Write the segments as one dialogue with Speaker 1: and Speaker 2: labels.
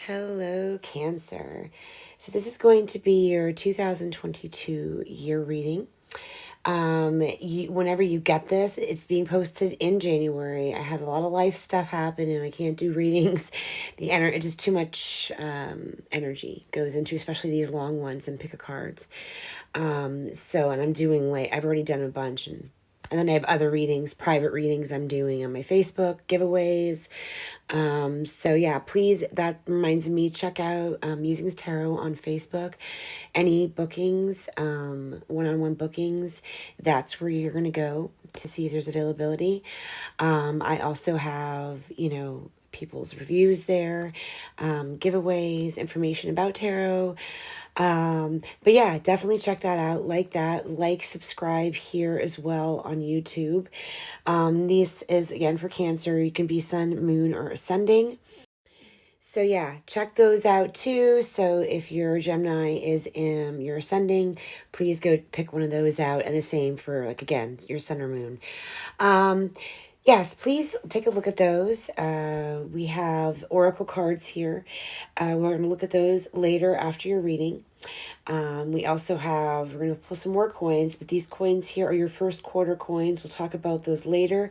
Speaker 1: Hello, Cancer. So this is going to be your 2022 year reading. Whenever you get this, it's being posted in January. I had a lot of life stuff happen and I can't do readings. It just too much energy goes into, especially these long ones and pick a cards. And I'm doing I've already done a bunch and then I have other readings, private readings I'm doing on my Facebook, giveaways. So yeah, please, that reminds me, check out Musings Tarot on Facebook. Any bookings, one-on-one bookings, that's where you're going to go to see if there's availability. I also have, people's reviews there, giveaways, information about tarot. But yeah, definitely check that out. Subscribe here as well on YouTube. This is again for Cancer. You can be Sun, Moon, or Ascending. So yeah, check those out too. So if your Gemini is in your Ascending, please go pick one of those out. And the same for again, your Sun or Moon. Yes, please take a look at those. We have oracle cards here. We're going to look at those later after your reading. We're going to pull some more coins, but these coins here are your first quarter coins. We'll talk about those later.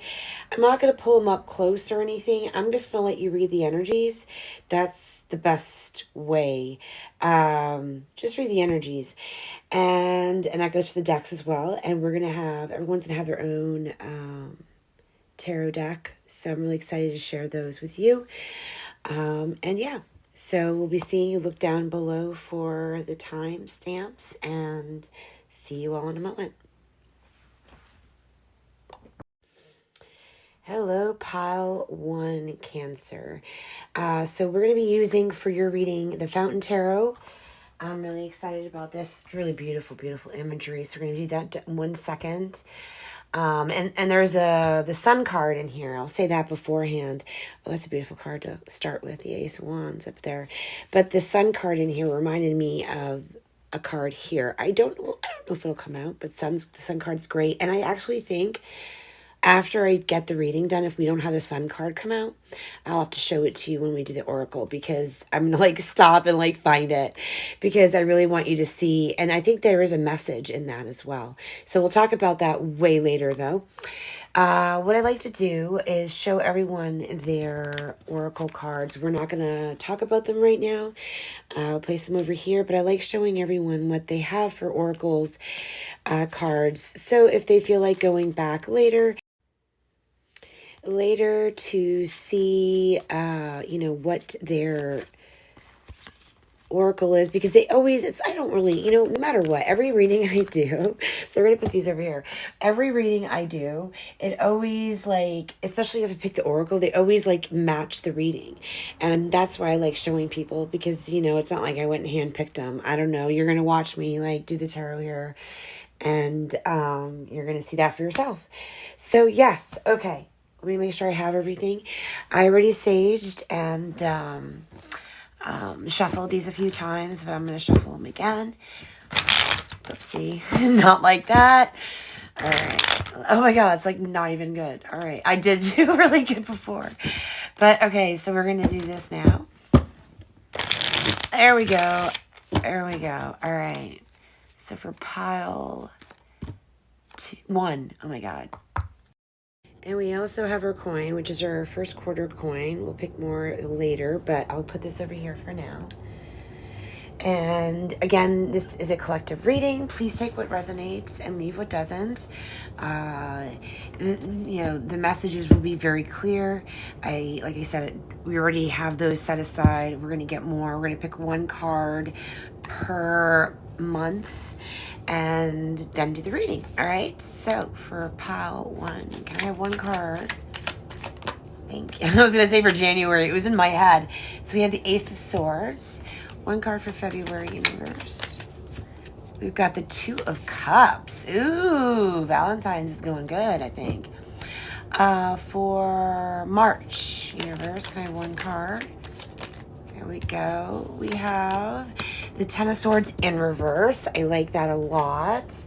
Speaker 1: I'm not going to pull them up close or anything. I'm just going to let you read the energies. That's the best way. Just read the energies. And that goes for the decks as well. And everyone's going to have their own tarot deck, so I'm really excited to share those with you. So we'll be seeing you. Look down below for the time stamps and see you all in a moment. Hello, pile 1 Cancer. So we're going to be using for your reading the Fountain Tarot. I'm really excited about this. It's really beautiful, beautiful imagery. So we're going to do that in 1 second. And there's the Sun card in here. I'll say that beforehand. Oh, that's a beautiful card to start with, the Ace of Wands up there. But the Sun card in here reminded me of a card here. I don't know if it'll come out, but the Sun card's great. And I actually think after I get the reading done, if we don't have the Sun card come out, I'll have to show it to you when we do the oracle, because I'm going to stop and find it, because I really want you to see. And I think there is a message in that as well. So we'll talk about that way later though. What I like to do is show everyone their oracle cards. We're not going to talk about them right now. I'll place them over here, but I like showing everyone what they have for oracles cards. So if they feel like going back later to see, what their oracle is, because I don't really, no matter what, every reading I do, so we're going to put these over here. Every reading I do, it always especially if I pick the oracle, they always match the reading. And that's why I like showing people, because, it's not like I went and handpicked them. I don't know. You're going to watch me do the tarot here, and you're going to see that for yourself. So yes. Okay. Let me make sure I have everything. I already saged and shuffled these a few times, but I'm going to shuffle them again. Oopsie. Not like that. All right. Oh my God, it's not even good. All right. I did do really good before. But okay, so we're going to do this now. There we go. There we go. All right. So for pile 1, oh my God. And we also have our coin, which is our first quarter coin. We'll pick more later, but I'll put this over here for now. And again, this is a collective reading. Please take what resonates and leave what doesn't. The messages will be very clear. Like I said, we already have those set aside. We're going to get more. We're going to pick 1 card per month and then do the reading. All right. So for pile 1, can I have 1 card? Thank you. I was going to say for January. It was in my head. So we have the Ace of Swords. 1 card for February, universe. We've got the 2 of Cups. Ooh, Valentine's is going good, I think. For March, universe, can I have 1 card? Here we go. We have the 10 of Swords in reverse. I like that a lot.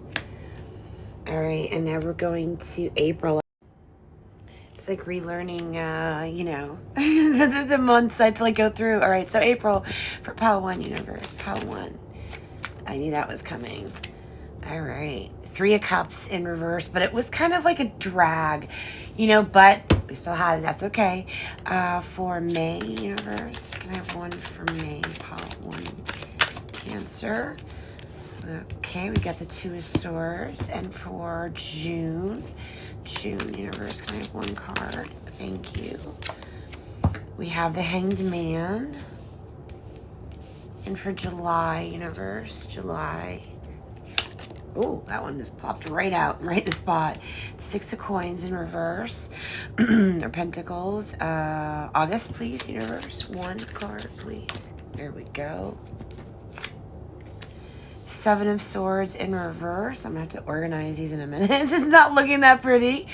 Speaker 1: All right, and now we're going to April. It's like relearning, you know, the months I had to like go through. All right, so April for Pile 1 universe, Pile 1. I knew that was coming. All right, 3 of Cups in reverse, but it was kind of like a drag, you know, but we still had it. That's okay. For May universe, can I have one for May, Pile 1, Cancer? Okay, we got the 2 of Swords. And for June universe, can I have 1 card? Thank you. We have the Hanged Man. And for July universe, July. Oh, that one just popped right out, right in the spot. 6 of Coins in reverse. Or Pentacles. August, please, universe. 1 card, please. There we go. 7 of Swords in reverse. I'm going to have to organize these in a minute. This is not looking that pretty.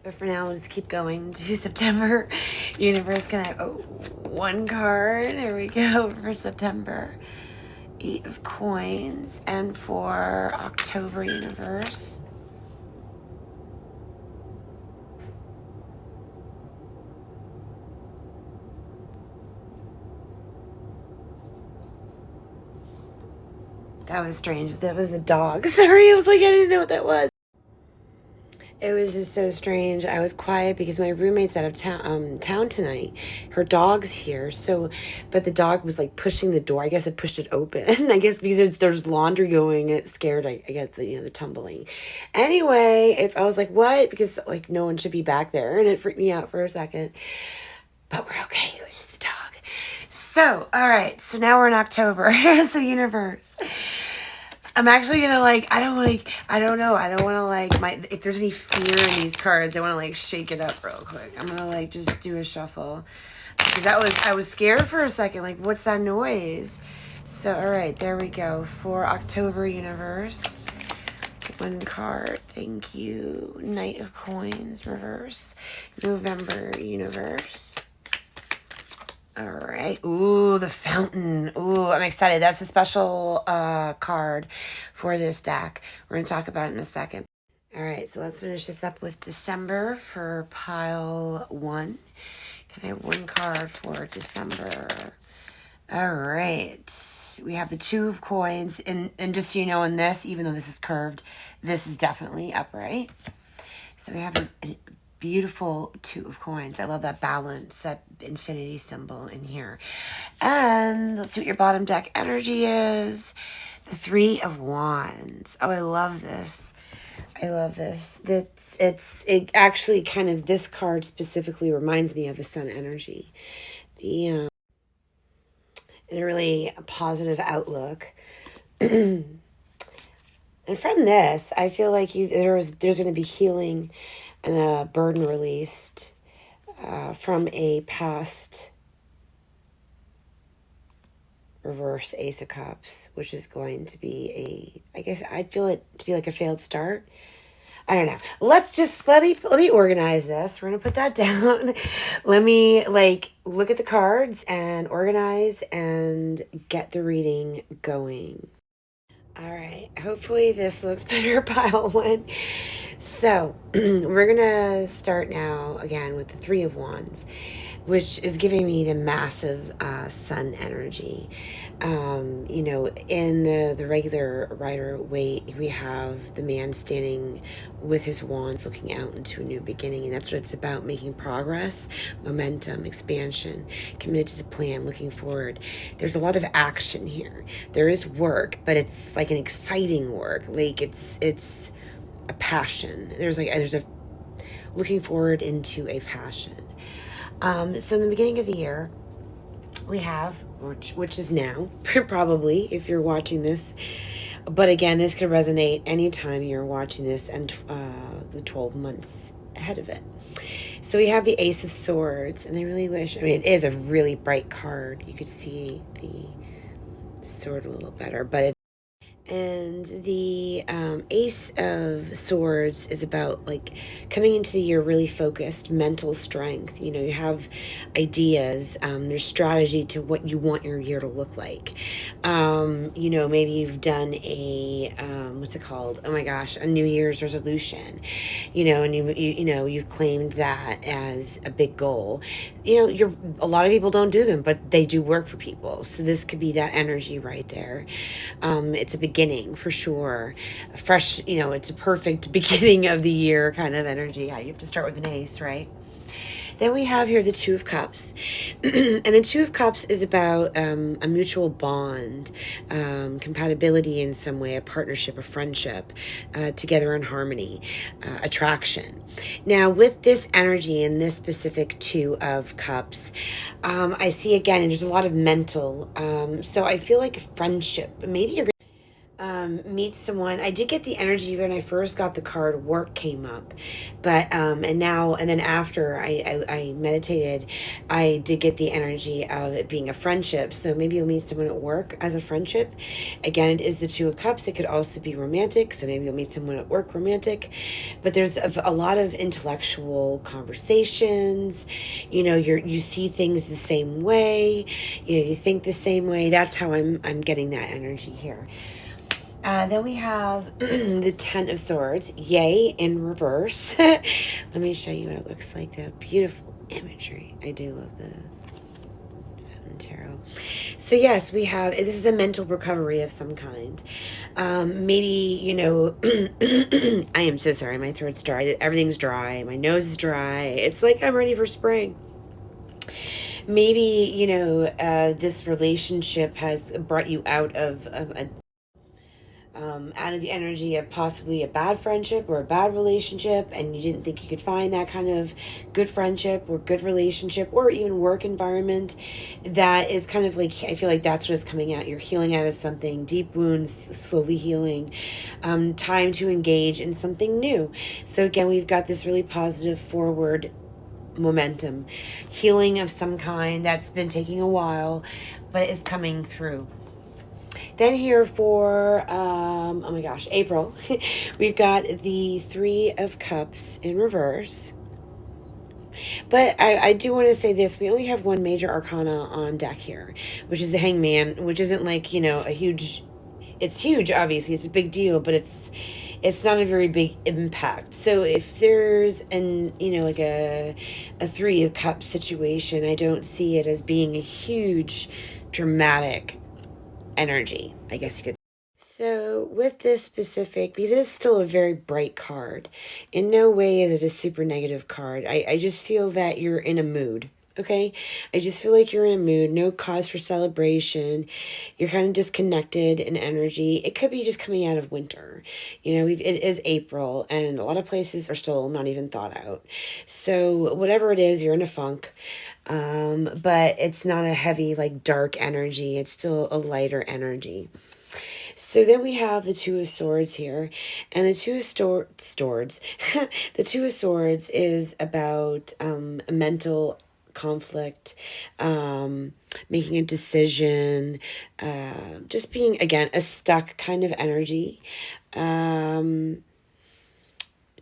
Speaker 1: But for now, we'll just keep going to September. Universe, can I have 1 card? There we go for September. 8 of Coins. And for October universe. That was strange. That was the dog. Sorry, I was like, I didn't know what that was. It was just so strange. I was quiet because my roommate's out of town tonight. Her dog's here, so, but the dog was like pushing the door. I guess it pushed it open. I guess because there's laundry going. It scared. I guess the tumbling. Anyway, if I was like, what? Because like no one should be back there, and it freaked me out for a second. But we're okay. It was just the dog. So, all right. So now we're in October. So universe. I'm actually gonna I don't know. I don't want to if there's any fear in these cards, I want to shake it up real quick. I'm gonna just do a shuffle because I was scared for a second. What's that noise? So, all right, there we go. For October universe, 1 card. Thank you. Knight of Coins reverse. November universe. All right. Ooh, the Fountain. Ooh, I'm excited. That's a special card for this deck. We're going to talk about it in a second. All right, so let's finish this up with December for Pile 1. Can I have 1 card for December? All right. We have the 2 of Coins. And just so you know, in this, even though this is curved, this is definitely upright. So we have a beautiful 2 of Coins. I love that balance, that infinity symbol in here. And let's see what your bottom deck energy is. The 3 of Wands. Oh, I love this. I love this. It actually kind of, this card specifically reminds me of the Sun energy. And a really positive outlook. And from this, I feel like there's going to be healing and a burden released from a past reverse Ace of Cups, which is going to be I guess I'd feel it to be like a failed start. I don't know. Let me organize this. We're going to put that down. Let me look at the cards and organize and get the reading going. All right, hopefully this looks better, Pile 1. So we're going to start now again with the 3 of Wands, which is giving me the massive Sun energy. In the regular Rider-Waite, we have the man standing with his wands looking out into a new beginning, and that's what it's about: making progress, momentum, expansion, committed to the plan, looking forward. There's a lot of action here. There is work, but it's like an exciting work. It's a passion. There's a looking forward into a passion. So in the beginning of the year, we have, which is now, probably, if you're watching this. But again, this could resonate anytime you're watching this and the 12 months ahead of it. So we have the Ace of Swords, and I really wish, it is a really bright card. You could see the sword a little better, but And the Ace of Swords is about like coming into the year really focused, mental strength. You know, you have ideas, there's strategy to what you want your year to look like. You know, maybe you've done a, what's it called? Oh my gosh, a New Year's resolution, you know, and you know, you've claimed that as a big goal. You know, a lot of people don't do them, but they do work for people. So this could be that energy right there. It's a beginning for sure. A fresh, you know, it's a perfect beginning of the year kind of energy. Yeah, you have to start with an ace, right? Then we have here the Two of Cups. And the Two of Cups is about a mutual bond, compatibility in some way, a partnership, a friendship, together in harmony, attraction. Now, with this energy and this specific Two of Cups, I see again, and there's a lot of mental. So I feel like friendship. Maybe you're meet someone. I did get the energy when I first got the card. Work came up, but and then after I meditated, I did get the energy of it being a friendship. So maybe you'll meet someone at work as a friendship. Again, it is the Two of Cups. It could also be romantic. So maybe you'll meet someone at work romantic, but there's a lot of intellectual conversations. You know, you see things the same way. You know, you think the same way. That's how I'm getting that energy here. Then we have the Ten of Swords, yay, in reverse. Let me show you what it looks like, the beautiful imagery. I do love the tarot. So yes, we have, this is a mental recovery of some kind. Maybe, you know, I am so sorry, my throat's dry, everything's dry, my nose is dry. It's like I'm ready for spring. Maybe, you know, this relationship has brought you out of out of the energy of possibly a bad friendship or a bad relationship, and you didn't think you could find that kind of good friendship or good relationship or even work environment. That is kind of like, I feel like that's what it's coming out. You're healing out of something, deep wounds, slowly healing, time to engage in something new. So again, we've got this really positive forward momentum, healing of some kind that's been taking a while, but it's coming through. Then here for, oh my gosh, April, we've got the Three of Cups in reverse. But I do want to say this. We only have one major arcana on deck here, which is the Hangman, which isn't like, you know, a huge... It's huge, obviously. It's a big deal, but it's not a very big impact. So if there's like a Three of Cups situation, I don't see it as being a huge, dramatic energy, I guess you could. So with this specific, because it is still a very bright card, in no way is it a super negative card. I just feel that you're in a mood. Okay, I just feel like you're in a mood, no cause for celebration. You're kind of disconnected in energy. It could be just coming out of winter. You know, it is April, and a lot of places are still not even thawed out. So whatever it is, you're in a funk. But it's not a heavy, like dark energy. It's still a lighter energy. So then we have the Two of Swords here, and the Two of Swords, the Two of Swords is about a mental conflict, making a decision, just being, again, a stuck kind of energy.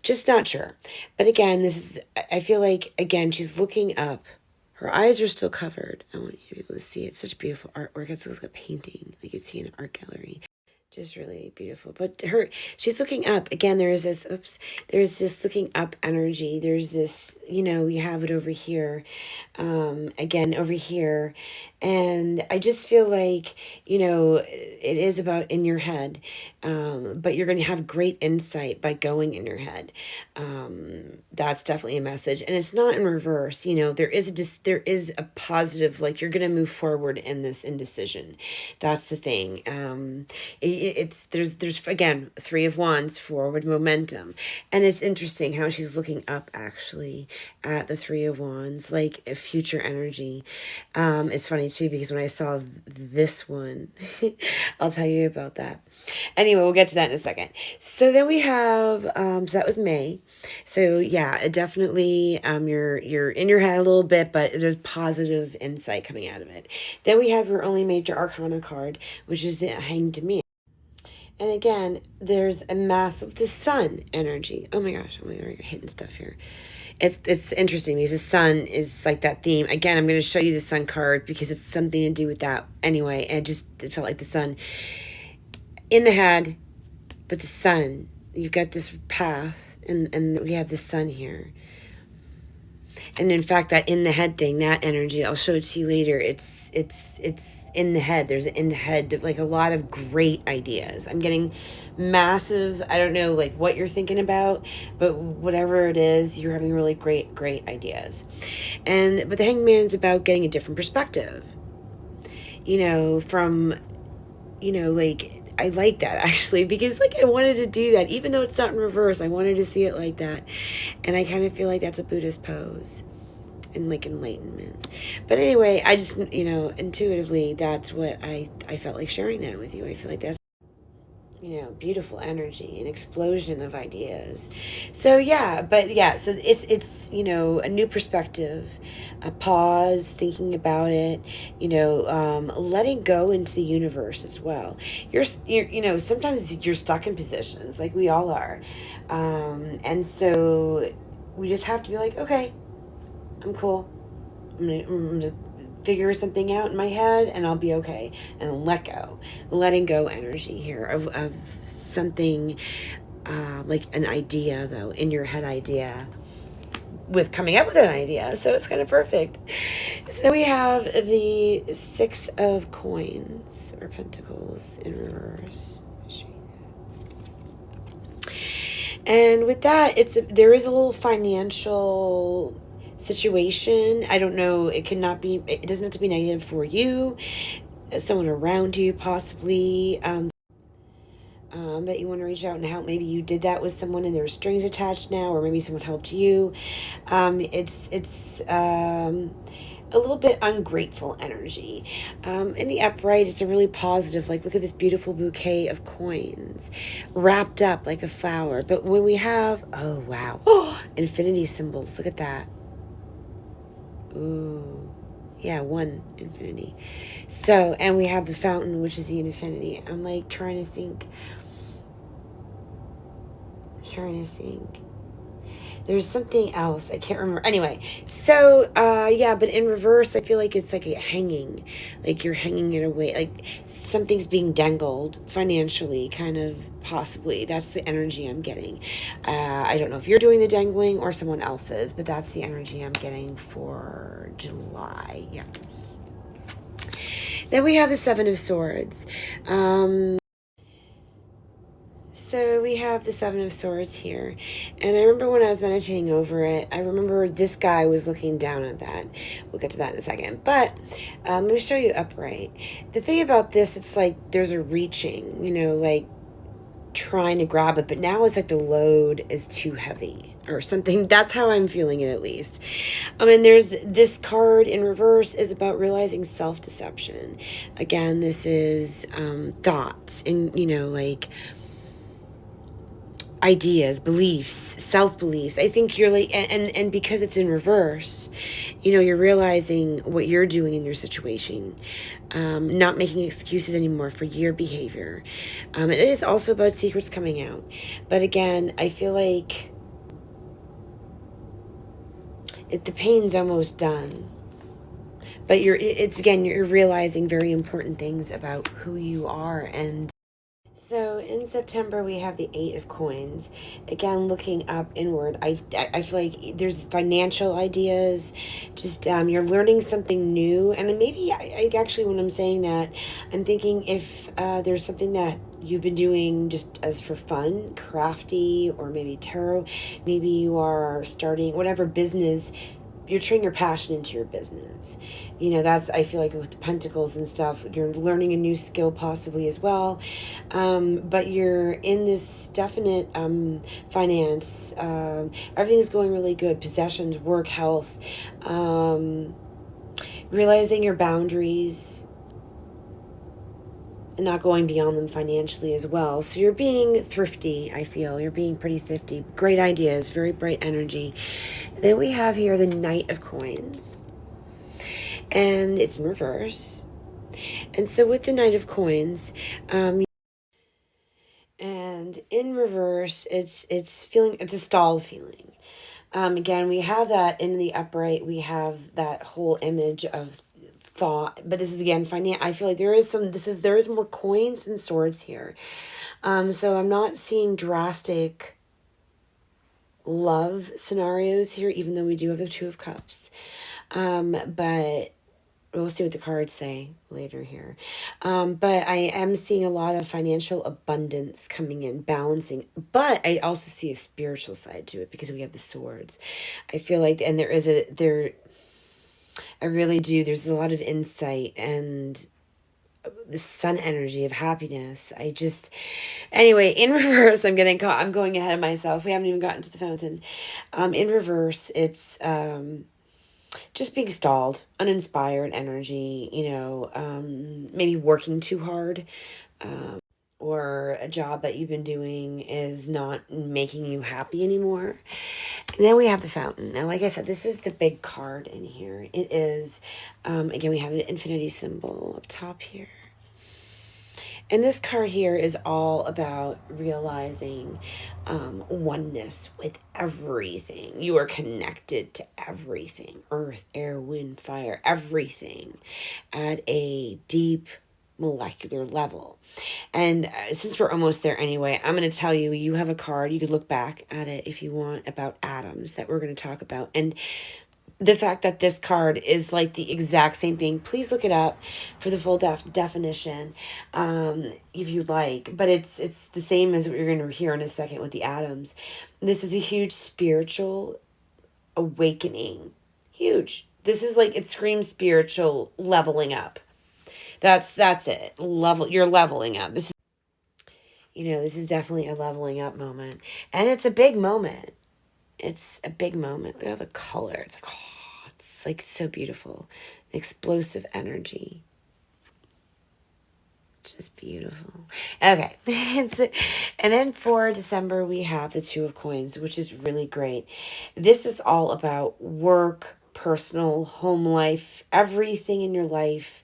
Speaker 1: Just not sure. But again, I feel like, again, she's looking up. Her eyes are still covered. I want you to be able to see it. Such beautiful artwork. It looks like a painting, like you'd see in an art gallery. Just really beautiful. But she's looking up. Again, there's this looking up energy. There's this, you know, we have it over here. Again, over here. And I just feel like, you know, it is about in your head. But you're going to have great insight by going in your head. That's definitely a message. And it's not in reverse. You know, there is a positive, like you're going to move forward in this indecision. That's the thing. There's again, Three of Wands, forward momentum. And it's interesting how she's looking up actually at the Three of Wands, like a future energy. It's funny too, because when I saw this one, I'll tell you about that. Anyway, we'll get to that in a second. So then we have, so that was May. So yeah, it definitely, you're in your head a little bit, but there's positive insight coming out of it. Then we have your only major arcana card, which is the Hanged Man. And again, there's a massive, the sun energy. Oh my gosh, you're hitting stuff here. It's interesting because the sun is like that theme. Again, I'm going to show you the sun card because it's something to do with that anyway. And it felt like the sun in the head, but the sun, you've got this path, and we have the sun here. And in fact, that in the head thing, that energy, I'll show it to you later. It's in the head. There's in the head, like a lot of great ideas. I'm getting massive, I don't know like what you're thinking about, but whatever it is, you're having really great ideas. But the Hangman's about getting a different perspective, from, like, I like that actually, because like I wanted to do that, even though it's not in reverse, I wanted to see it like that. And I kind of feel like that's a Buddhist pose and like enlightenment. But anyway, I just, intuitively, that's what I felt like sharing that with you. I feel like that's, beautiful energy, an explosion of ideas. So so it's a new perspective, a pause, thinking about it, letting go into the universe as well. You're sometimes you're stuck in positions like we all are. And so we just have to be like, okay, I'm cool. I'm gonna figure something out in my head and I'll be okay, and let go. Letting go energy here of something, like an idea, though, in your head idea, with coming up with an idea. So it's kind of perfect. So we have the 6 of coins or pentacles in reverse. And with that, there is a little financial situation. I don't know. It doesn't have to be negative for you, someone around you, possibly, that you want to reach out and help. Maybe you did that with someone and there are strings attached now, or maybe someone helped you. It's a little bit ungrateful energy. In the upright, it's a really positive, like, look at this beautiful bouquet of coins wrapped up like a flower. But when we have, oh wow, infinity symbols, look at that. Ooh, yeah, 1 infinity. So, and we have the fountain, which is the infinity. I'm like trying to think. There's something else. I can't remember. Anyway, so, but in reverse, I feel like it's like a hanging. Like you're hanging it away. Like something's being dangled financially, kind of, possibly. That's the energy I'm getting. I don't know if you're doing the dangling or someone else is, but that's the energy I'm getting for July. Yeah. Then we have the 7 of Swords. So we have the 7 of Swords here. And I remember when I was meditating over it, I remember this guy was looking down at that. We'll get to that in a second. But let me show you upright. The thing about this, it's like there's a reaching, like trying to grab it. But now it's like the load is too heavy or something. That's how I'm feeling it, at least. And there's this card in reverse is about realizing self-deception. Again, this is thoughts and, like ideas, beliefs, self-beliefs. I think you're like, and because it's in reverse, you're realizing what you're doing in your situation, not making excuses anymore for your behavior. It is also about secrets coming out. But again, I feel like the pain's almost done. But you're realizing very important things about who you are. And so in September, we have the 8 of coins. Again, looking up inward. I feel like there's financial ideas. Just you're learning something new. And maybe I actually, when I'm saying that, I'm thinking if there's something that you've been doing just as for fun, crafty, or maybe tarot. Maybe you are starting whatever business. You're turning your passion into your business. That's, I feel like with the pentacles and stuff, you're learning a new skill possibly as well. But you're in this definite finance. Everything's going really good. Possessions, work, health. Realizing your boundaries and not going beyond them financially as well. So you're being thrifty, I feel. You're being pretty thrifty. Great ideas, very bright energy. Then we have here the Knight of Coins. And it's in reverse. And so with the Knight of Coins, in reverse, it's a stalled feeling. Again, we have that in the upright. We have that whole image of thought, but this is again I feel like there is more coins and swords here. So I'm not seeing drastic love scenarios here, even though we do have the Two of Cups. But we'll see what the cards say later here. But I am seeing a lot of financial abundance coming in, balancing. But I also see a spiritual side to it because we have the swords. I feel like, and I really do. There's a lot of insight and the sun energy of happiness. Anyway, in reverse, I'm getting caught. I'm going ahead of myself. We haven't even gotten to the fountain. In reverse, it's, just being stalled, uninspired energy, maybe working too hard, or a job that you've been doing is not making you happy anymore. And then we have the fountain. Now, like I said, this is the big card in here. It is, again, we have the infinity symbol up top here. And this card here is all about realizing oneness with everything. You are connected to everything. Earth, air, wind, fire, everything at a deep molecular level. And since we're almost there anyway, I'm going to tell you, you have a card. You could look back at it if you want, about atoms that we're going to talk about. And the fact that this card is like the exact same thing, please look it up for the full definition, if you'd like. But it's the same as what you're going to hear in a second with the atoms. This is a huge spiritual awakening. Huge. This is like, it screams spiritual leveling up. That's it. You're leveling up. This is definitely a leveling up moment. And it's a big moment. It's a big moment. Look at the color. It's like so beautiful. Explosive energy. Just beautiful. Okay. And then for December, we have the Two of Coins, which is really great. This is all about work, personal, home life, everything in your life.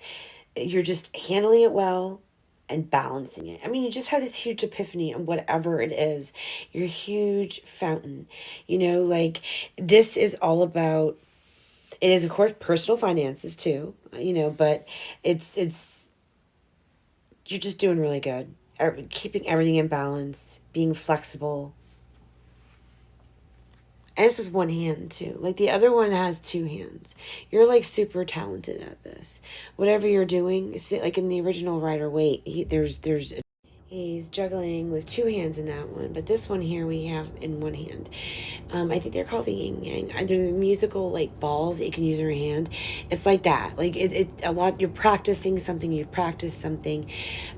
Speaker 1: You're just handling it well and balancing it. I mean, you just had this huge epiphany on whatever it is, your huge fountain, like this is all about, it is of course personal finances too, but it's, you're just doing really good. Keeping everything in balance, being flexible. And it's with one hand too. Like the other one has two hands. You're like super talented at this. Whatever you're doing, like in the original Rider-Waite, there's he's juggling with two hands in that one, but this one here we have in one hand. I think they're called the yin yang. They're the musical like balls that you can use in your hand. It's like that. Like it a lot. You're practicing something. You've practiced something,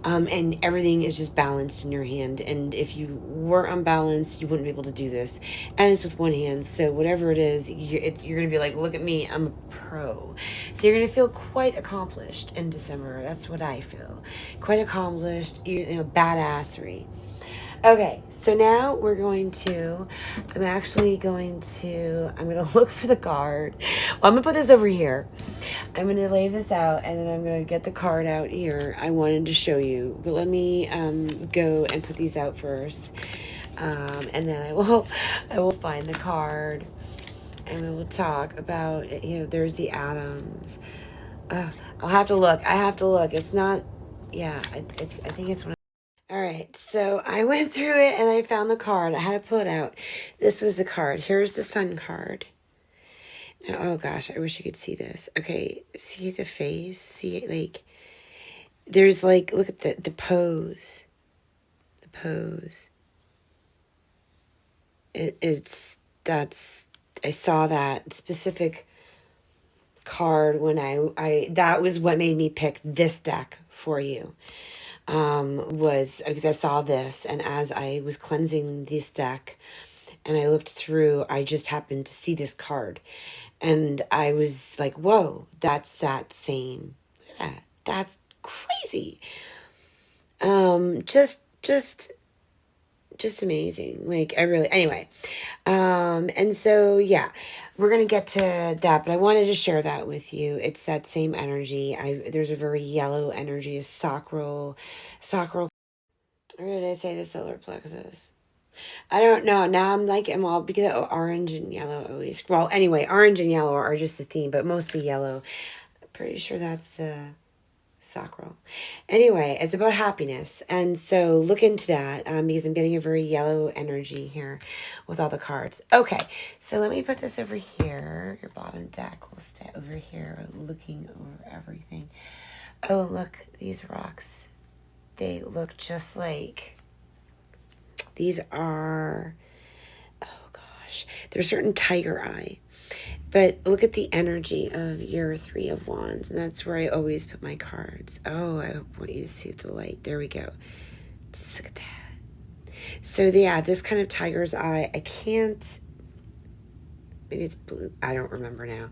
Speaker 1: and everything is just balanced in your hand. And if you were unbalanced, you wouldn't be able to do this. And it's with one hand. So whatever it is, you're gonna be like, look at me, I'm a pro. So you're gonna feel quite accomplished in December. That's what I feel. Quite accomplished. Badassery. Okay, so now I'm going to look for the card. Well, I'm going to put this over here. I'm going to lay this out, and then I'm going to get the card out here. I wanted to show you, but let me go and put these out first. And then I will find the card, and we will talk about, there's the atoms. I'll have to look. It's not, I think it's one. All right, so I went through it and I found the card. I had to pull it out. This was the card. Here's the sun card. Now, oh gosh, I wish you could see this. Okay, see the face? See it, like, there's like, look at the pose. The pose. I saw that specific card when that was what made me pick this deck for you. Was because I saw this, and as I was cleansing this deck and I looked through, I just happened to see this card, and I was like, whoa, that's that same. Look at that. That's crazy. Just amazing. Like, anyway. And so, yeah, we're going to get to that, but I wanted to share that with you. It's that same energy. There's a very yellow energy, a sacral. Or did I say the solar plexus? I don't know. Now I'm all because orange and yellow always. Well, anyway, orange and yellow are just the theme, but mostly yellow. Pretty sure that's the sacral. Anyway, it's about happiness. And so look into that because I'm getting a very yellow energy here with all the cards. Okay, so let me put this over here. Your bottom deck will stay over here looking over everything. Oh, look, these rocks. They look just like, these are, oh gosh, there's certain tiger eye. But look at the energy of your Three of Wands. And that's where I always put my cards. Oh, I want you to see the light. There we go. Just look at that. So, yeah, this kind of tiger's eye. I can't. Maybe it's blue. I don't remember now.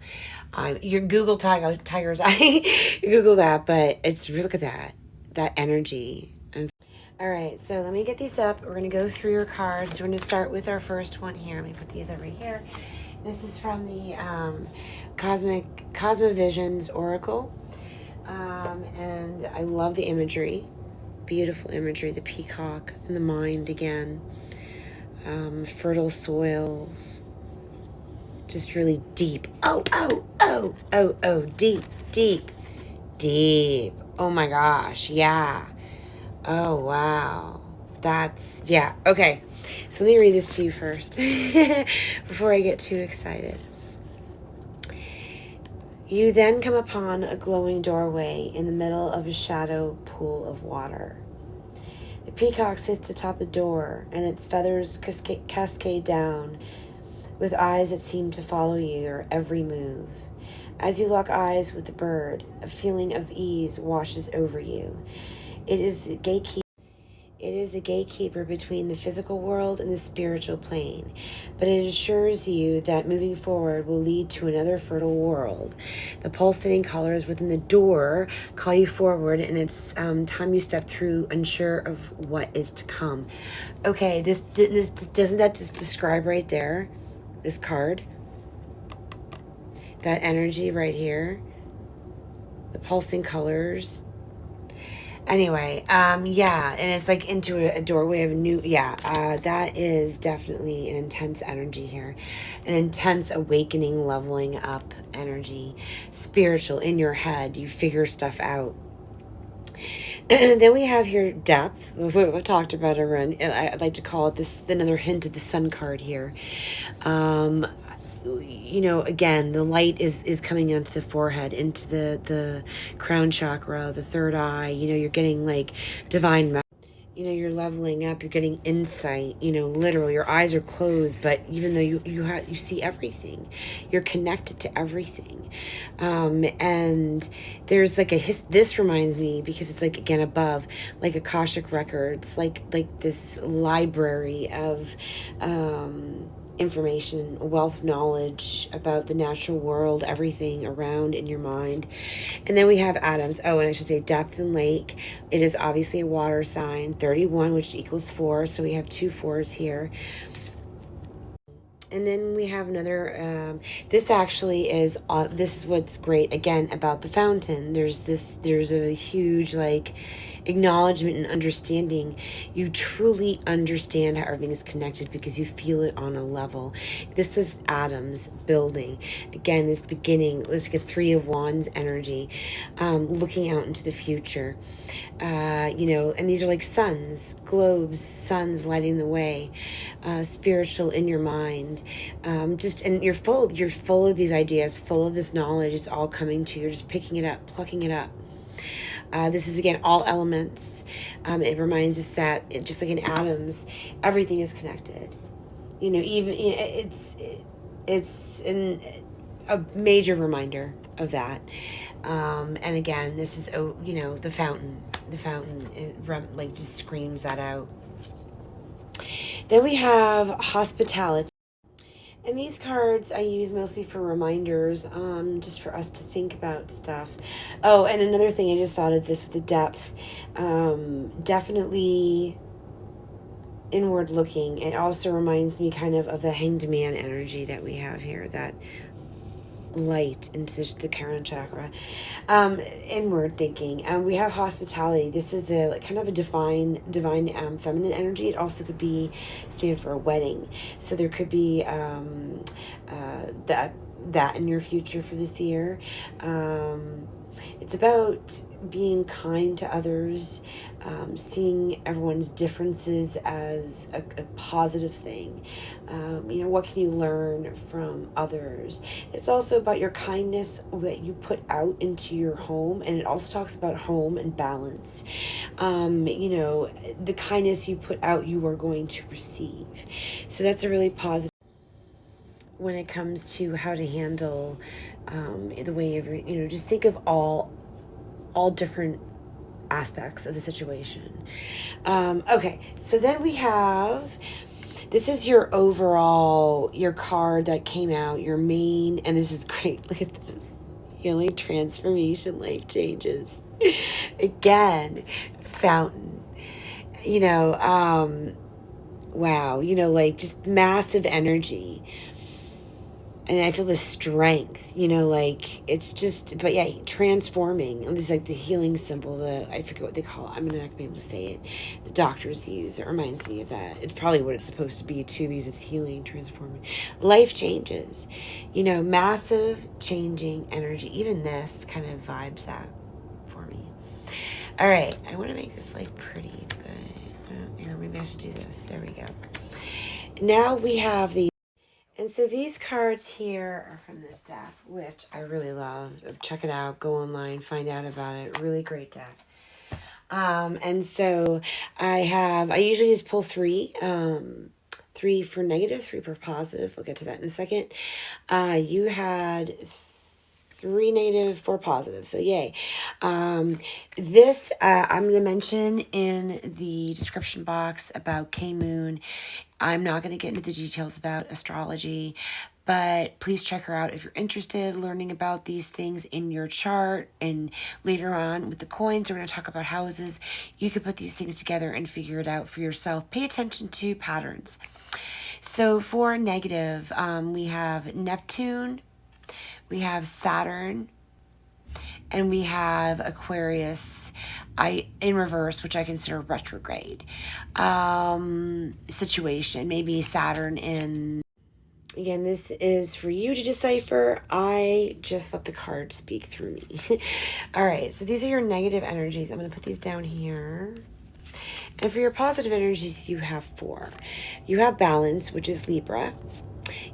Speaker 1: Your Google tiger's eye. You Google that. But it's, look at that. That energy. And all right, so let me get these up. We're going to go through your cards. We're going to start with our first one here. Let me put these over here. This is from the Cosmovisions Oracle. And I love the imagery. Beautiful imagery. The peacock and the mind again. Fertile soils. Just really deep. Oh, deep, deep, deep. Oh my gosh, yeah. Oh, wow. That's, yeah, okay. So let me read this to you first before I get too excited. You then come upon a glowing doorway in the middle of a shadow pool of water. The peacock sits atop the door, and its feathers cascade down with eyes that seem to follow your every move. As you lock eyes with the bird, a feeling of ease washes over you. It is the gatekeeper between the physical world and the spiritual plane, but it assures you that moving forward will lead to another fertile world. The pulsating colors within the door call you forward, and it's time you step through, unsure of what is to come. Okay, this doesn't that just describe right there, this card, that energy right here, the pulsing colors. Anyway, yeah, and it's like into a doorway of a new, that is definitely an intense energy here, an intense awakening, leveling up energy, spiritual in your head. You figure stuff out. And then we have here depth. We've talked about it, and I'd like to call it this another hint of the sun card here. You know, again, the light is coming onto the forehead, into the crown chakra, the third eye. You know, you're getting like divine, you know, you're leveling up, you're getting insight. You know, literally your eyes are closed, but even though you see everything, you're connected to everything. And there's like this reminds me, because it's like, again, above, like Akashic records, like this library of information, a wealth of knowledge about the natural world, everything around in your mind. And then we have atoms. Oh, and I should say depth and lake. It is obviously a water sign. 31, which equals 4. So we have 2 4s here. And then we have another, this actually is, this is what's great, again, about the fountain. There's a huge, like, acknowledgement and understanding. You truly understand how everything is connected because you feel it on a level. This is atoms building. Again, this beginning, let's get 3 of Wands energy, looking out into the future. You know, and these are like suns, globes, suns lighting the way, spiritual in your mind. And you're full of these ideas, full of this knowledge. It's all coming to you. You're just picking it up, plucking it up. This is, again, all elements. It reminds us that just like in atoms, everything is connected. You know, even it's a major reminder of that. And again, this is, you know, the fountain. The fountain like just screams that out. Then we have hospitality. And these cards I use mostly for reminders, just for us to think about stuff. Oh, and another thing, I just thought of this with the depth. Definitely inward looking. It also reminds me kind of the Hanged Man energy that we have here. That light into the crown chakra. Inward thinking. We have hospitality. This is a kind of a divine feminine energy. It also could be stand for a wedding. So there could be that in your future for this year. It's about being kind to others, seeing everyone's differences as a positive thing. What can you learn from others? It's also about your kindness that you put out into your home, and it also talks about home and balance. The kindness you put out, you are going to receive. So that's a really positive when it comes to how to handle the way of, just think of all different aspects of the situation. Okay, so then we have, this is your card that came out, your main, and this is great. Look at this. Healing, transformation, life changes. Again, fountain. Wow, just massive energy. And I feel the strength, it's just, but yeah, transforming. And this is like the healing symbol, I forget what they call it. I'm not going to be able to say it. The doctors use. It reminds me of that. It's probably what it's supposed to be too, because it's healing, transforming. Life changes, massive changing energy. Even this kind of vibes that for me. All right. I want to make this pretty, but here, maybe I should do this. There we go. Now we have the, and so these cards here are from this deck, which I really love. Check it out. Go online. Find out about it. Really great deck. And so I usually just pull three. 3 for negative, 3 for positive. We'll get to that in a second. You had 3 negative, 4 positive. So yay. This, I'm going to mention in the description box about KMoon. I'm not going to get into the details about astrology, but please check her out if you're interested learning about these things in your chart. And later on with the coins, we're going to talk about houses. You can put these things together and figure it out for yourself. Pay attention to patterns. So for negative, we have Neptune, we have Saturn, and we have Aquarius in reverse, which I consider retrograde situation. Maybe Saturn in, again, this is for you to decipher. I just let the cards speak through me. All right, so these are your negative energies. I'm going to put these down here. And for your positive energies, you have 4. You have balance, which is Libra.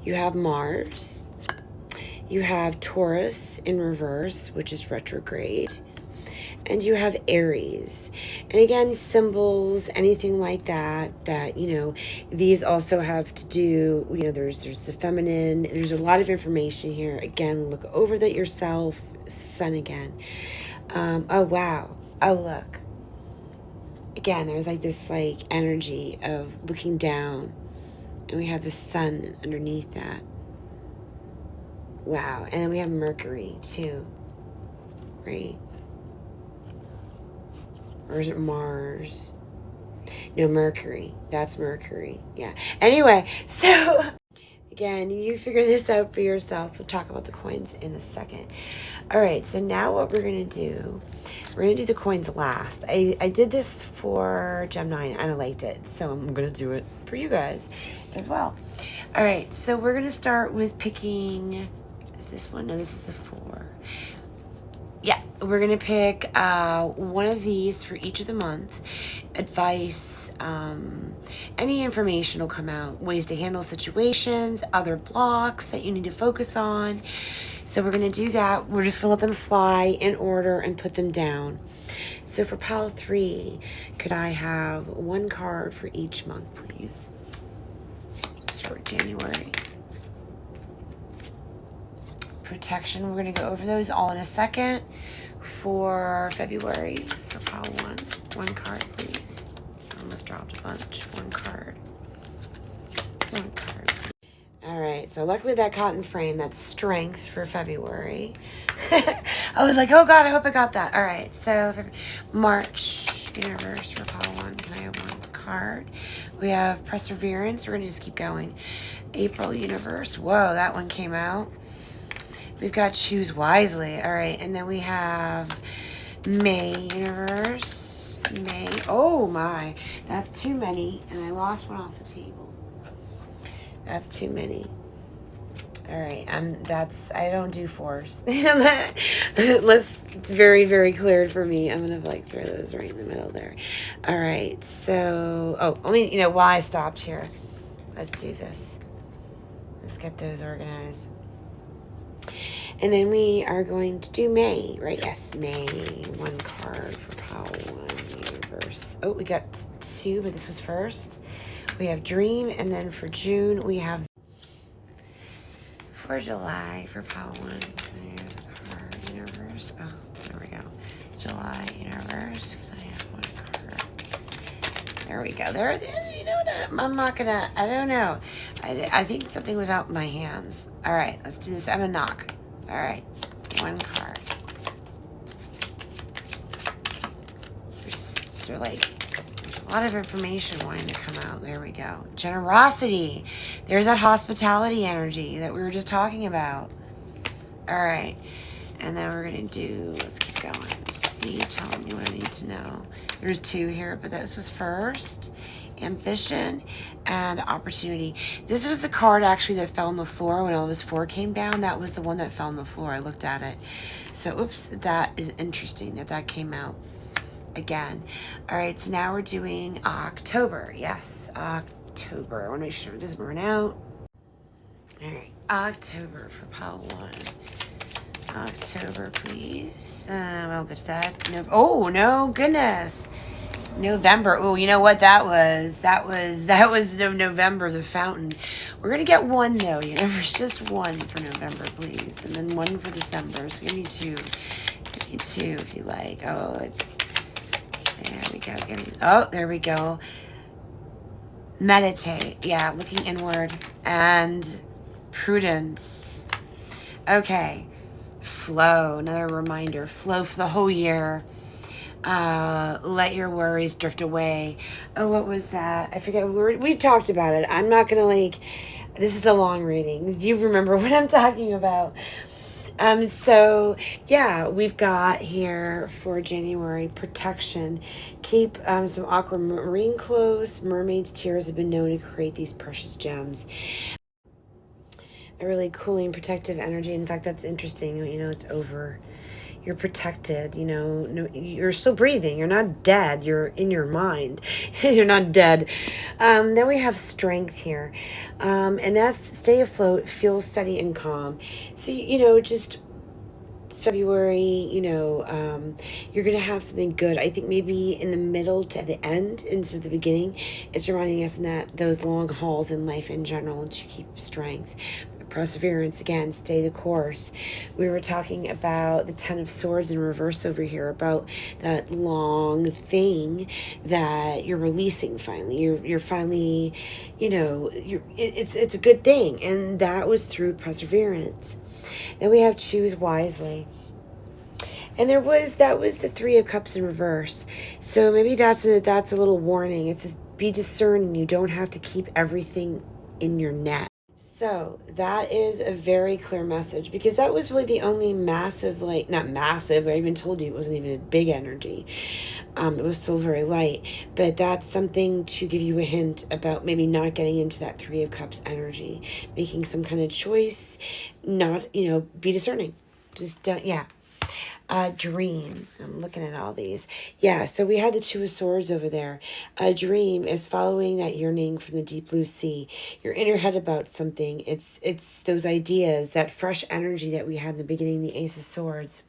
Speaker 1: You have Mars. You have Taurus in reverse, which is retrograde. And you have Aries. And again, symbols, anything like that, these also have to do, there's the feminine. There's a lot of information here. Again, look over that yourself. Sun again. Oh, wow. Oh, look. Again, there's this energy of looking down. And we have the sun underneath that. Wow. And then we have Mercury too, right? Or is it Mars? No, Mercury. That's Mercury. Yeah. Anyway, so again, you figure this out for yourself. We'll talk about the coins in a second. All right. So now what we're going to do, we're going to do the coins last. I did this for Gemini and I liked it. So I'm going to do it for you guys as well. All right. So we're going to start with picking, is this one? No, this is the 4. Yeah, we're going to pick one of these for each of the month. Advice, any information will come out. Ways to handle situations, other blocks that you need to focus on. So we're going to do that. We're just going to let them fly in order and put them down. So for pile 3, could I have 1 card for each month, please? Start with January. Protection, we're going to go over those all in a second. For February, for pile 1 card, please. I almost dropped a bunch. 1 card. 1 card. All right, so luckily that cotton frame, that's strength for February. I was like, oh God, I hope I got that. All right, so March, universe for pile 1. Can I have 1 card? We have perseverance. We're going to just keep going. April, universe. Whoa, that one came out. We've got choose wisely. All right. And then we have May, universe. May. Oh my. That's too many. And I lost one off the table. That's too many. All right, I don't do fours. It's very, very clear for me. I'm going to like throw those right in the middle there. All right, so, why I stopped here. Let's do this. Let's get those organized. And then we are going to do May, right? Yes, May. One card for Power One Universe. Oh, we got two, but this was first. We have Dream, and then for June, we have for July for Power One card Universe. Oh, there we go. July Universe. Can I have one card? There we go. There. You know what? I'm not gonna. I don't know. I think something was out in my hands. All right, let's do this. I'm gonna knock. All right, one card. They're like a lot of information wanting to come out. There we go. Generosity. There's that hospitality energy that we were just talking about. All right. And then we're going to do, let's keep going. See, tell me what I need to know. There's two here, but this was first. Ambition and opportunity. This was the card actually that fell on the floor when Elvis 4 came down. That was the one that fell on the floor. I looked at it. So, oops, that is interesting that came out. Again. All right, so now we're doing October. Yes, October. I want to make sure it doesn't run out. All right, October for Pile 1. October, please. I'll get to that. No, oh, no, goodness. November. Oh, you know what that was? That was the November, the fountain. We're going to get one, though. You know, there's just one for November, please. And then one for December. So give me two. Give me two if you like. Oh, it's... There we go. Oh, there we go. Meditate. Yeah, looking inward. And prudence. Okay. Flow. Another reminder. Flow for the whole year. Let your worries drift away. Oh, what was that? I forget. We talked about it. I'm not going to this is a long reading. You remember what I'm talking about. So yeah, we've got here for January protection. Keep some aquamarine close. Mermaid's tears have been known to create these precious gems. A really cooling, protective energy. In fact, that's interesting. It's over. You're protected, no, you're still breathing. You're not dead. You're in your mind. You're not dead. Then we have strength here. And that's stay afloat, feel steady and calm. So, just it's February, you're going to have something good. I think maybe in the middle to the end instead of the beginning, it's reminding us that those long hauls in life in general to keep strength. Perseverance, again, stay the course. We were talking about the Ten of Swords in reverse over here, about that long thing that you're releasing finally. You're finally, it's a good thing. And that was through perseverance. Then we have choose wisely. And that was the Three of Cups in reverse. So maybe that's a little warning. It says be discerning. You don't have to keep everything in your net. So that is a very clear message, because that was really the only massive, not massive, I even told you it wasn't even a big energy. It was still very light, but that's something to give you a hint about maybe not getting into that Three of Cups energy, making some kind of choice, not, be discerning. Just don't, yeah. Dream. I'm looking at all these. Yeah, so we had the Two of Swords over there. A dream is following that yearning from the deep blue sea. You're in your head about something. It's those ideas, that fresh energy that we had in the beginning, the Ace of Swords.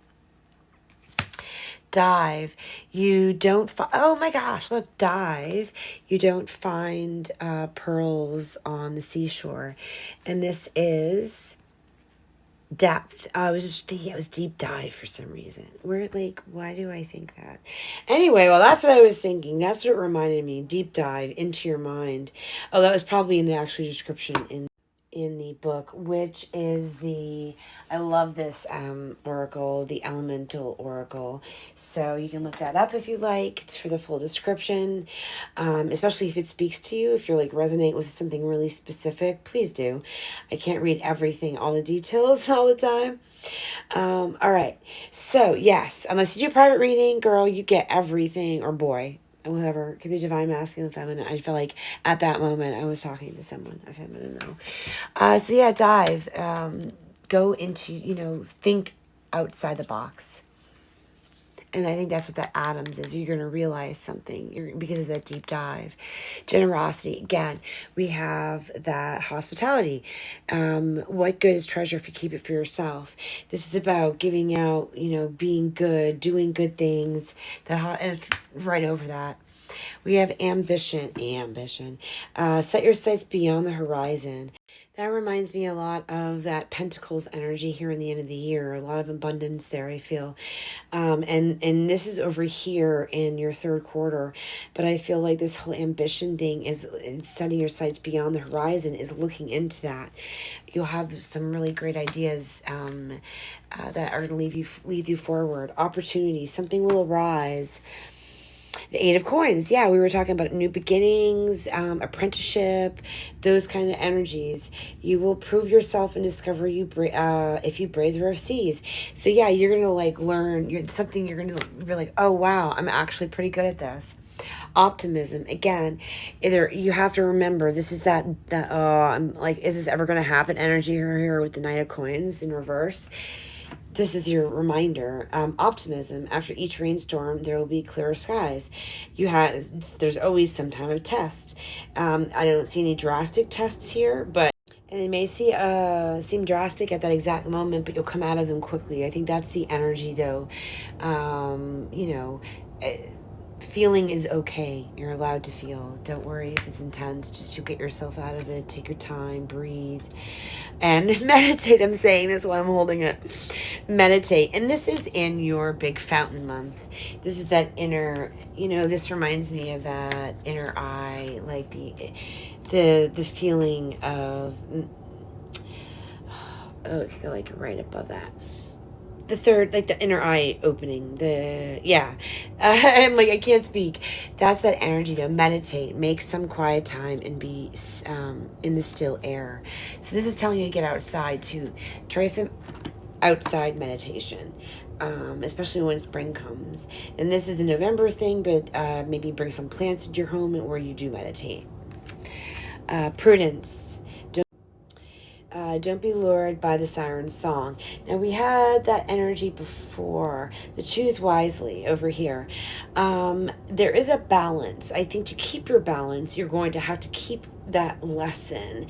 Speaker 1: Dive. You don't oh my gosh, look, dive. You don't find pearls on the seashore. And this is depth. I was just thinking it was deep dive for some reason. Why do I think that? Anyway, well, that's what I was thinking. That's what it reminded me. Deep dive into your mind. Oh, that was probably in the actual description in the book, which is I love this oracle, the elemental oracle. So you can look that up if you like for the full description, especially if it speaks to you. If you're like resonate with something really specific, please do. I can't read everything, all the details all the time. All right. So yes, unless you do private reading, girl, you get everything, or boy, whoever, it could be divine, masculine, feminine. I feel like at that moment I was talking to someone, a feminine though. So yeah, dive. Go into, think outside the box. And I think that's what that Adams is. You're going to realize something because of that deep dive. Generosity. Again, we have that hospitality. What good is treasure if you keep it for yourself? This is about giving out, being good, doing good things. And it's right over that. We have ambition. Set your sights beyond the horizon. That reminds me a lot of that Pentacles energy here in the end of the year. A lot of abundance there, I feel. And this is over here in your third quarter. But I feel like this whole ambition thing is setting your sights beyond the horizon, is looking into that. You'll have some really great ideas that are going to lead you forward. Opportunities. Something will arise. The Eight of Coins. Yeah, we were talking about new beginnings, apprenticeship, those kind of energies. You will prove yourself and discover if you brave the rough seas. So yeah, you're gonna learn. You're gonna be like, oh wow, I'm actually pretty good at this. Optimism. Again, either you have to remember this is that I'm like, is this ever gonna happen? Energy here with the Knight of Coins in reverse. This is your reminder. Optimism. After each rainstorm, there will be clearer skies. There's always some time of test. I don't see any drastic tests here, but and it may seem drastic at that exact moment, but you'll come out of them quickly. I think that's the energy, though. Feeling is okay. You're allowed to feel. Don't worry if it's intense. Just you get yourself out of it. Take your time. Breathe. And meditate. I'm saying this while I'm holding it. Meditate. And this is in your big fountain month. This is that inner, this reminds me of that inner eye, like the feeling of, like right above that. The third, like the inner eye opening, I'm like, I can't speak. That's that energy to meditate, make some quiet time and be in the still air. So this is telling you to get outside too. Try some outside meditation, especially when spring comes. And this is a November thing, but maybe bring some plants into your home where you do meditate. Prudence. Don't be lured by the siren's song. Now, we had that energy before. The choose wisely over here. There is a balance. I think to keep your balance, you're going to have to keep that lesson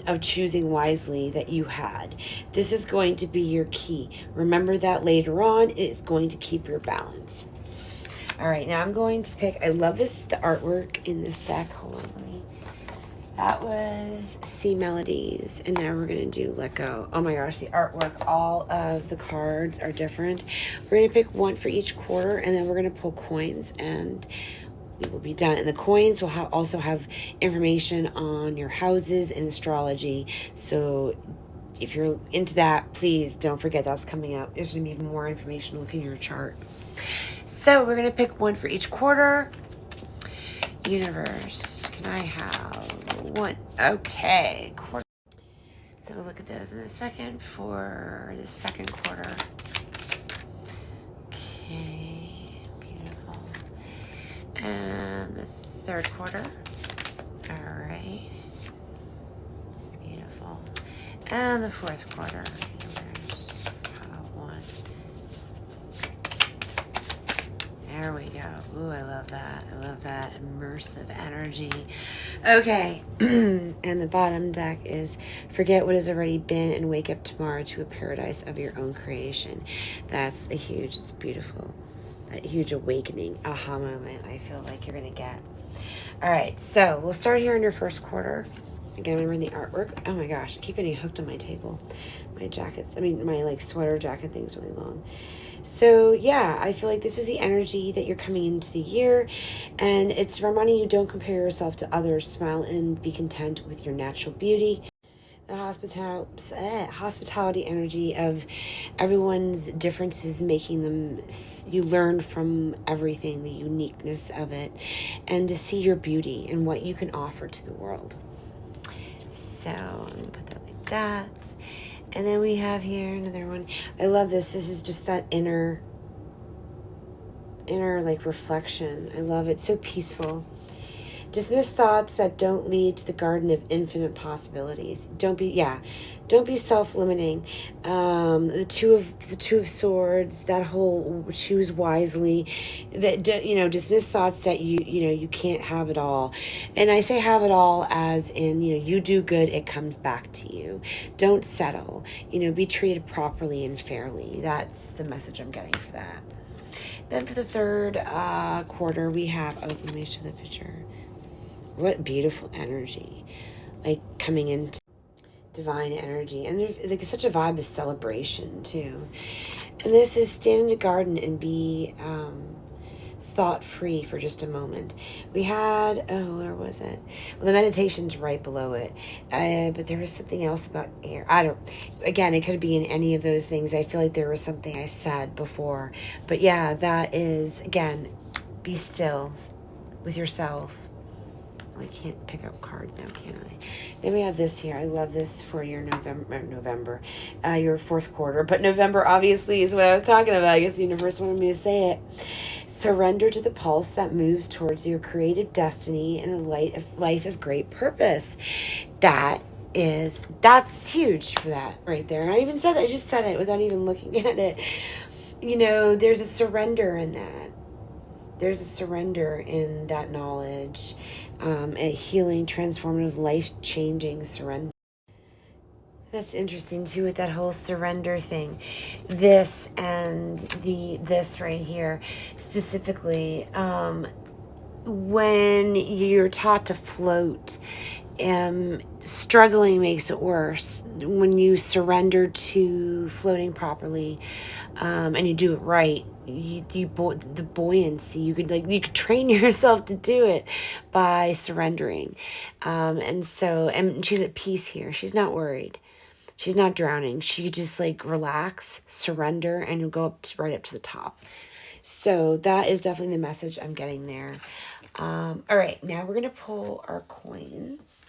Speaker 1: of choosing wisely that you had. This is going to be your key. Remember that later on. It is going to keep your balance. All right, now I'm going to pick, I love the artwork in this deck. Hold on, let me. That was Sea Melodies, and now we're going to do Let Go. Oh my gosh, the artwork, all of the cards are different. We're going to pick one for each quarter, and then we're going to pull coins, and we will be done. And the coins will also have information on your houses and astrology. So if you're into that, please don't forget that's coming up. There's going to be even more information. Look in your chart. So we're going to pick one for each quarter. Universe, can I have one? Okay. So we'll look at those in a second for the second quarter. Okay, beautiful. And the third quarter. All right. Beautiful. And the fourth quarter. There we go. Ooh, I love that. I love that immersive energy. Okay. And the bottom deck is forget what has already been and wake up tomorrow to a paradise of your own creation. That's it's beautiful. That huge awakening, aha moment I feel like you're going to get. All right. So we'll start here in your first quarter. Again, remember the artwork. Oh my gosh, I keep getting hooked on my table. My sweater jacket thing's really long. So yeah, I feel like this is the energy that you're coming into the year, and it's reminding you don't compare yourself to others. Smile and be content with your natural beauty. that hospitality energy of everyone's differences making them, you learn from everything, the uniqueness of it, and to see your beauty and what you can offer to the world. So I'm going to put that like that. And then we have here another one. I love this. This is just that inner like reflection. I love it. So peaceful. Dismiss thoughts that don't lead to the garden of infinite possibilities. Don't be self-limiting. The two of swords, that whole choose wisely, that, dismiss thoughts that you can't have it all. And I say have it all as in, you do good, it comes back to you. Don't settle, be treated properly and fairly. That's the message I'm getting for that. Then for the third quarter, we have, let me show the picture. What beautiful energy, like coming into divine energy. And there's like such a vibe of celebration too. And this is stand in the garden and be thought-free for just a moment. We had, where was it? Well, the meditation's right below it. But there was something else about air. Again, it could be in any of those things. I feel like there was something I said before. But yeah, that is, again, be still with yourself. I can't pick up cards now, can I? Then we have this here. I love this for your your fourth quarter. But November, obviously, is what I was talking about. I guess the universe wanted me to say it. Surrender to the pulse that moves towards your creative destiny and a life of great purpose. That's huge for that right there. And I even said that. I just said it without even looking at it. There's a surrender in that. There's a surrender in that knowledge, a healing, transformative, life-changing surrender. That's interesting too with that whole surrender thing. This and this right here, specifically, when you're taught to float, struggling makes it worse. When you surrender to floating properly, and you do it right, the buoyancy, you could train yourself to do it by surrendering. And she's at peace here. She's not worried. She's not drowning. She just relax, surrender, and you'll go right up to the top. So that is definitely the message I'm getting there. All right, now we're going to pull our coins.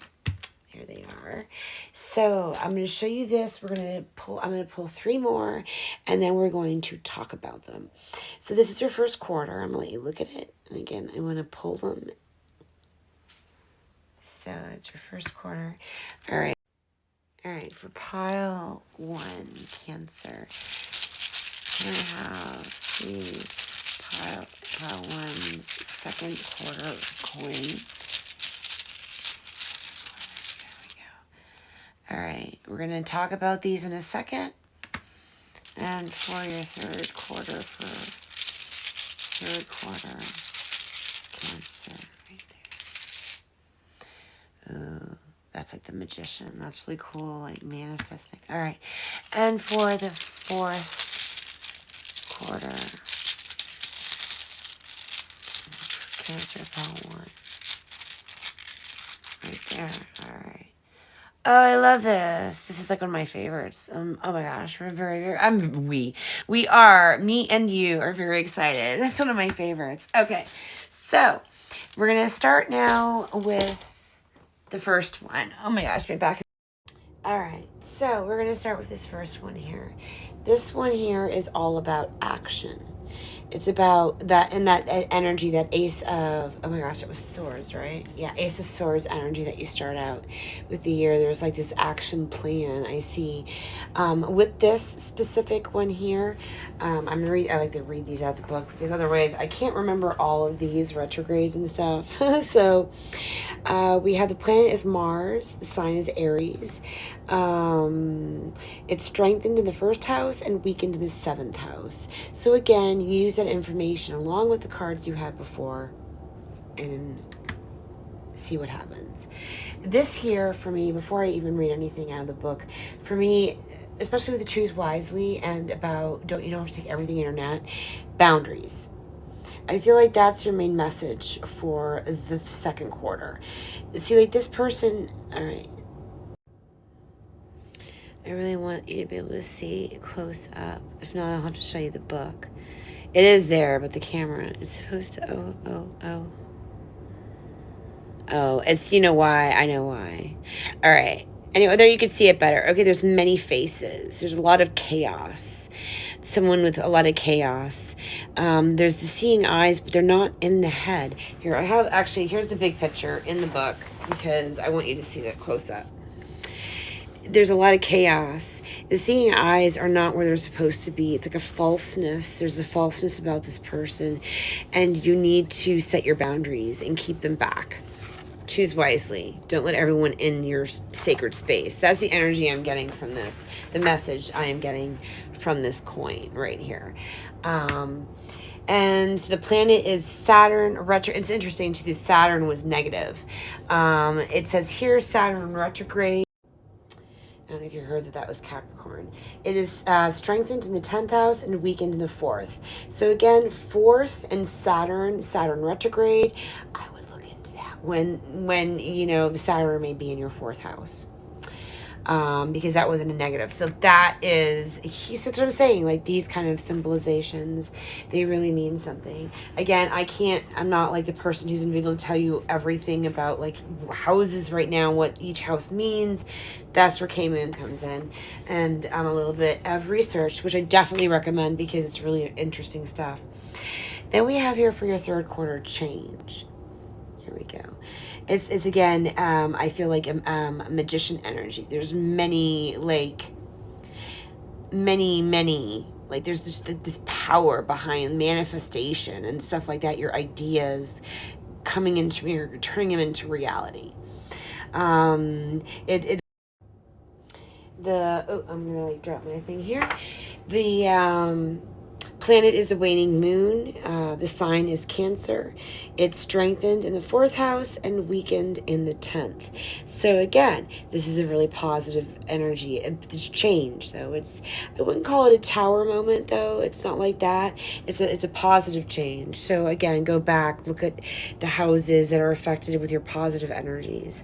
Speaker 1: Here they are. So I'm going to show you this. I'm going to pull 3 more, and then we're going to talk about them. So this is your first quarter. I'm going to let you look at it. And again, I want to pull them. So it's your first quarter. All right. All right, for pile 1, Cancer. I have these pile 1's second quarter coin. All right, we're going to talk about these in a second. And for your third quarter, Cancer, right there. Ooh, that's like the Magician. That's really cool, manifesting. All right, and for the fourth quarter, Cancer, pile 1. Right there, all right. Oh, I love this. This is one of my favorites. Oh my gosh, we're me and you are very excited. That's one of my favorites. Okay, so we're going to start now with the first one. Oh my gosh, my back. All right, so we're going to start with this first one here. This one here is all about action. It's about that energy, that Ace of, oh my gosh, it was Swords, right? Yeah, Ace of Swords energy that you start out with the year. There's this action plan I see. With this specific one here, I like to read these out the book because otherwise I can't remember all of these retrogrades and stuff. So we have the planet is Mars, the sign is Aries. It's strengthened in the first house and weakened in the 7th house. So again, use that information along with the cards you had before and see what happens. This here for me, before I even read anything out of the book, for me, especially with the choose wisely and about you don't have to take everything internet, boundaries. I feel like that's your main message for the second quarter. See, this person, all right. I really want you to be able to see close up. If not, I'll have to show you the book. It is there, but the camera is supposed to... Oh, it's, you know why? I know why. All right. Anyway, there you can see it better. Okay, there's many faces. There's a lot of chaos. Someone with a lot of chaos. There's the seeing eyes, but they're not in the head. Here, I have... Actually, here's the big picture in the book, because I want you to see that close up. There's a lot of chaos. The seeing eyes are not where they're supposed to be. It's like a falseness. There's a falseness about this person, and you need to set your boundaries and keep them back. Choose wisely. Don't let everyone in your sacred space. That's the energy I'm getting from this. The message I am getting from this coin right here. And the planet is Saturn retro. It's interesting too. The Saturn was negative. It says here Saturn retrograde. I don't know if you heard that was Capricorn. It is strengthened in the 10th house and weakened in the 4th. So again, 4th and Saturn retrograde. I would look into that when you know the Saturn may be in your 4th house. Because that wasn't a negative. So that is, that's what I'm saying, like these kind of symbolizations, they really mean something. Again, I'm not like the person who's going to be able to tell you everything about like houses right now, what each house means. That's where KMoon comes in. And a little bit of research, which I definitely recommend because it's really interesting stuff. Then we have here for your 3rd quarter change. Here we go. It's again, I feel like a magician energy. There's many, like there's just this power behind manifestation and stuff like that. Your ideas turning them into reality. I'm gonna like drop my thing here. The planet is the waning moon. The sign is Cancer. It's strengthened in the 4th house and weakened in the 10th. So again, this is a really positive energy. It's change, though. I wouldn't call it a tower moment, though. It's not like that. It's a positive change. So again, go back, look at the houses that are affected with your positive energies.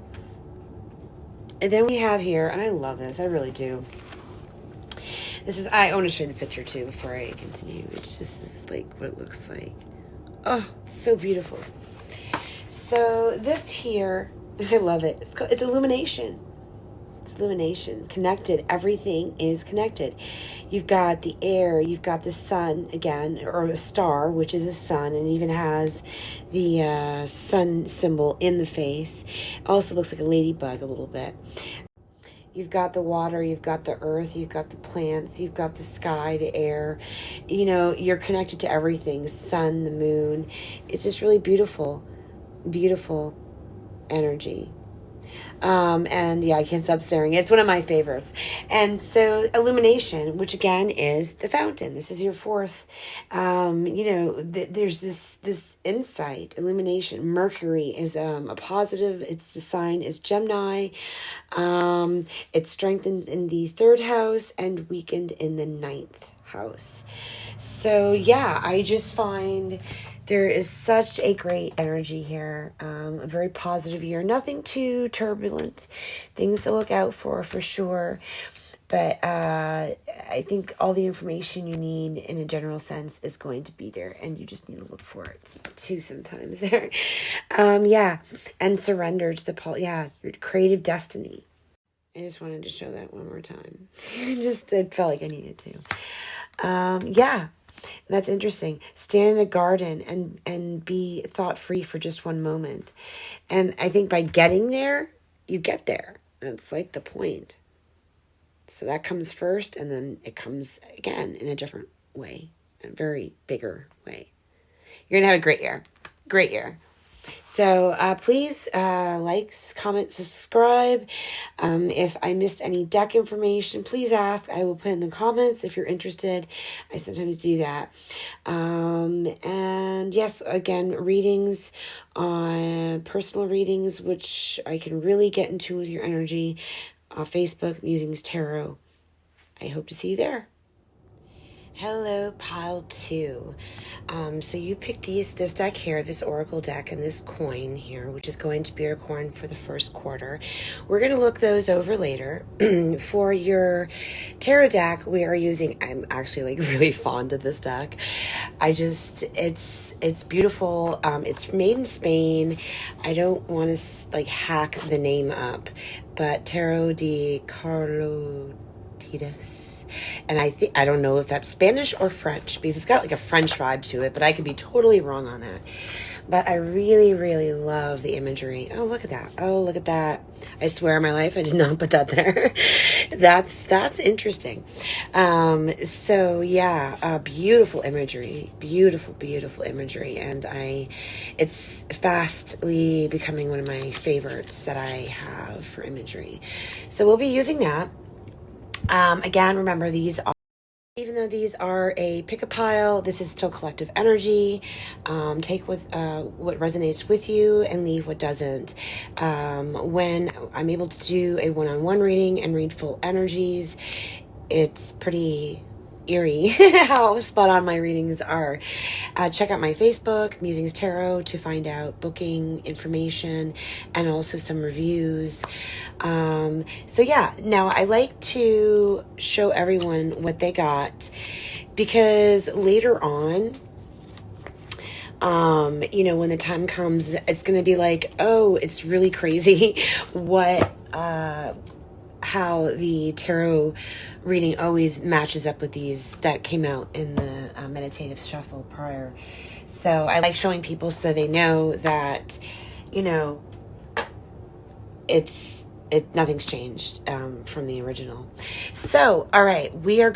Speaker 1: And then we have here, and I love this, I really do. I want to show you the picture too before I continue. It's just this, like, what it looks like. Oh, it's so beautiful. So this here, I love it. It's illumination. It's illumination. Connected. Everything is connected. You've got the air. You've got the sun again, or a star, which is a sun, and it even has the sun symbol in the face. Also looks like a ladybug a little bit. You've got the water, you've got the earth, you've got the plants, you've got the sky, the air. You know, you're connected to everything. Sun, the moon. It's just really beautiful, beautiful energy. And yeah, I can't stop staring. It's one of my favorites. And so illumination, which again is the fountain. This is your 4th. There's this insight, illumination. Mercury is a positive. The sign is Gemini. It's strengthened in the 3rd house and weakened in the 9th house. So yeah, I just find there is such a great energy here. A very positive year. Nothing too turbulent. Things to look out for sure. But I think all the information you need in a general sense is going to be there. And you just need to look for it too sometimes there. And surrender to your creative destiny. I just wanted to show that one more time. It felt like I needed to. That's interesting. Stand in a garden and be thought-free for just one moment. And I think by getting there, you get there. That's like the point. So that comes first, and then it comes again in a different way, a very bigger way. You're going to have a great year. Great year. So please like, comment, subscribe. If I missed any deck information, please ask. I will put in the comments if you're interested. I sometimes do that. And yes, again, readings, personal readings, which I can really get into with your energy. Facebook, Musings Tarot. I hope to see you there. Hello, pile two. So you picked this deck here, this oracle deck, and this coin here, which is going to be your coin for the first quarter. We're going to look those over later. For your tarot deck, we are using, I'm actually like really fond of this deck. It's beautiful. It's made in Spain. I don't want to like hack the name up, but Tarot de Carlotidas. And I don't know if that's Spanish or French, because it's got like a French vibe to it, but I could be totally wrong on that. But I really, really love the imagery. Oh, look at that. Oh, look at that. I swear on my life, I did not put that there. That's interesting. So yeah, beautiful imagery, beautiful, beautiful imagery. And it's fastly becoming one of my favorites that I have for imagery. So we'll be using that. Again, remember even though these are a pick a pile, this is still collective energy. Take with what resonates with you and leave what doesn't. When I'm able to do a one-on-one reading and read full energies, it's pretty eerie how spot on my readings are. Check out my Facebook, Musings Tarot, to find out booking information and also some reviews. So yeah, now I like to show everyone what they got, because later on, when the time comes, it's going to be like, oh, it's really crazy how the tarot reading always matches up with these that came out in the meditative shuffle prior. So I like showing people so they know that, nothing's changed from the original. So, all right, we are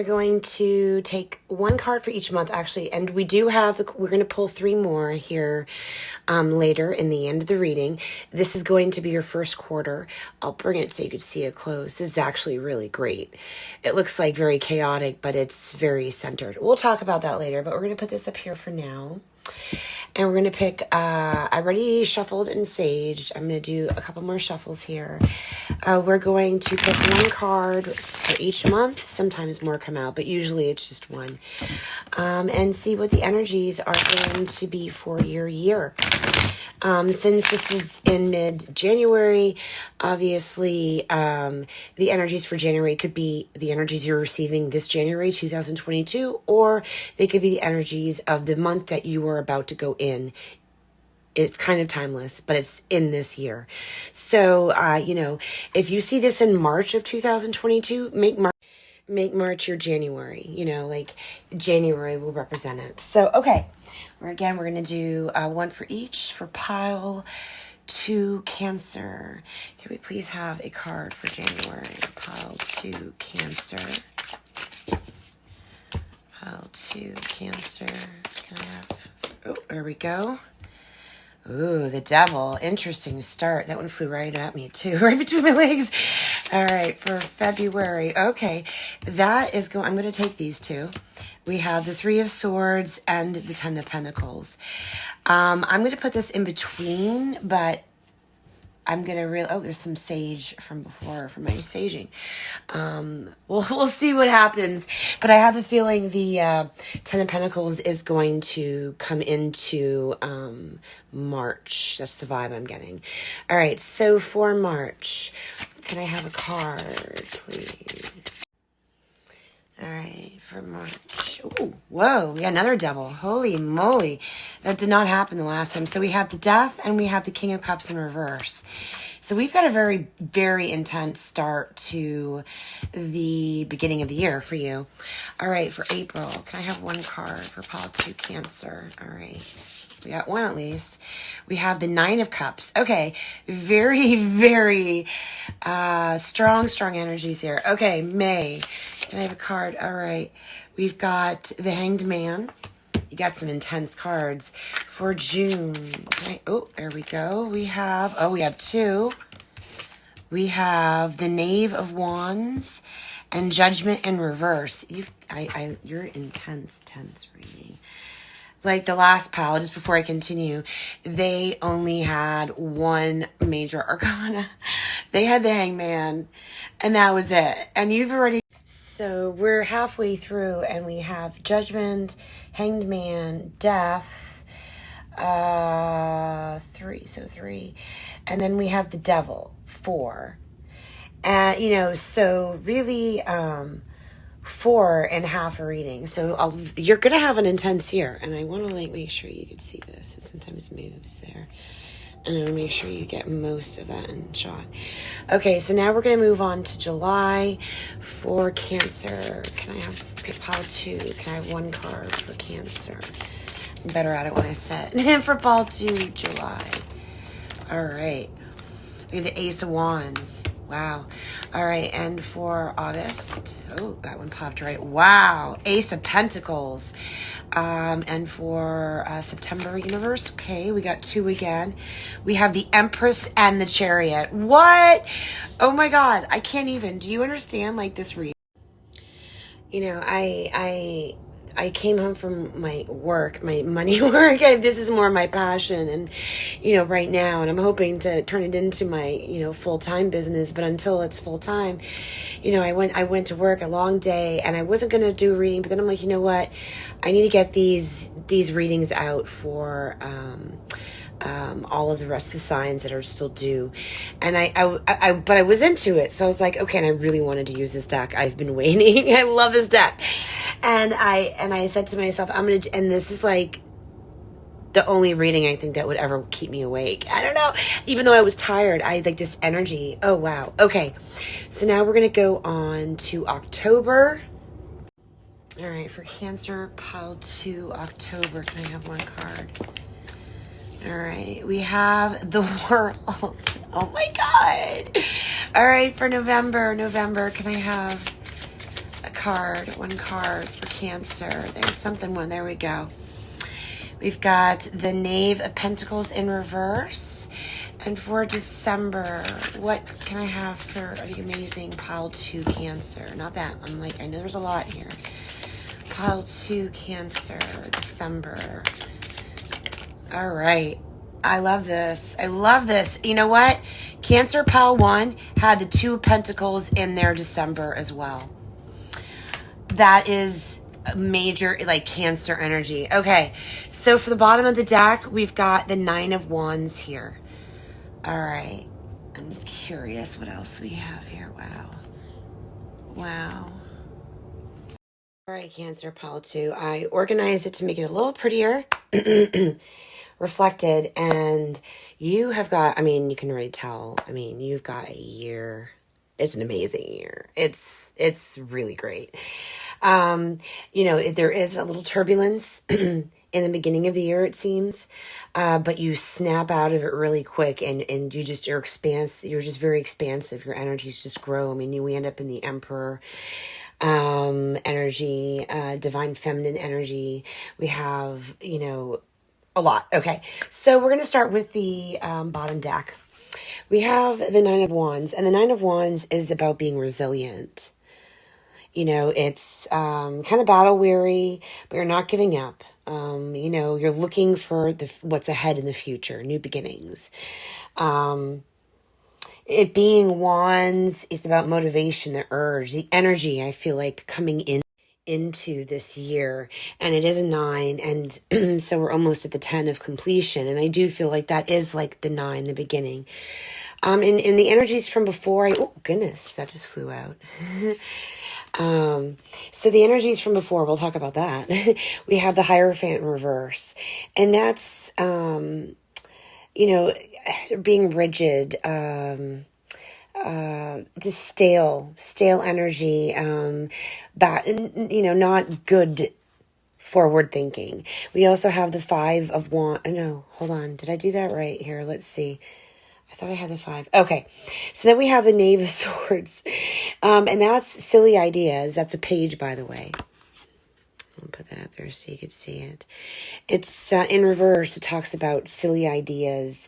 Speaker 1: going to take one card for each month, actually, and we do have we're going to pull 3 more here later in the end of the reading. This is going to be your first quarter. I'll bring it so you can see it close. This is actually really great. It looks like very chaotic, but it's very centered. We'll talk about that later, but we're going to put this up here for now. And we're going to pick, I already shuffled and saged. I'm going to do a couple more shuffles here. We're going to pick one card for each month. Sometimes more come out, but usually it's just one. And see what the energies are going to be for your year. Since this is in mid-January, obviously, the energies for January could be the energies you're receiving this January 2022, or they could be the energies of the month that you are about to go in. It's kind of timeless, but it's in this year. So, if you see this in March of 2022, make March your January. Like January will represent it. So, okay. We're going to do one for each for pile 2 Cancer. Can we please have a card for January? Pile 2 Cancer. Pile 2 Cancer. Can I have... Oh, there we go. Ooh, the Devil. Interesting start. That one flew right at me too, right between my legs. All right, for February. Okay, that is I'm going to take these 2. We have the 3 of Swords and the 10 of Pentacles. I'm going to put this in between, but I'm going to there's some sage from before for my saging. We'll see what happens, but I have a feeling the 10 of Pentacles is going to come into March. That's the vibe I'm getting. All right, so for March, can I have a card, please? All right, for March. Ooh, whoa, we got another Devil. Holy moly. That did not happen the last time. So we have the Death and we have the King of Cups in reverse. So we've got a very, very intense start to the beginning of the year for you. All right, for April, can I have one card for pile 2 Cancer? All right. We got one at least. We have the 9 of Cups. Okay, very, very strong energies here. Okay, May. Can I have a card? All right. We've got the Hanged Man. You got some intense cards. For June. There we go. We have 2. We have the Knave of Wands and Judgment in reverse. You're intense reading. Like the last pile, just before I continue, they only had one major arcana. They had the Hangman, and that was it. And you've already... So we're halfway through, and we have Judgment, Hanged Man, Death, three, and then we have the Devil, 4. And so really 4.5 a reading. So you're gonna have an intense year, and I want to make sure you can see this. It sometimes moves there. And I'm going to make sure you get most of that in shot. Okay, so now we're going to move on to July for Cancer. Can I have pile 2? Can I have 1 card for Cancer? I'm better at it when I set. For pile 2, July. All right. We have the Ace of Wands. Wow. All right, and for August, oh, that one popped right. Wow, Ace of Pentacles. And for September, Universe, okay, we got 2 again. We have the Empress and the Chariot. What? Oh my God, I can't even. Do you understand, like, this read? I came home from my work, my money work. This is more my passion, and right now, and I'm hoping to turn it into my full-time business. But until it's full-time, I went to work a long day, and I wasn't going to do a reading. But then I'm like, you know what? I need to get these readings out for all of the rest of the signs that are still due. And but I was into it. So I was like, okay, and I really wanted to use this deck. I've been waiting. I love this deck. And I said to myself, and this is like the only reading I think that would ever keep me awake. I don't know. Even though I was tired, I like this energy. Oh, wow. Okay. So now we're going to go on to October. All right. For Cancer, pile 2, October. Can I have 1 card? All right, we have the World. Oh my God. All right, for November, can I have a card, 1 card for Cancer? There's something, there we go. We've got the Knave of Pentacles in reverse. And for December, what can I have for the amazing pile 2 Cancer? Not that, I know there's a lot here. Pile 2 Cancer, December. All right. I love this. You know what? Cancer pile 1 had the 2 of Pentacles in their December as well. That is a major, Cancer energy. Okay. So for the bottom of the deck, we've got the 9 of Wands here. All right. I'm just curious what else we have here. Wow. All right, Cancer pile 2. I organized it to make it a little prettier. Reflected, and you have got, you can already tell, you've got a year. It's an amazing year. It's really great. There is a little turbulence in the beginning of the year, it seems, but you snap out of it really quick, and you're just very expansive. Your energies just grow. We end up in the Emperor energy, divine feminine energy. We have, a lot. Okay, so we're going to start with the bottom deck. We have the 9 of Wands, and the 9 of Wands is about being resilient. It's kind of battle weary, but you're not giving up. You're looking for what's ahead in the future, new beginnings. It being Wands is about motivation, the urge, the energy, I feel like, coming into this year, and it is a 9, and so we're almost at the 10 of completion, and I do feel like that is like the 9, the beginning. In the energies from before, oh goodness, that just flew out. So the energies from before, we'll talk about that. We have the Hierophant in reverse, and that's being rigid, just stale energy, not good forward thinking. We also have the 5 of Wands. No, hold on. Did I do that right here? Let's see. I thought I had the 5. Okay. So then we have the Knave of Swords. And that's silly ideas. That's a page, by the way. I'll put that up there so you can see it. It's in reverse. It talks about silly ideas,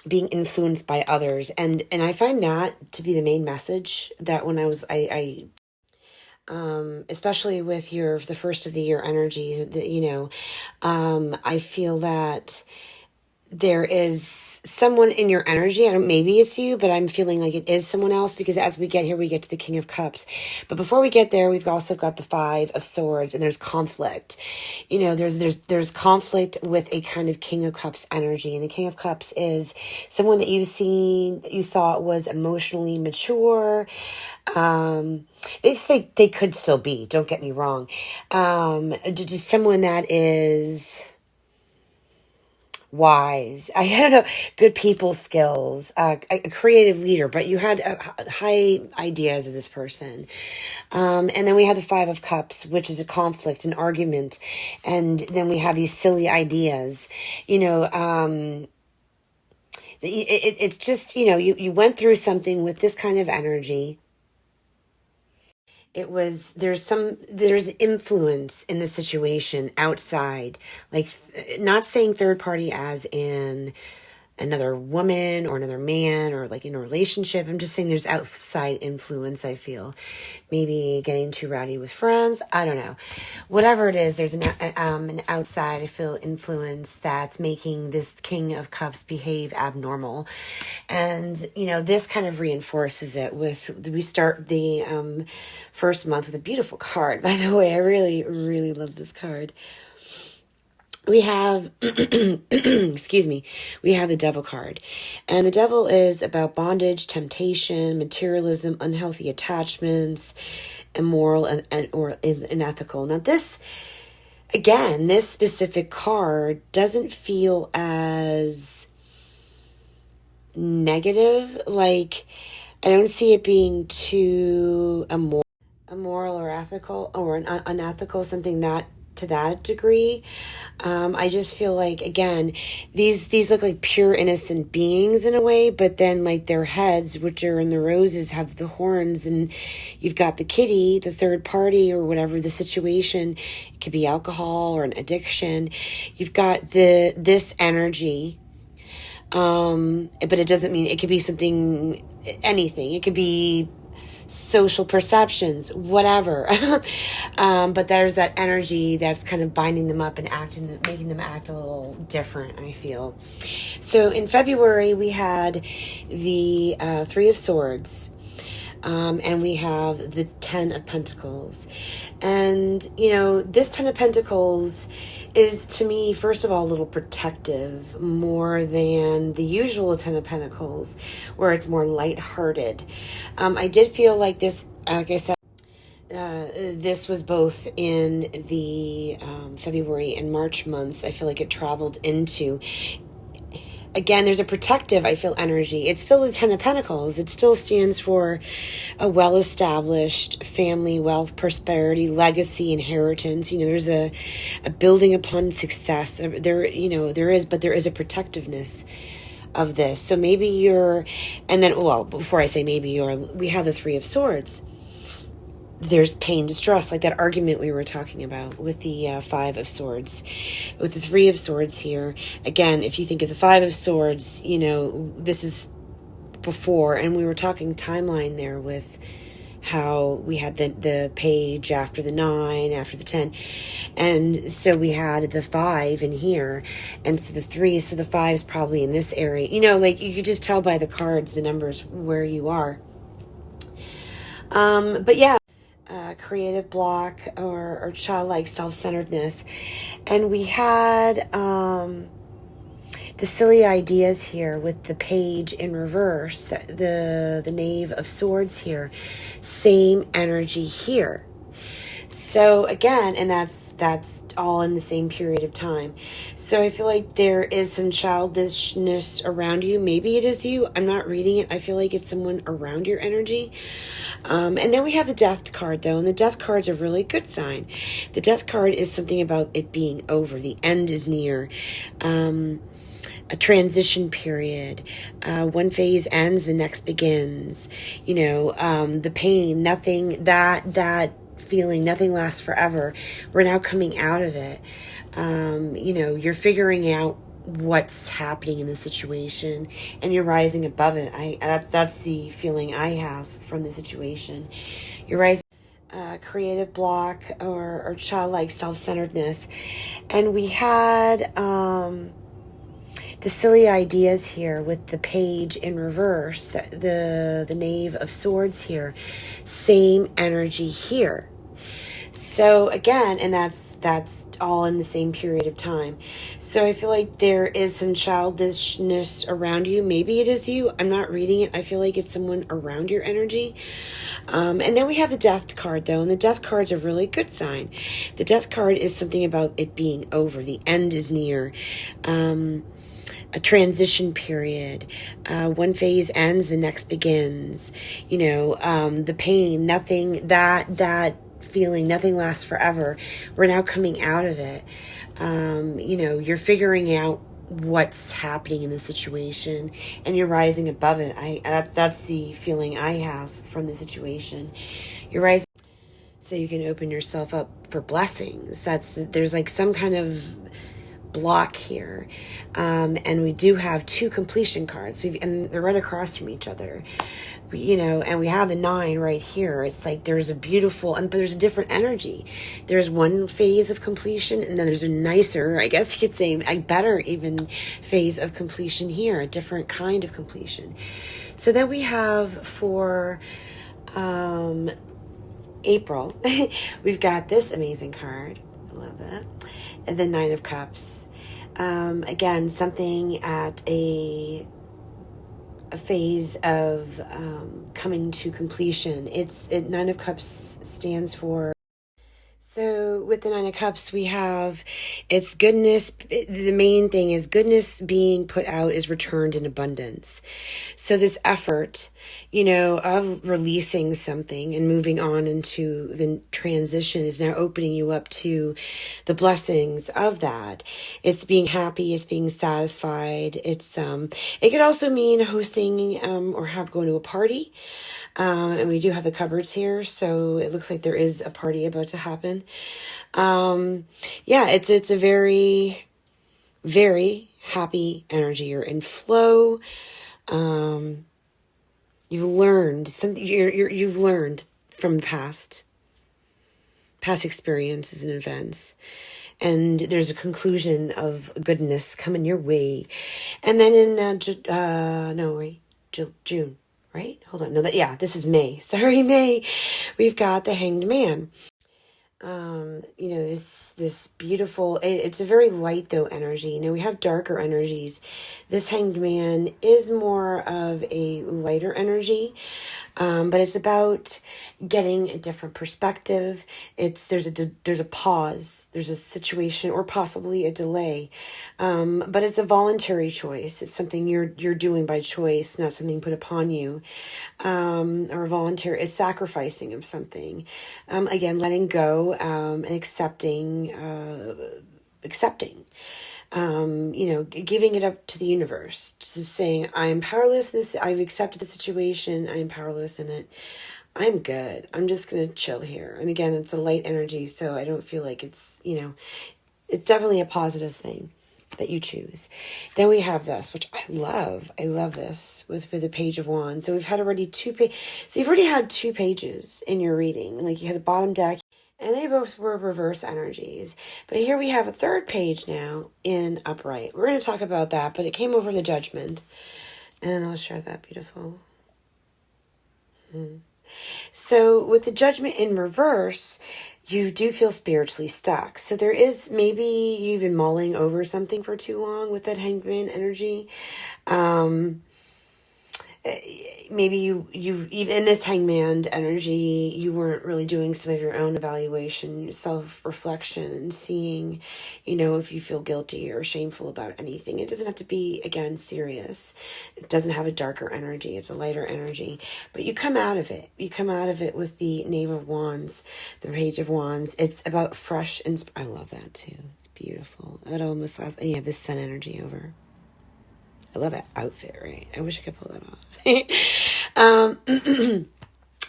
Speaker 1: being influenced by others, and I find that to be the main message. That when I especially with the first of the year energy, I feel that there is someone in your energy. I don't, maybe it's you, but I'm feeling like it is someone else, because as we get here, we get to the King of Cups. But before we get there, we've also got the Five of Swords, and there's conflict. You know, there's conflict with a kind of King of Cups energy. And the King of Cups is someone that you've seen, that you thought was emotionally mature. They could still be, don't get me wrong. Just someone that is wise. I don't know, good people skills, a creative leader, but you had high ideas of this person. And then we have the Five of Cups, which is a conflict, an argument. And then we have these silly ideas, you know, it's just, you know, you went through something with this kind of energy. It was, there's influence in the situation outside, like, not saying third party as in another woman or another man or like in a relationship. I'm just saying there's outside influence, I feel. Maybe getting too rowdy with friends. I don't know. Whatever it is, there's an outside, I feel, influence that's making this King of Cups behave abnormal. And, you know, this kind of reinforces it with, we start the first month with a beautiful card. By the way, I really, really love this card. We have, excuse me, we have the Devil card. And the Devil is about bondage, temptation, materialism, unhealthy attachments, immoral or unethical. Now this, again, this specific card doesn't feel as negative. Like, I don't see it being too immoral or ethical or unethical, something that to that degree. I just feel like, again, these look like pure innocent beings in a way, but then like their heads, which are in the roses, have the horns, and you've got the kitty, the third party, or whatever the situation. It could be alcohol or an addiction. You've got this energy. But it doesn't mean, it could be something, anything. It could be social perceptions, whatever. But there's that energy that's kind of binding them up and making them act a little different, I feel. So in February, we had the Three of Swords. And we have the Ten of Pentacles. And, you know, this Ten of Pentacles is, to me, first of all, a little protective, more than the usual Ten of Pentacles, where it's more lighthearted. I did feel like this, like I said, this was both in the February and March months. I feel like it traveled into, again, there's a protective, I feel, energy. It's still the Ten of Pentacles. It still stands for a well-established family, wealth, prosperity, legacy, inheritance. You know, there's a building upon success. There, you know, there is a protectiveness of this. So maybe and then, well, before I say maybe we have the Three of Swords. There's pain, distress, like that argument we were talking about with the Five of Swords. With the Three of Swords here, again, if you think of the Five of Swords, you know, this is before, and we were talking timeline there with how we had the page after the 9, after the 10. And so we had the 5 in here, and so the 3, so the 5 is probably in this area. You know, like, you could just tell by the cards, the numbers, where you are. But yeah, creative block or childlike self-centeredness. And we had the silly ideas here with the page in reverse, the Knave of Swords here, same energy here. So again, and that's all in the same period of time. So I feel like there is some childishness around you. Maybe it is you. I'm not reading it. I feel like it's someone around your energy. And then we have the Death card, though, and the Death card's a really good sign. The Death card is something about it being over. The end is near. A transition period. One phase ends, the next begins. You know, the pain, nothing, that feeling, nothing lasts forever. We're now coming out of it. You know, you're figuring out what's happening in the situation, and you're rising above it. That's the feeling I have from the situation. You're rising. Creative block or childlike self-centeredness. And we had the the silly ideas here with the page in reverse, the Knave of Swords here, same energy here. So again, and that's all in the same period of time. So I feel like there is some childishness around you. Maybe it is you. I'm not reading it. I feel like it's someone around your energy. And then we have the Death card, though, and the Death card's a really good sign. The Death card is something about it being over. The end is near. A transition period. One phase ends, the next begins. The pain, nothing, that feeling, nothing lasts forever. We're now coming out of it. You're figuring out what's happening in the situation and you're rising above it. That's the feeling I have from the situation. You're rising so you can open yourself up for blessings. There's like some kind of block here, and we do have two completion cards, and they're right across from each other, and we have the 9 right here. It's like there's a beautiful, but there's a different energy. There's one phase of completion, and then there's a nicer, I guess you could say, a better even phase of completion here, a different kind of completion. So then we have for April, we've got this amazing card. I love that. And the 9 of Cups. Again, something at a phase of coming to completion. 9 of Cups stands for. So with the 9 of Cups, we have it's goodness. The main thing is goodness being put out is returned in abundance. So this effort, of releasing something and moving on into the transition is now opening you up to the blessings of that. It's being happy, it's being satisfied. It could also mean hosting or going to a party. And we do have the cupboards here, so it looks like there is a party about to happen. It's a very, very happy energy. You're in flow. You've learned something. You've learned from past experiences and events, and there's a conclusion of goodness coming your way. And then in June. Right? Hold on. No, this is May. Sorry, May. We've got the Hanged Man. This beautiful, it's a very light though energy. We have darker energies. This Hanged Man is more of a lighter energy. But it's about getting a different perspective. There's a pause, there's a situation or possibly a delay. But it's a voluntary choice. It's something you're doing by choice, not something put upon you. Or voluntary is sacrificing of something. Again, letting go, and accepting, giving it up to the universe, just saying, I am powerless. I've accepted the situation. I am powerless in it. I'm good. I'm just going to chill here. And again, it's a light energy, so I don't feel like it's definitely a positive thing that you choose. Then we have this, which I love. I love this with the Page of Wands. So we've had already So you've already had 2 pages in your reading. Like you had the bottom deck, and they both were reverse energies. But here we have a 3rd page now in upright. We're going to talk about that, but it came over the Judgment. And I'll share that beautiful. So with the Judgment in reverse, you do feel spiritually stuck. So there is, maybe you've been mulling over something for too long with that Hanged Man energy. Maybe you even in this Hangman energy, you weren't really doing some of your own evaluation, self-reflection, and seeing, if you feel guilty or shameful about anything. It doesn't have to be, again, serious. It doesn't have a darker energy. It's a lighter energy. But you come out of it. You come out of it with the Knave of Wands, the Page of Wands. It's about fresh, I love that too. It's beautiful. It almost lasts, and you have this sun energy over. I love that outfit, right? I wish I could pull that off.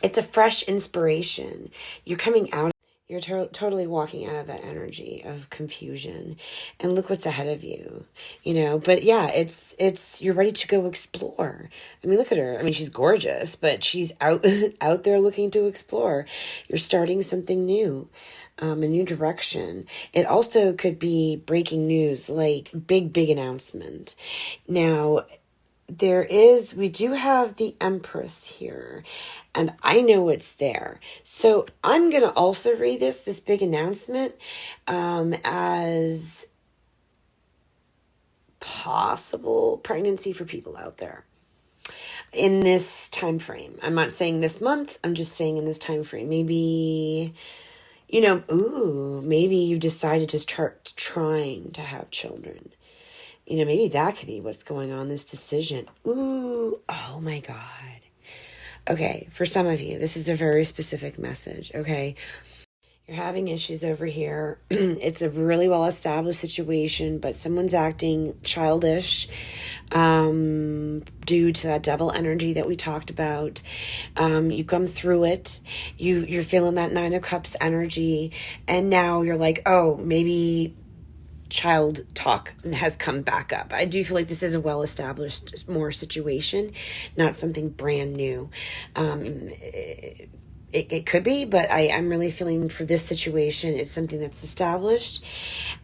Speaker 1: It's a fresh inspiration. You're coming out. You're totally walking out of that energy of confusion, and look what's ahead of you, but yeah, you're ready to go explore. I mean, look at her. I mean, she's gorgeous, but she's out, out there looking to explore. You're starting something new, a new direction. It also could be breaking news, like big announcement. Now, we do have the Empress here, and I know it's there. So I'm going to also read this big announcement, as possible pregnancy for people out there in this time frame. I'm not saying this month, I'm just saying in this time frame. Maybe, maybe you decided to start trying to have children. Maybe that could be what's going on, this decision. Ooh, oh my God. Okay, for some of you, this is a very specific message, okay? You're having issues over here. It's a really well-established situation, but someone's acting childish due to that devil energy that we talked about. You come through it. You're feeling that Nine of Cups energy, and now you're like, oh, maybe child talk has come back up. I do feel like this is a well-established more situation, not something brand new. It could be, but I'm really feeling for this situation, it's something that's established,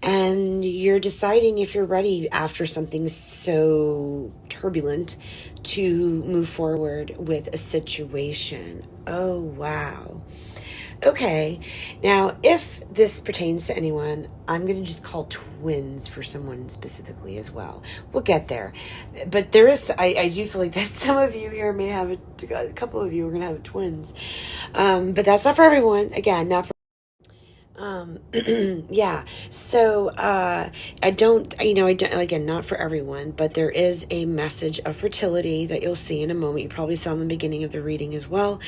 Speaker 1: and you're deciding if you're ready after something so turbulent to move forward with a situation. Oh, wow. Okay, now if this pertains to anyone, I'm going to just call twins for someone specifically as well. We'll get there. But there is, I do feel like that some of you here may have, a couple of you are going to have twins. But that's not for everyone. Again, not for yeah, so I don't, again, not for everyone, but there is a message of fertility that you'll see in a moment. You probably saw in the beginning of the reading as well.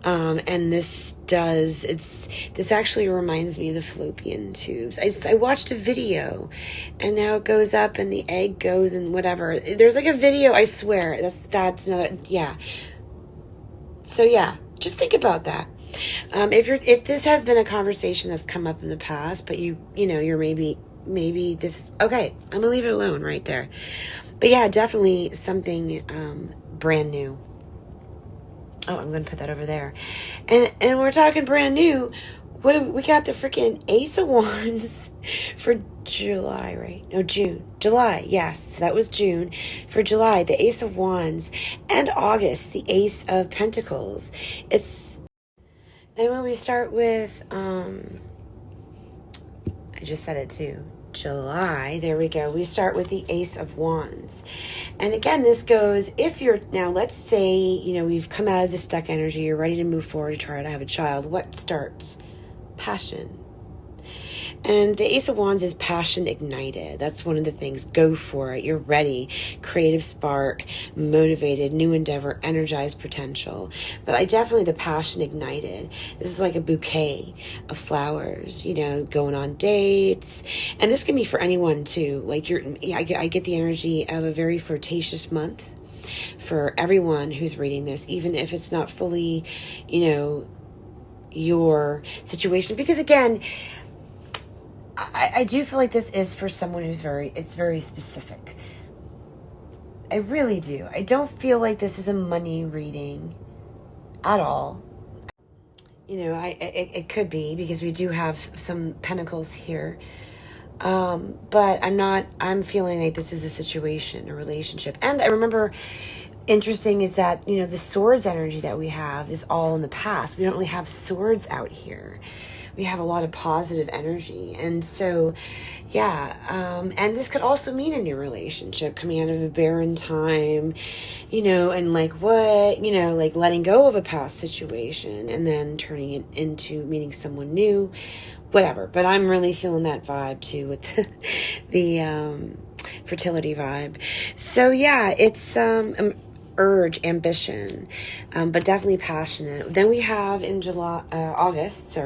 Speaker 1: And this actually reminds me of the fallopian tubes. I watched a video, and now it goes up and the egg goes and whatever. There's like a video, I swear, that's another, yeah. So yeah, just think about that. If this has been a conversation that's come up in the past, but you're maybe this, okay, I'm gonna leave it alone right there. But yeah, definitely something brand new. Oh, I'm gonna put that over there. And we're talking brand new. We got the freaking Ace of Wands for July, right? No, June. July, yes, that was June. For July, the Ace of Wands, and August, the Ace of Pentacles. And when we start with, I just said it too, July, there we go. We start with the Ace of Wands. And again, this goes, if you're, now let's say, we've come out of the stuck energy, you're ready to move forward to try to have a child. What starts? Passion. And the Ace of Wands is passion ignited. That's one of the things. Go for it. You're ready. Creative spark, motivated, new endeavor, energized potential. But the passion ignited. This is like a bouquet of flowers, going on dates. And this can be for anyone too. Like I get the energy of a very flirtatious month for everyone who's reading this, even if it's not fully, your situation. Because again, I do feel like this is for someone it's very specific. I really do. I don't feel like this is a money reading at all. It could be, because we do have some pentacles here. But I'm feeling like this is a situation, a relationship. And I remember, interesting is that, the swords energy that we have is all in the past. We don't really have swords out here. We have a lot of positive energy. And so, yeah, and this could also mean a new relationship coming out of a barren time, and like letting go of a past situation and then turning it into meeting someone new, whatever. But I'm really feeling that vibe too with the fertility vibe. So yeah, it's urge, ambition, but definitely passionate. Then we have in August,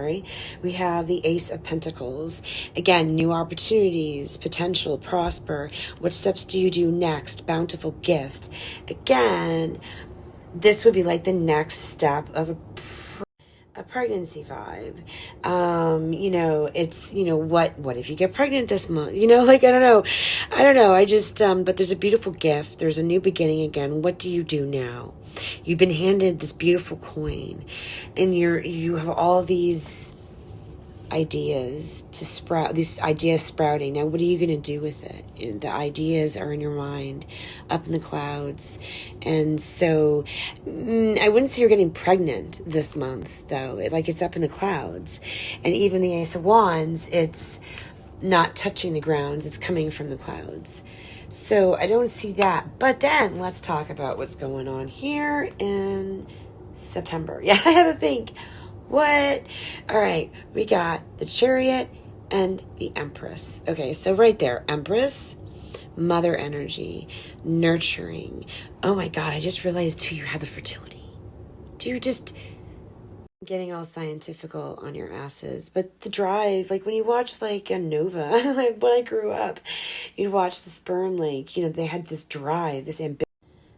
Speaker 1: we have the Ace of Pentacles. Again, new opportunities, potential, prosper. What steps do you do next? Bountiful gift. Again, this would be like the next step of a pregnancy vibe. You know, it's, you know, what if you get pregnant this month? You know, like, I don't know. I just, but there's a beautiful gift. There's a new beginning again. What do you do now? You've been handed this beautiful coin, and you have all these ideas to sprout, these ideas sprouting. Now, what are you going to do with it? The ideas are in your mind, up in the clouds. And so I wouldn't say you're getting pregnant this month, though. It's up in the clouds. And even the Ace of Wands, it's not touching the grounds. It's coming from the clouds. So I don't see that. But then let's talk about what's going on here in September. Yeah, I had to think. What? All right, we got the Chariot and the Empress. Okay, so right there, Empress, mother energy, nurturing. Oh my God, I just realized too, you have the fertility. Do you just getting all scientifical on your asses? But the drive, like when you watch like a Nova, when I grew up, you'd watch the sperm, like, you know, they had this drive, this ambition.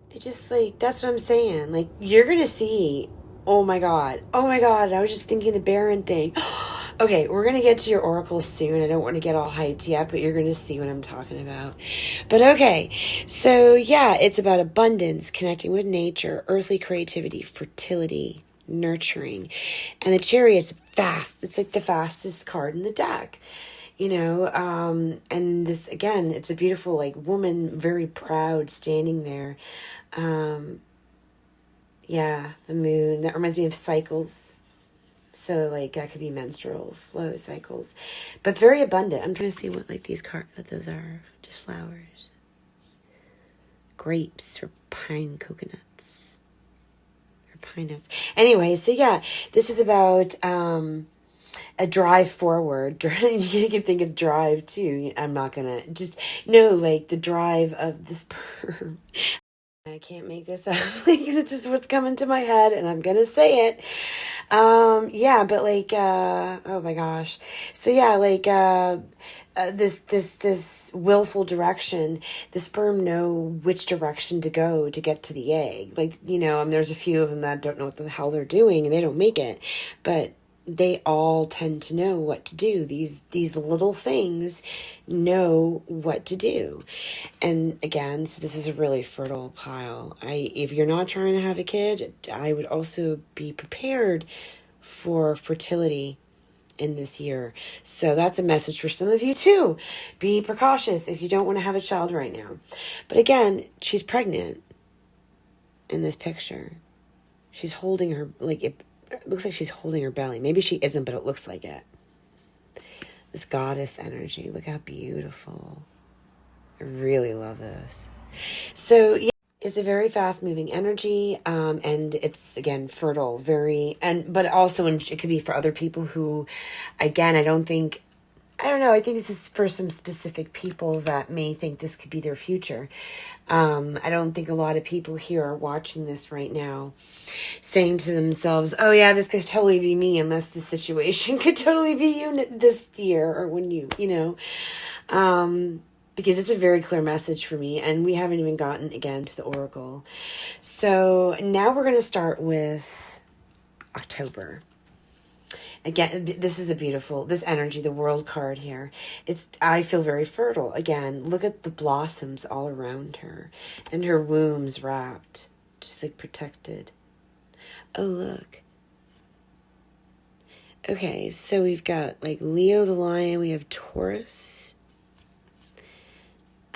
Speaker 1: They just like, that's what I'm saying. Like, you're going to see. Oh my God. I was just thinking the Baron thing. Okay, we're going to get to your oracles soon. I don't want to get all hyped yet, but you're going to see what I'm talking about. But okay, so yeah, it's about abundance, connecting with nature, earthly creativity, fertility, nurturing. And the Chariot's fast. It's like the fastest card in the deck. You know, and this, again, it's a beautiful, like, woman, very proud, standing there. Yeah, the moon. That reminds me of cycles. So, like, that could be menstrual flow cycles. But very abundant. I'm trying to see what, like, what those are. Just flowers. Grapes or pine coconuts. Or pine nuts. Anyway, so yeah, this is about a drive forward. You can think of drive, too. I'm not going to just... No, like, the drive of the sperm. I can't make this up. Like, this is what's coming to my head, and I'm gonna say it. Yeah, but like, oh my gosh. So yeah, like, this willful direction. The sperm know which direction to go to get to the egg. Like, you know, there's a few of them that don't know what the hell they're doing, and they don't make it, but they all tend to know what to do. These little things know what to do. And again, so this is a really fertile pile. If you're not trying to have a kid, I would also be prepared for fertility in this year. So that's a message for some of you too. Be precautious if you don't want to have a child right now. But again, she's pregnant in this picture. She's holding her, like, it looks like she's holding her belly. Maybe she isn't, but it looks like it. This goddess energy. Look how beautiful. I really love this. So yeah, it's a very fast moving energy. And it's, again, fertile, but also, and it could be for other people who, again, I don't know. I think this is for some specific people that may think this could be their future. I don't think a lot of people here are watching this right now saying to themselves, oh yeah, this could totally be me, unless the situation could totally be you this year, or when you know, because it's a very clear message for me, and we haven't even gotten, again, to the oracle. So now we're going to start with October. Again, this is this energy, the world card here. I feel very fertile. Again, look at the blossoms all around her, and her womb's wrapped, just like protected. Oh, look. Okay, so we've got like Leo the lion, we have Taurus.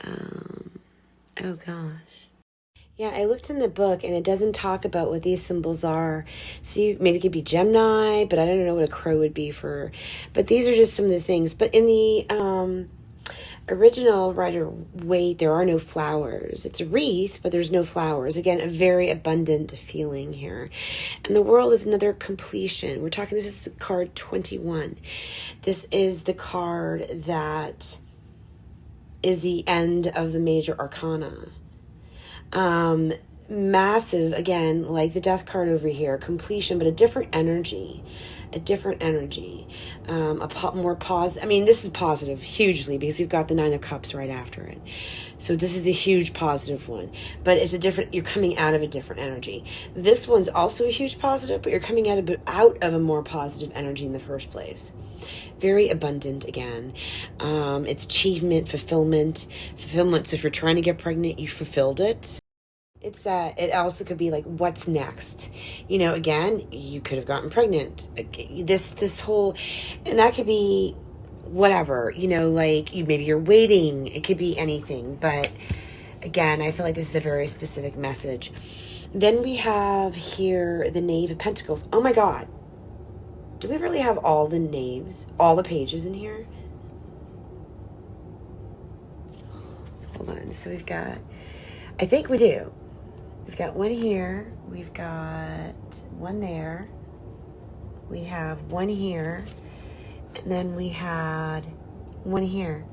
Speaker 1: Oh gosh. Yeah, I looked in the book, and it doesn't talk about what these symbols are. So maybe it could be Gemini, but I don't know what a crow would be for. But these are just some of the things. But in the original Rider-Waite, there are no flowers. It's a wreath, but there's no flowers. Again, a very abundant feeling here. And the world is another completion. This is the card 21. This is the card that is the end of the major arcana. massive, again, like the death card over here, completion, but a different energy. More positive. I mean, this is positive hugely because we've got the Nine of Cups right after it. So this is a huge positive one, but it's you're coming out of a different energy. This one's also a huge positive, but you're coming out of a more positive energy in the first place. Very abundant again. It's achievement, fulfillment. So if you're trying to get pregnant, you fulfilled it. It's that it also could be like, what's next? Again, you could have gotten pregnant. This whole, and that could be whatever, like maybe you're waiting. It could be anything. But again, I feel like this is a very specific message. Then we have here the Knave of Pentacles. Oh my God. Do we really have all the knaves, all the pages in here? Hold on. So we've got, I think we do. We've got one here. We've got one there. We have one here. And then we had one here.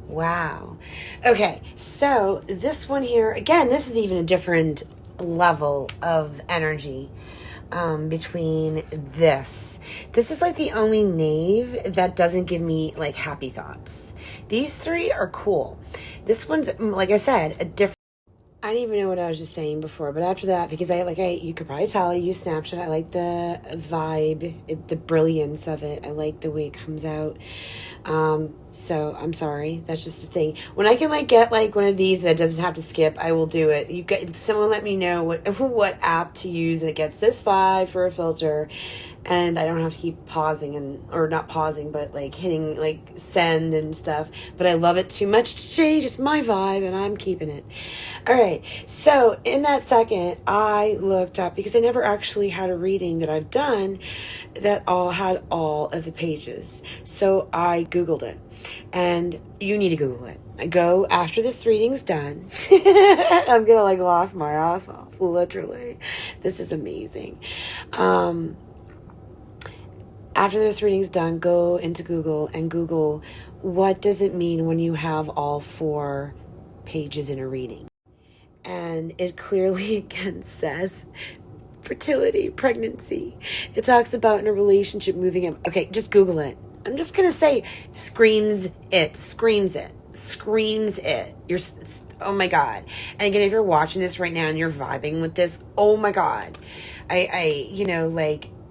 Speaker 1: Wow. Okay, so this one here, again, this is even a different level of energy between this. This is like the only knave that doesn't give me like happy thoughts. These three are cool. This one's, like I said, a different. I didn't even know what I was just saying before, but after that, because you could probably tell I use Snapchat. I like the vibe, the brilliance of it. I like the way it comes out. So I'm sorry. That's just the thing. When I can get one of these that doesn't have to skip, I will do it. Someone let me know what app to use, and it gets this vibe for a filter. And I don't have to keep pausing or not pausing, but hitting send and stuff. But I love it too much to change. It's my vibe and I'm keeping it. All right. So in that second, I looked up, because I never actually had a reading that I've done that had all of the pages. So I Googled it, and you need to Google it. I go after this reading's done. I'm going to laugh my ass off. Literally. This is amazing. After this reading's done, go into Google and Google, what does it mean when you have all 4 pages in a reading? And it clearly, again, says fertility, pregnancy. It talks about in a relationship moving up. Okay, just Google it. I'm just going to say, screams it. Oh my God. And again, if you're watching this right now and you're vibing with this, oh my God.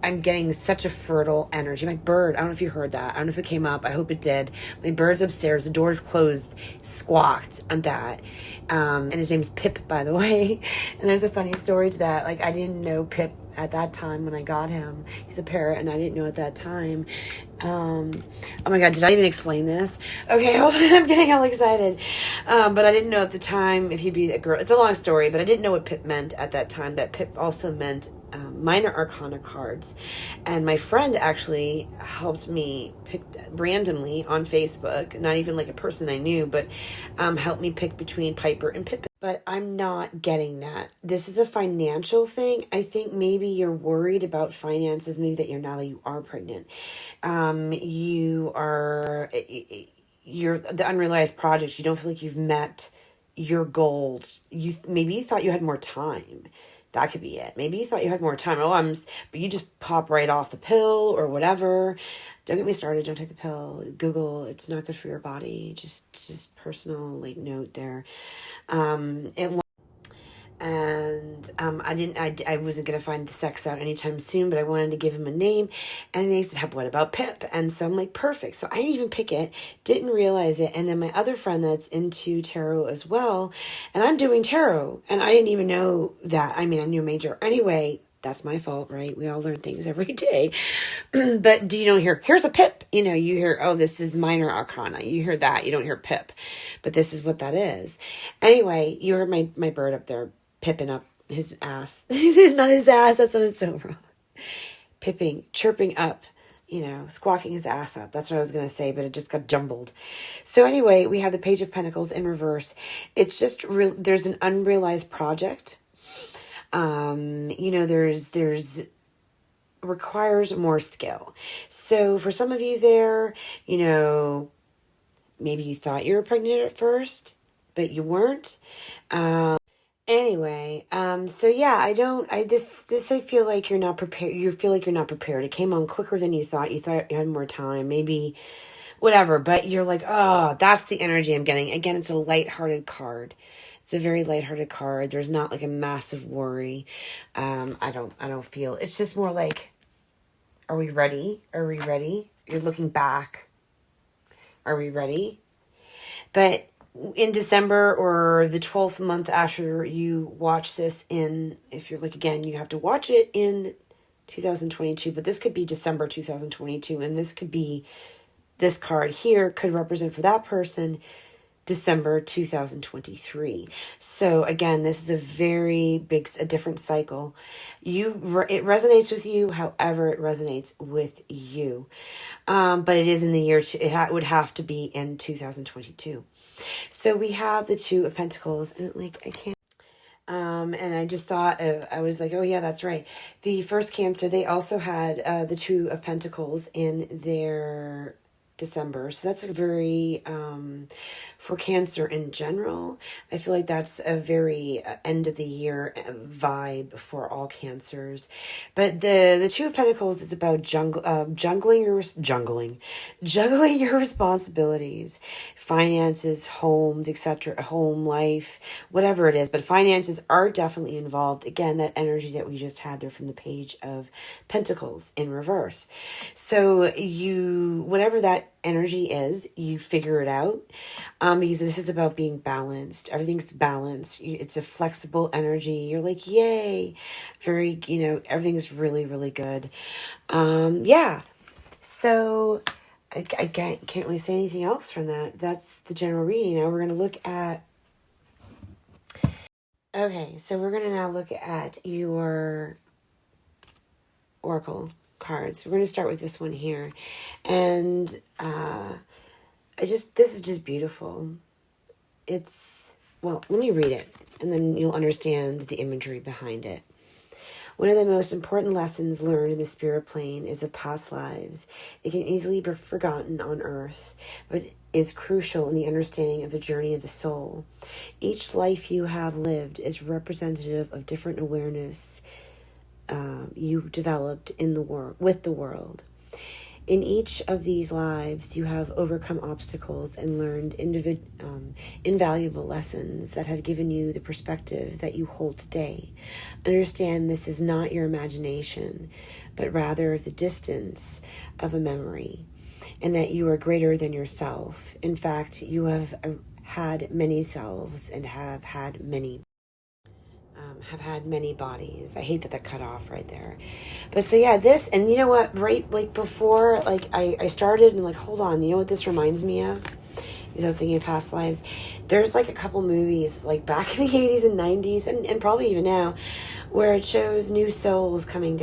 Speaker 1: I'm getting such a fertile energy. My bird, I don't know if you heard that. I don't know if it came up. I hope it did. My bird's upstairs. The door's closed. Squawked on that. And his name's Pip, by the way. And there's a funny story to that. I didn't know Pip at that time when I got him. He's a parrot, and I didn't know at that time. Oh my God, did I even explain this? Okay, hold on. I'm getting all excited. But I didn't know at the time if he'd be a girl. It's a long story, but I didn't know what Pip meant at that time. That Pip also meant minor arcana cards. And my friend actually helped me pick randomly on Facebook, not even a person I knew, but helped me pick between Piper and Pippin. But I'm not getting that. This is a financial thing. I think maybe you're worried about finances, maybe that now that you are pregnant. You're the unrealized projects. You don't feel like you've met your goals. Maybe you thought you had more time. That could be it. Maybe you thought you had more time. But you just pop right off the pill or whatever. Don't get me started. Don't take the pill. Google. It's not good for your body. Just personal note there. I wasn't going to find the sex out anytime soon, but I wanted to give him a name. And they said, what about Pip? And so I'm like, perfect. So I didn't even pick it, didn't realize it. And then my other friend that's into tarot as well, and I'm doing tarot, and I didn't even know that. I mean, I knew major. Anyway, that's my fault, right? We all learn things every day. But do you don't hear, here's a Pip. You hear, oh, this is minor arcana. You hear that. You don't hear Pip. But this is what that is. Anyway, you heard my bird up there pipping up his ass. It's not his ass. That's what it's so wrong. Chirping up, squawking his ass up. That's what I was going to say, but it just got jumbled. So anyway, we have the Page of Pentacles in reverse. It's just there's an unrealized project. There's requires more skill. So for some of you there, maybe you thought you were pregnant at first, but you weren't. Anyway, so yeah, this I feel like you're not prepared. You feel like you're not prepared. It came on quicker than you thought. You thought you had more time, maybe whatever, but you're like, oh, that's the energy I'm getting. Again, it's a lighthearted card. It's a very lighthearted card. There's not like a massive worry. I don't feel, it's just more like, are we ready? Are we ready? You're looking back. Are we ready? But in December or the 12th month after you watch this if you're like, again, you have to watch it in 2022, but this could be December 2022, and this card here could represent for that person December 2023. So again, this is a different cycle. It resonates with you however it resonates with you. But it is in the year, it would have to be in 2022. So we have the Two of Pentacles, and I can't, and I just thought, I was like, oh yeah, that's right. The first Cancer, they also had the Two of Pentacles in their December. So that's a very, for Cancer in general, I feel like that's a very end of the year vibe for all Cancers. But the Two of Pentacles is about juggling your responsibilities, finances, homes, etc., home life, whatever it is. But finances are definitely involved. Again, that energy that we just had there from the Page of Pentacles in reverse. So whatever that energy is, you figure it out, because this is about being balanced. Everything's balanced. It's a flexible energy. You're like, yay, very, everything's really, really good. Yeah. So I can't really say anything else from that. That's the general reading. Now we're going to look at, okay, so we're going to now look at your oracle cards. We're going to start with this one here. And this is just beautiful. Let me read it, and then you'll understand the imagery behind it. One of the most important lessons learned in the spirit plane is of past lives. It can easily be forgotten on earth, but is crucial in the understanding of the journey of the soul. Each life you have lived is representative of different awareness you developed with the world. In each of these lives, you have overcome obstacles and learned invaluable lessons that have given you the perspective that you hold today. Understand this is not your imagination, but rather the distance of a memory, and that you are greater than yourself. In fact, you have had many selves and have had many bodies. I hate that cut off right there. But so yeah, this, and you know what, right, before, I started and hold on, you know what this reminds me of? Because I was thinking of past lives. There's a couple movies, back in the 80s and 90s, and probably even now, where it shows new souls coming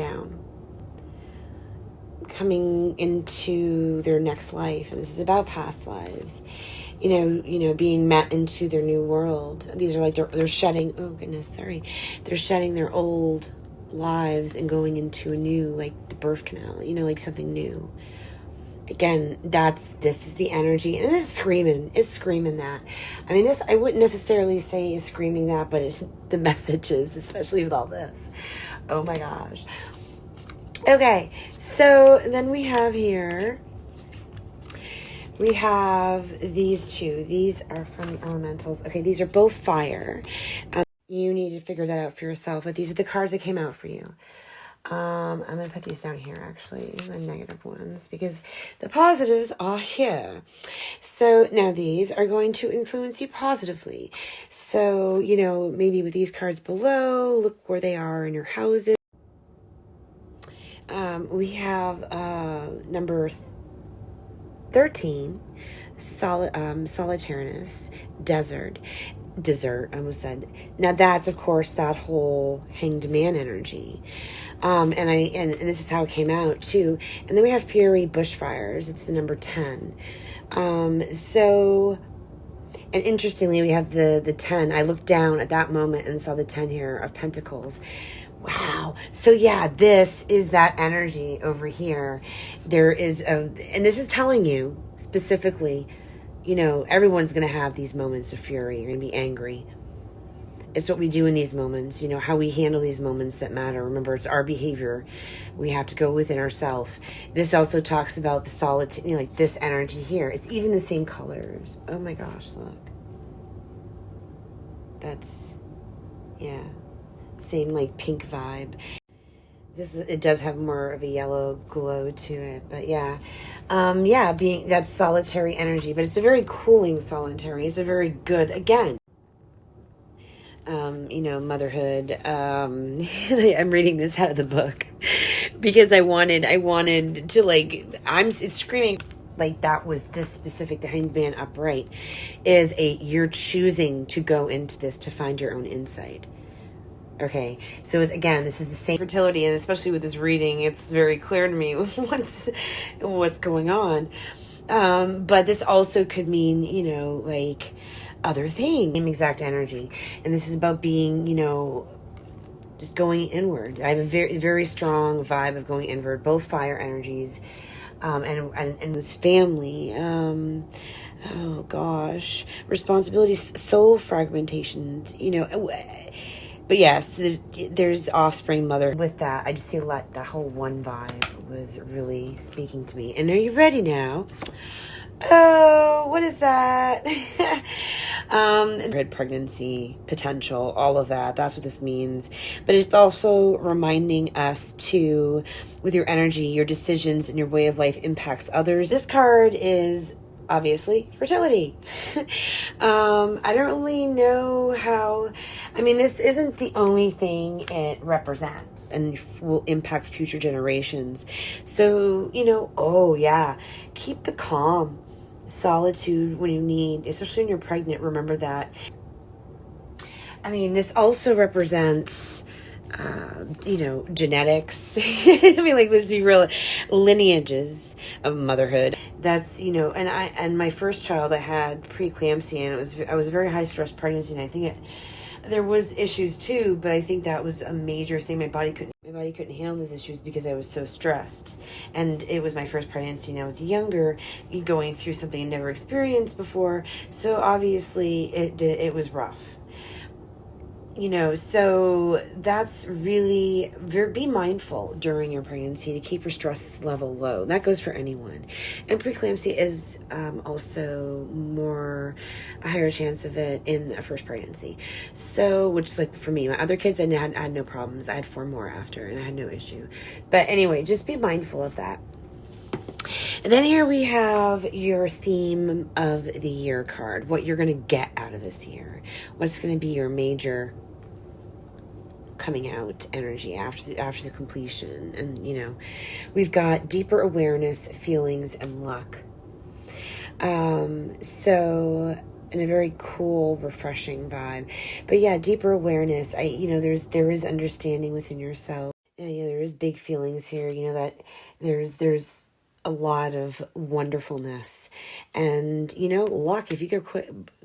Speaker 1: into their next life. And this is about past lives. Being met into their new world. These are they're shedding, oh goodness, sorry. They're shedding their old lives and going into a new, the birth canal, something new. Again, this is the energy, and it's screaming that. I mean, this, I wouldn't necessarily say is screaming that, but the messages, especially with all this. Oh my gosh. Okay, so then we have here, we have these two. These are from the elementals. Okay, these are both fire. You need to figure that out for yourself, but these are the cards that came out for you. I'm going to put these down here, actually, the negative ones, because the positives are here. So now these are going to influence you positively. So, maybe with these cards below, look where they are in your houses. We have number 13, solitariness, desert, I almost said. Now that's, of course, that whole hanged man energy. And this is how it came out too. And then we have fury, bushfires. It's the number 10. So, and interestingly, we have the 10. I looked down at that moment and saw the 10 here of Pentacles. Wow. So yeah, this is that energy over here. There is and this is telling you specifically, everyone's going to have these moments of fury. You're going to be angry. It's what we do in these moments, you know, how we handle these moments that matter. Remember, it's our behavior. We have to go within ourselves. This also talks about the solitude, you know, like this energy here. It's even the same colors. Oh my gosh, look. That's, yeah, same like pink vibe. It does have more of a yellow glow to it, but yeah, yeah, being that solitary energy, but it's a very cooling solitary. It's a very good, again, you know, motherhood. I'm reading this out of the book because I wanted to like, it's screaming like that was this specific, the Hanged Man upright is you're choosing to go into this to find your own insight. Okay, so again, this is the same fertility, and especially with this reading, it's very clear to me what's going on. But this also could mean, you know, like other things, same exact energy. And this is about being, you know, just going inward. I have a very, very strong vibe of going inward, both fire energies, and this family. Oh gosh, responsibilities, soul fragmentation, you know. But yes, there's offspring, mother. With that, I just see the whole one vibe was really speaking to me. And are you ready now? Oh, what is that? Pregnancy potential, all of that. That's what this means. But it's also reminding us to, with your energy, your decisions, and your way of life impacts others. This card is obviously fertility. I don't really know how, I mean, this isn't the only thing it represents and will impact future generations. So, you know, oh yeah, keep the calm, solitude when you need, especially when you're pregnant. Remember that. I mean, this also represents you know, genetics. I mean, like, let's be real, lineages of motherhood. That's, you know, and my first child, I had preeclampsia, and I was a very high stress pregnancy, and I think there was issues too, but I think that was a major thing. My body couldn't handle those issues because I was so stressed, and it was my first pregnancy. Now it's younger, going through something I never experienced before, so obviously it was rough. You know, so that's really, be mindful during your pregnancy to keep your stress level low. That goes for anyone. And preeclampsia is also a higher chance of it in a first pregnancy. So, which, like, for me, my other kids, I had no problems. I had 4 more after, and I had no issue. But anyway, just be mindful of that. And then here we have your theme of the year card, what you're going to get out of this year. What's going to be your major coming out energy after the completion. And, you know, we've got deeper awareness, feelings, and luck. So, in a very cool, refreshing vibe. But yeah, deeper awareness. You know, there is understanding within yourself. Yeah, there is big feelings here. You know, that there's a lot of wonderfulness, and, you know, luck. If you get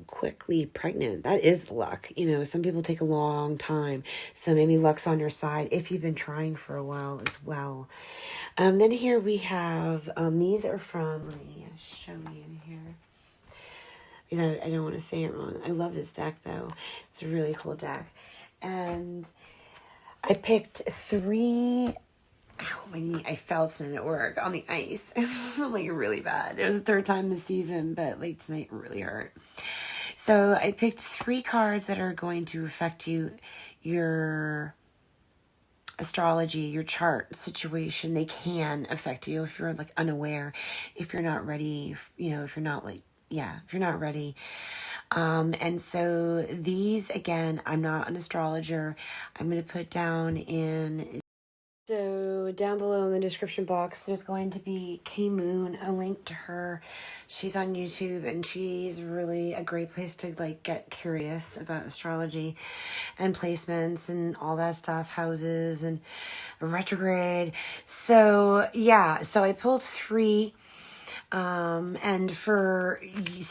Speaker 1: quickly pregnant, that is luck. You know, some people take a long time, so maybe luck's on your side if you've been trying for a while as well. Then here we have, these are from, let me show you in here, because I don't want to say it wrong. I love this deck though. It's a really cool deck. And I picked 3. Ow, my knee. I fell tonight at work on the ice. Like, really bad. It was the 3rd time this season, but like tonight really hurt. So I picked 3 cards that are going to affect your astrology, your chart situation. They can affect you if you're like unaware, if you're not ready, you know, if you're not ready. And so these, again, I'm not an astrologer. I'm going to put down So down below in the description box, there's going to be KMoon, a link to her. She's on YouTube, and she's really a great place to like get curious about astrology and placements and all that stuff, houses and retrograde. So yeah, so I pulled 3. So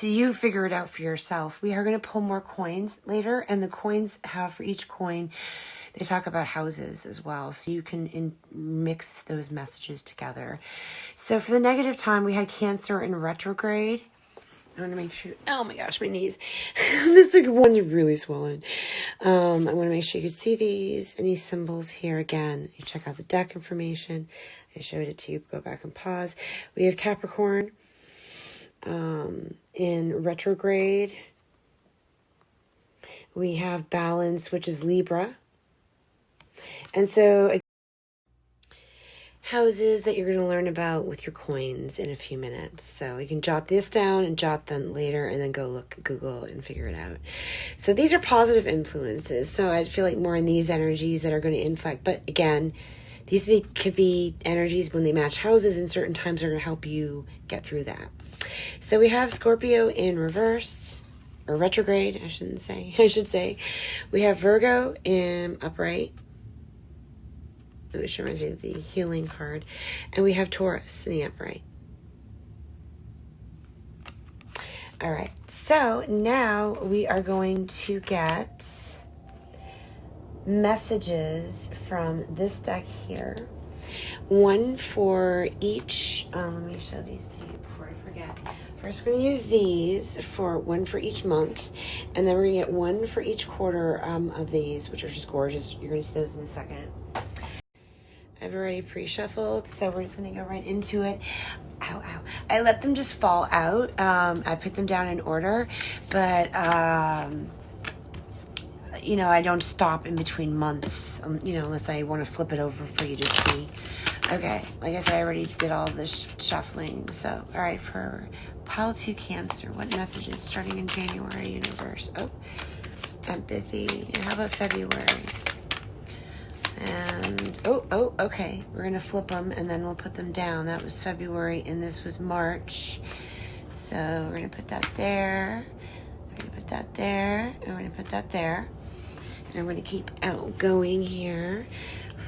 Speaker 1: you figure it out for yourself. We are going to pull more coins later, and the coins have, for each coin, they talk about houses as well, so you can mix those messages together. So for the negative time, we had Cancer in retrograde. I want to make sure, oh my gosh, my knees. This one's really swollen. I want to make sure you can see any symbols here. Again, you check out the deck information. I showed it to you. Go back and pause. We have Capricorn in retrograde. We have Balance, which is Libra. And so houses that you're going to learn about with your coins in a few minutes. So you can jot this down and jot them later and then go look at Google and figure it out. So these are positive influences. So I feel like more in these energies that are going to inflect. But again, these could be energies when they match houses in certain times are going to help you get through that. So we have Scorpio in reverse, or retrograde, I should say. We have Virgo in upright, which reminds me of the healing card. And we have Taurus in the upright. All right, so now we are going to get messages from this deck here. One for each, let me show these to you before I forget. First, we're going to use these for one for each month, and then we're going to get one for each quarter of these, which are just gorgeous. You're going to see those in a second. I've already pre-shuffled, so we're just going to go right into it. Ow, ow. I let them just fall out. I put them down in order, but, you know, I don't stop in between months, you know, unless I want to flip it over for you to see. Okay, like I said, I already did all this shuffling. So, all right, for Pile 2 Cancer, what messages starting in January, universe? Oh, empathy. And how about February? And, okay. We're going to flip them, and then we'll put them down. That was February, and this was March. So we're going to put that there. We're going to put that there. And we're going to put that there. And I'm going to keep going here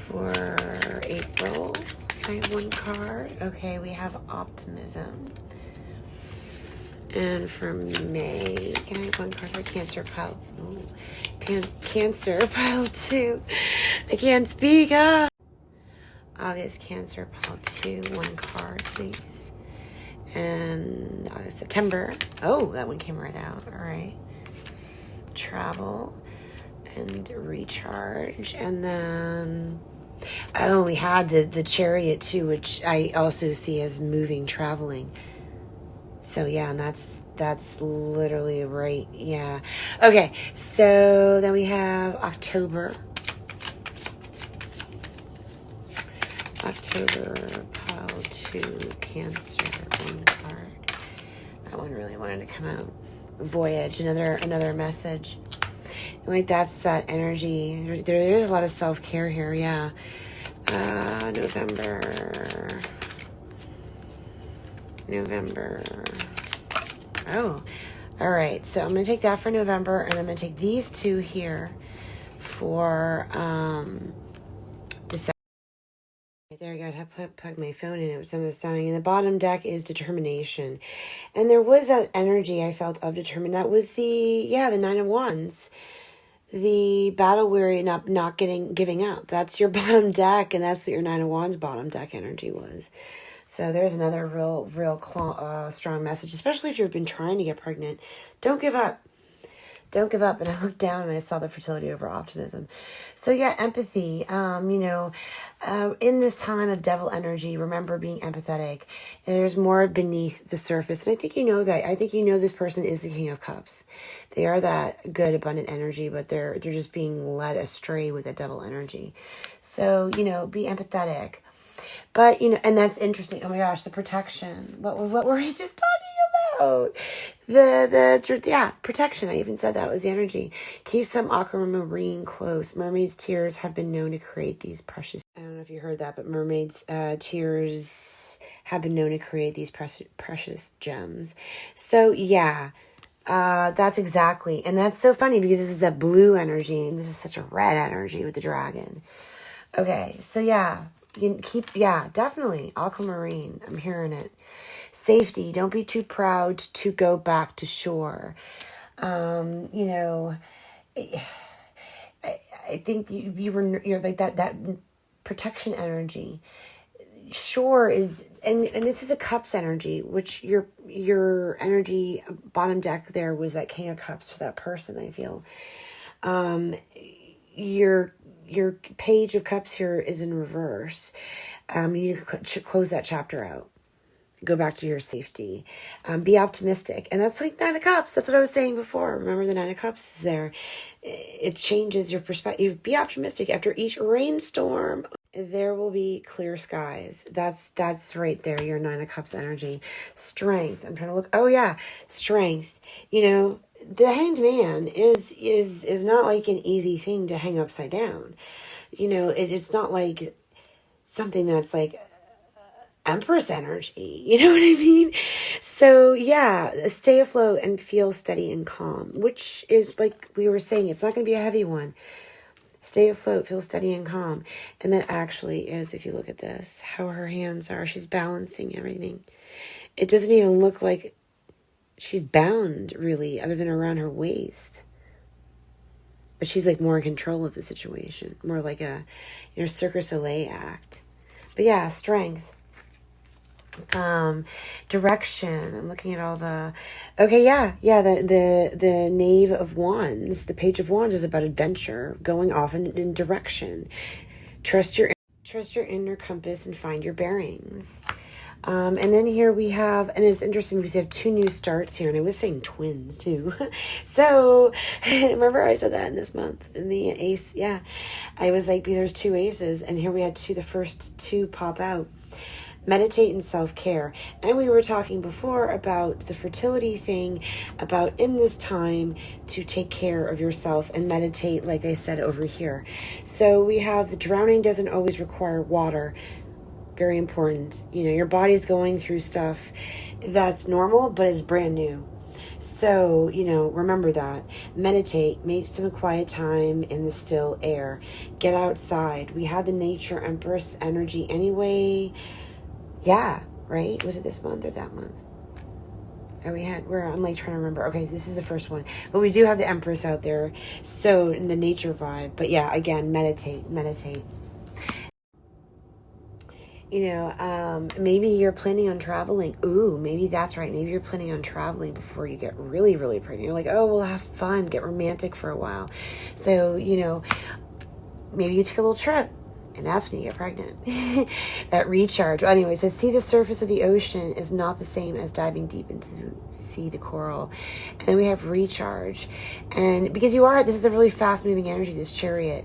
Speaker 1: for April. Can I have one card? Okay, we have Optimism. And for May, can I have one card for Cancer Pile? Ooh. Cancer Pile 2. I can't speak. August, Cancer Pile 2. One card, please. And August, September. Oh, that one came right out. All right. Travel and recharge. And then, oh, we had the Chariot too, which I also see as moving, traveling. So yeah, and that's literally right. Yeah. Okay. So then we have October. Pile 2, Cancer, one card. That one really wanted to come out. Voyage, another message. Like that's that energy. There is a lot of self-care here. Yeah. November. Oh, all right. So I'm going to take that for November, and I'm going to take these two here for December. There I go. I had to plug my phone in. It was almost dying. And the bottom deck is determination. And there was that energy I felt of determined. That was the Nine of Wands. The battle weary, not giving up. That's your bottom deck, and that's what your Nine of Wands bottom deck energy was. So there's another real strong message, especially if you've been trying to get pregnant. Don't give up. Don't give up. And I looked down and I saw the fertility over optimism. So yeah, empathy. In this time of devil energy, remember being empathetic. There's more beneath the surface. And I think you know that. I think you know this person is the King of Cups. They are that good, abundant energy, but they're just being led astray with that devil energy. So, be empathetic. But, and that's interesting. Oh my gosh, the protection. What were we just talking about? Protection. I even said that was the energy. Keep some aquamarine close. Mermaids' tears have been known to create these precious. I don't know if you heard that, but mermaids' tears have been known to create these precious gems. So yeah, that's exactly. And that's so funny because this is that blue energy and this is such a red energy with the dragon. Okay, so yeah. Definitely aquamarine. I'm hearing it. Safety. Don't be too proud to go back to shore. I think you're like that protection energy. sure is, and this is a cups energy, which your energy bottom deck there was that King of Cups for that person, I feel. Your page of cups here is in reverse. You need to close that chapter out. Go back to your safety. Be optimistic. And that's like Nine of Cups. That's what I was saying before. Remember the Nine of Cups is there. It changes your perspective. Be optimistic. After each rainstorm, there will be clear skies. That's right there. Your Nine of Cups energy. Strength. I'm trying to look. Oh yeah. Strength. The Hanged Man is not like an easy thing to hang upside down. It's not like something that's like Empress energy. You know what I mean? So yeah, stay afloat and feel steady and calm, which is like we were saying, it's not going to be a heavy one. Stay afloat, feel steady and calm. And that actually is, if you look at this, how her hands are. She's balancing everything. It doesn't even look like she's bound, really, other than around her waist. But she's like more in control of the situation. More like a, Cirque du Soleil act. But yeah, strength. Direction. I'm looking at all the... Okay, yeah. The Knave of Wands. The Page of Wands is about adventure, going off in direction. Trust your inner compass and find your bearings. And then here we have, and it's interesting because we have two new starts here, and I was saying twins too. So remember I said that in this month in the ace. Yeah, I was like, because there's two aces, and here we had the first two pop out. Meditate and self-care. And we were talking before about the fertility thing, about in this time to take care of yourself and meditate, like I said over here. So we have the drowning doesn't always require water. Very important. Your body's going through stuff that's normal, but it's brand new. So, remember that. Meditate, make some quiet time in the still air. Get outside. We had the Nature Empress energy anyway. Yeah, right? Was it this month or that month? I'm like trying to remember. Okay, so this is the first one. But we do have the Empress out there. So in the nature vibe. But yeah, again, meditate. Maybe you're planning on traveling. Ooh, maybe that's right. Maybe you're planning on traveling before you get really, really pregnant. You're like, oh, we'll have fun, get romantic for a while. So, maybe you take a little trip. And that's when you get pregnant. That recharge. Well, anyway, so see the surface of the ocean is not the same as diving deep into the coral. And then we have recharge. And because this is a really fast moving energy, this Chariot,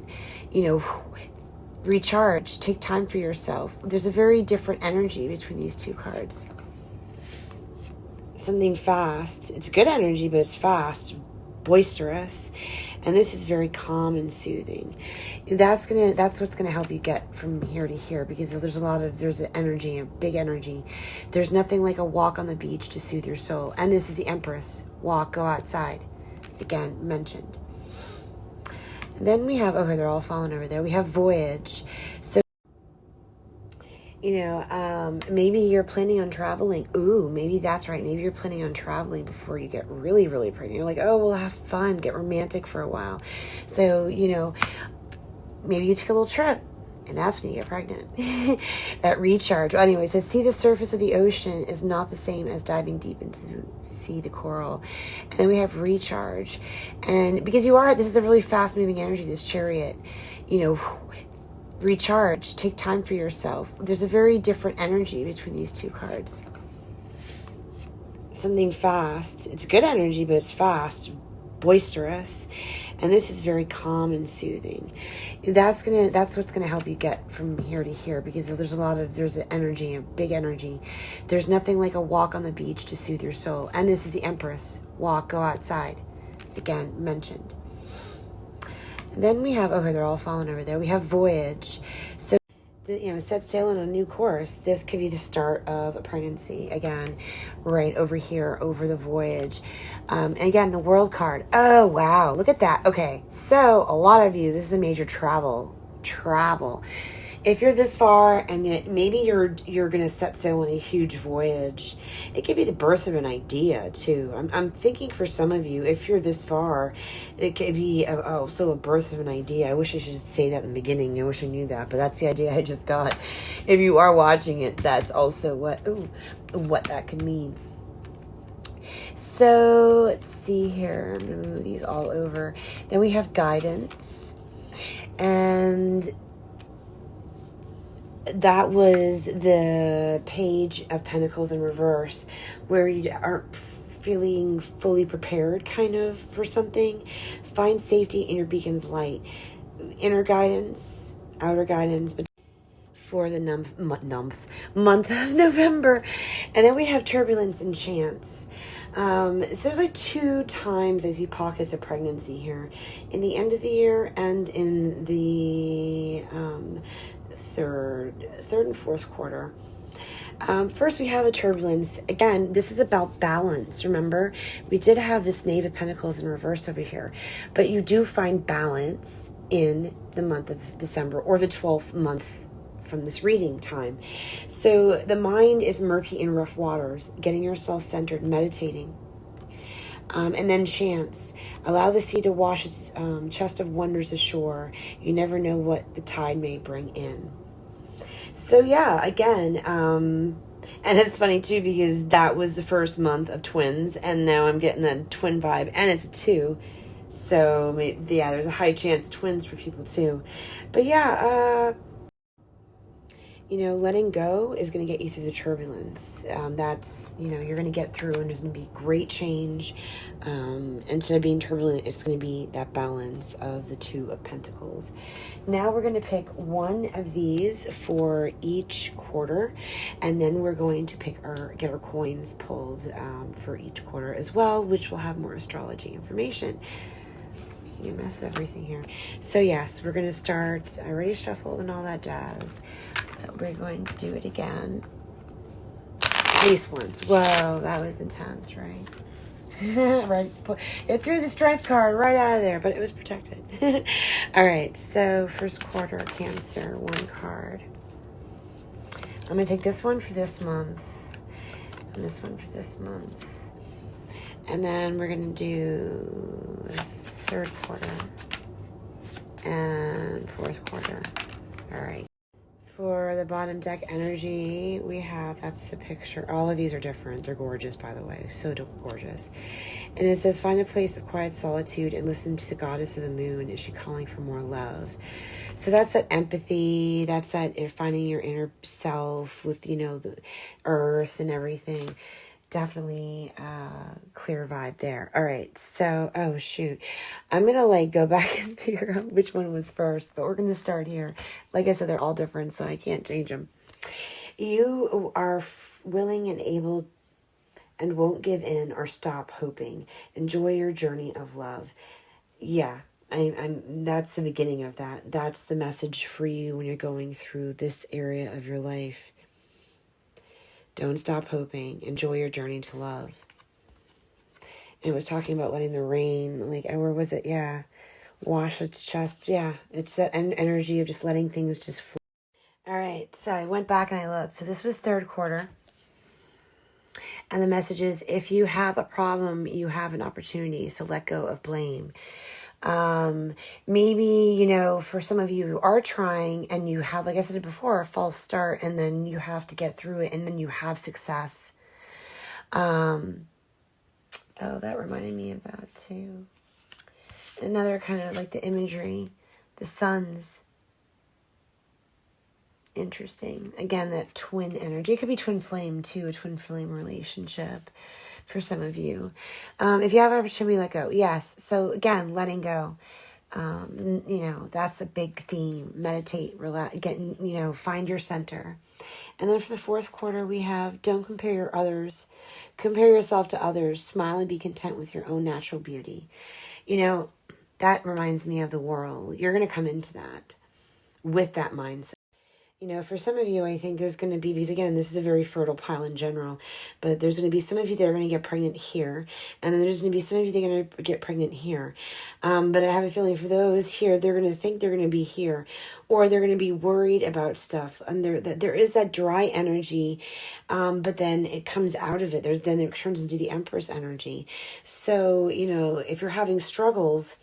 Speaker 1: recharge, take time for yourself. There's a very different energy between these two cards. Something fast. It's good energy, but it's fast, boisterous, and this is very calm and soothing. That's what's gonna help you get from here to here, because there's an energy, a big energy. There's nothing like a walk on the beach to soothe your soul. And this is the Empress. Walk, go outside. Again, mentioned. And then we have, they're all falling over there. We have Voyage. So maybe you're planning on traveling. Ooh, maybe that's right. Maybe you're planning on traveling before you get really, really pregnant. You're like, oh, we'll have fun, get romantic for a while. So, maybe you take a little trip. And that's when you get pregnant. That recharge. Well, anyway, so see the surface of the ocean is not the same as diving deep into the coral. And then we have recharge. And because this is a really fast moving energy, this Chariot, recharge, take time for yourself. There's a very different energy between these two cards. Something fast. It's good energy, but it's fast, boisterous, and this is very calm and soothing. That's what's gonna help you get from here to here, because there's an energy, a big energy. There's nothing like a walk on the beach to soothe your soul. And this is the Empress. Walk, go outside. Again, mentioned. And then we have, they're all falling over there. We have Voyage. So, set sail on a new course. This could be the start of a pregnancy. Again, right over here, over the Voyage. And again, the World card. Oh, wow. Look at that. Okay. So a lot of you, this is a major travel. If you're this far and maybe you're going to set sail on a huge voyage, it could be the birth of an idea too. I'm thinking for some of you, if you're this far, it could be also a birth of an idea. I wish I should say that in the beginning. I wish I knew that, but that's the idea I just got. If you are watching it, that's also what that could mean. So let's see here. I'm going to move these all over. Then we have guidance. And that was the Page of Pentacles in reverse, where you aren't feeling fully prepared kind of for something. Find safety in your beacon's light. Inner guidance, outer guidance, but for the month of November. And then we have turbulence and chance. So there's like 2 times I see pockets of pregnancy here, in the end of the year and in the third and fourth quarter. First, we have a turbulence. Again, this is about balance. Remember, we did have this Knave of Pentacles in reverse over here, but you do find balance in the month of December, or the 12th month from this reading time. So the mind is murky in rough waters, getting yourself centered, meditating. And then chance. Allow the sea to wash its chest of wonders ashore. You never know what the tide may bring in. So yeah, again, and it's funny too, because that was the first month of twins, and now I'm getting that twin vibe, and it's a 2. So yeah, there's a high chance twins for people too. But yeah, letting go is going to get you through the turbulence. That's, you're going to get through, and there's going to be great change. Instead of being turbulent, it's going to be that balance of the 2 of Pentacles. Now we're going to pick one of these for each quarter, and then we're going to get our coins pulled for each quarter as well, which will have more astrology information. Making a mess of everything here. So yes, we're going to start. I already shuffled and all that jazz. We're going to do it again. At least once. Whoa, that was intense, right? Right, it threw the strength card right out of there, but it was protected. All right, so first quarter Cancer, 1 card. I'm going to take this one for this month, and this one for this month. And then we're going to do third quarter and fourth quarter. All right. For the bottom deck energy, we have, that's the picture. All of these are different. They're gorgeous, by the way. So gorgeous. And it says, find a place of quiet solitude and listen to the goddess of the moon. Is she calling for more love? So that's that empathy. That's that finding your inner self with, the earth and everything. Definitely clear vibe there. All right, so oh shoot, I'm gonna go back and figure out which one was first, but we're gonna start here. Like I said, they're all different, so I can't change them. You are willing and able and won't give in or stop hoping. Enjoy your journey of love. Yeah, I'm that's the beginning of that. That's the message for you when you're going through this area of your life. Don't stop hoping. Enjoy your journey to love. And it was talking about letting the rain, where was it? Yeah. Wash its chest. Yeah. It's that energy of just letting things just flow. All right. So I went back and I looked. So this was third quarter. And the message is, if you have a problem, you have an opportunity. So let go of blame. Maybe, for some of you who are trying and you have, like I said before, a false start, and then you have to get through it, and then you have success. Oh, that reminded me of that too. Another kind of the imagery, the suns. Interesting. Again, that twin energy. It could be twin flame too, a twin flame relationship for some of you. If you have an opportunity, let go. Yes. So again, letting go. That's a big theme. Meditate, relax, find your center. And then for the fourth quarter, we have, don't compare yourself to others. Smile and be content with your own natural beauty. That reminds me of the world. You're going to come into that with that mindset. You know, for some of you, I think there's going to be, because again, this is a very fertile pile in general, but there's going to be some of you that are going to get pregnant here, and then there's going to be some of you that are going to get pregnant here. But I have a feeling for those here, they're going to think they're going to be here, or they're going to be worried about stuff, and there is that dry energy, but then it comes out of it. Then it turns into the Empress energy. So, you know, if you're having struggles,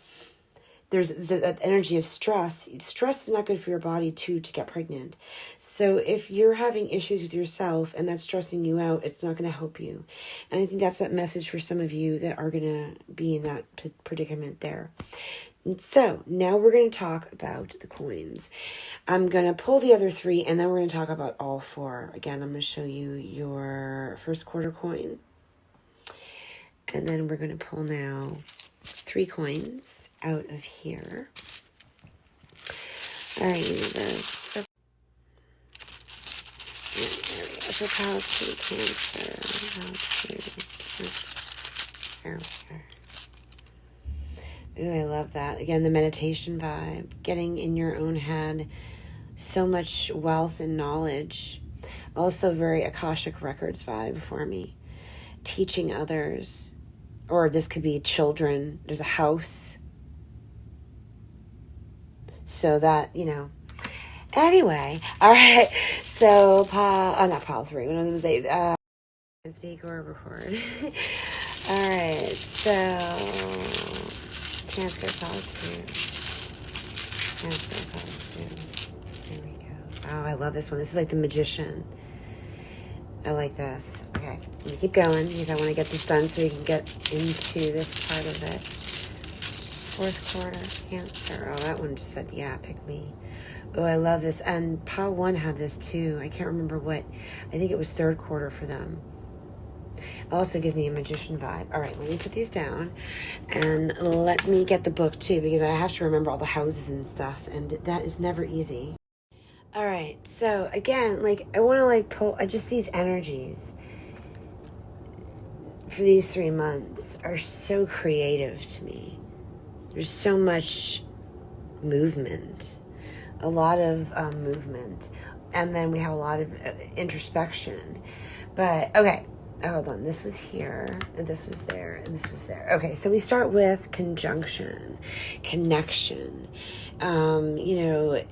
Speaker 1: there's that energy of stress. Stress is not good for your body to get pregnant. So if you're having issues with yourself and that's stressing you out, it's not going to help you. And I think that's that message for some of you that are going to be in that predicament there. So now we're going to talk about the coins. I'm going to pull the other three, and then we're going to talk about all four. Again, I'm going to show you your first quarter coin. And then we're going to pull now 3 coins out of here. All right, this. There we go. So pile 2 Cancer. Pile 2 Cancer. Ooh, I love that. Again, the meditation vibe. Getting in your own head. So much wealth and knowledge. Also very Akashic Records vibe for me. Teaching others. Or this could be children. There's a house. So that, you know. Anyway. All right. So, not pile 3. What was I going to say? Speak or record. All right. So, Cancer pile 2. Cancer pile 2. There we go. Oh, I love this one. This is like the Magician. I like this. Okay, I'm going to keep going because I want to get this done so we can get into this part of it. Fourth quarter, Cancer. Oh, that one just said, yeah, pick me. Oh, I love this. And pile 1 had this too. I can't remember what. I think it was third quarter for them. Also gives me a Magician vibe. All right, let me put these down. And let me get the book too, because I have to remember all the houses and stuff. And that is never easy. All right, so again, like I want to like pull just these energies for these 3 months are so creative to me. There's so much movement, a lot of movement, and then we have a lot of introspection. But okay, hold on. This was here, and this was there, and this was there. Okay, so we start with conjunction, connection. You know.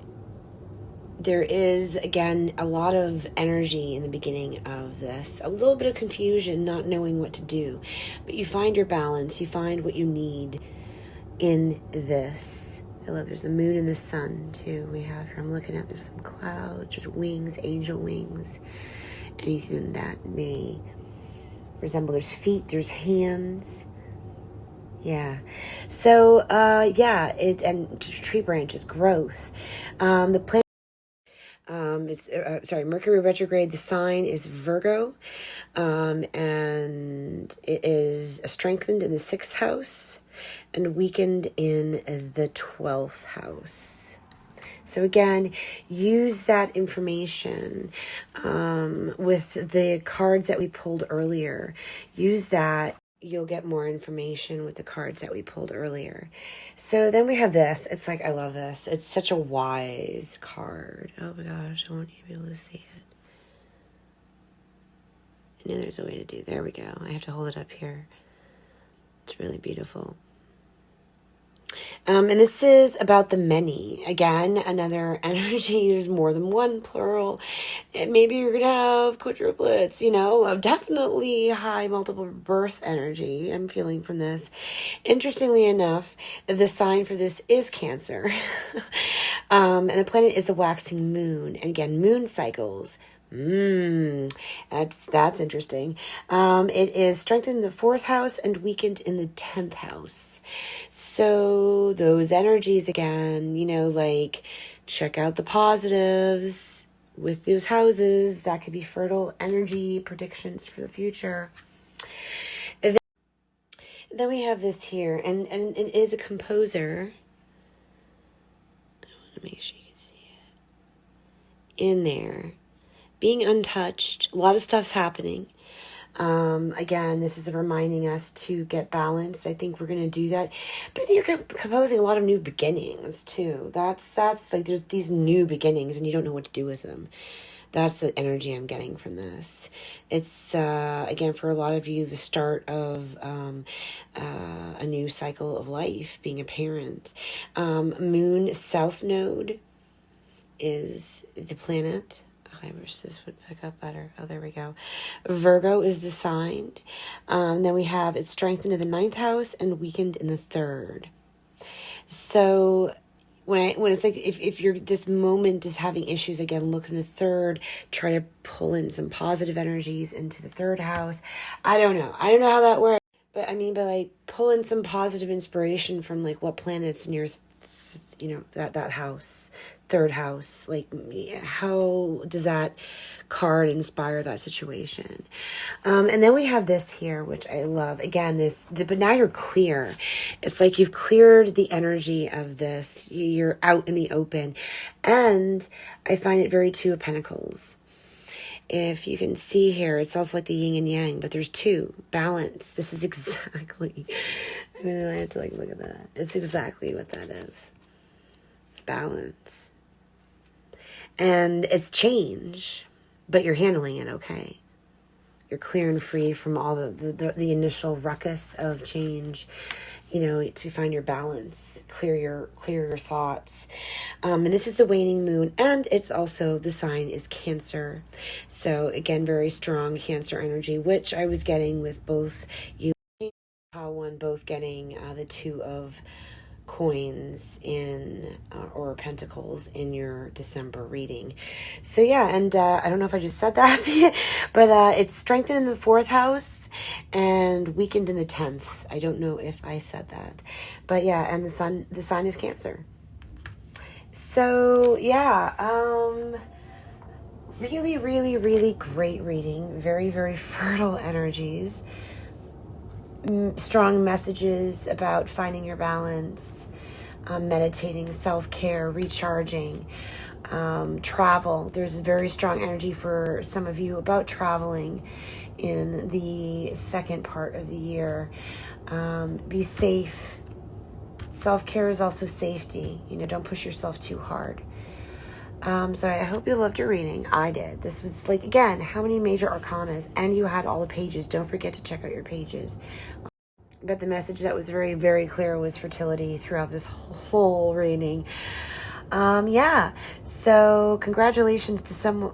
Speaker 1: There is, again, a lot of energy in the beginning of this. A little bit of confusion, not knowing what to do. But you find your balance. You find what you need in this. I love there's the moon and the sun, too. We have here, I'm looking at, there's some clouds, there's wings, angel wings. Anything that may resemble. There's feet, there's hands. Yeah. So, and tree branches, growth. The planet. Mercury retrograde, the sign is Virgo, and it is strengthened in the 6th house and weakened in the 12th house. So again, use that information with the cards that we pulled earlier. Use that. You'll get more information with the cards that we pulled earlier. So then we have this. It's like, I love this. It's such a wise card. Oh my gosh, I want you to be able to see it. I know there's a way to do. There we go. I have to hold it up here. It's really beautiful. And this is about the many. Again, another energy. There's more than one, plural. And maybe you're going to have quadruplets, you know, definitely high multiple birth energy I'm feeling from this. Interestingly enough, the sign for this is Cancer. And the planet is the waxing moon. And again, moon cycles. That's interesting. It is strengthened in the 4th house and weakened in the 10th house. So those energies again, you know, like check out the positives with those houses. That could be fertile energy predictions for the future. And then we have this here, and it is a composer. I want to make sure you can see it in there. Being untouched, a lot of stuff's happening. Again, this is reminding us to get balanced. I think we're going to do that. But you're composing a lot of new beginnings too. That's like there's these new beginnings and you don't know what to do with them. That's the energy I'm getting from this. It's, again, for a lot of you, the start of a new cycle of life, being a parent. Moon South Node is the planet. Oh, I wish this would pick up better. Oh, there we go. Virgo is the sign. Then we have it strengthened in the 9th house and weakened in the 3rd. So when it's like if you're this moment is having issues, again, look in the 3rd, try to pull in some positive energies into the 3rd house. I don't know how that works, but like pull in some positive inspiration from like what planets in your that house, 3rd house, like how does that card inspire that situation? And then we have this here, which I love. Again, but now you're clear. It's like you've cleared the energy of this. You're out in the open. And I find it very Two of Pentacles. If you can see here, it's also like the yin and yang, but there's two. Balance. This is exactly, I have to look at that. It's exactly what that is. It's balance. And it's change, but you're handling it okay. You're clear and free from all the initial ruckus of change, to find your balance, clear your thoughts. And this is the waning moon, and it's also, the sign is Cancer. So again, very strong Cancer energy, which I was getting with both you and one, both getting the Two of Coins or Pentacles in your December reading. So yeah, and I don't know if I just said that, but it's strengthened in the 4th house and weakened in the 10th. I don't know if I said that, but yeah, and the sign is Cancer. So yeah, really, really, really great reading. Very, very fertile energies. Strong messages about finding your balance, meditating, self-care, recharging, travel. There's a very strong energy for some of you about traveling in the 2nd part of the year. Be safe. Self-care is also safety. Don't push yourself too hard. So I hope you loved your reading. I did. This was like, again, how many major arcanas, and you had all the pages. Don't forget to check out your pages. But the message that was very, very clear was fertility throughout this whole reading. Yeah. So congratulations to some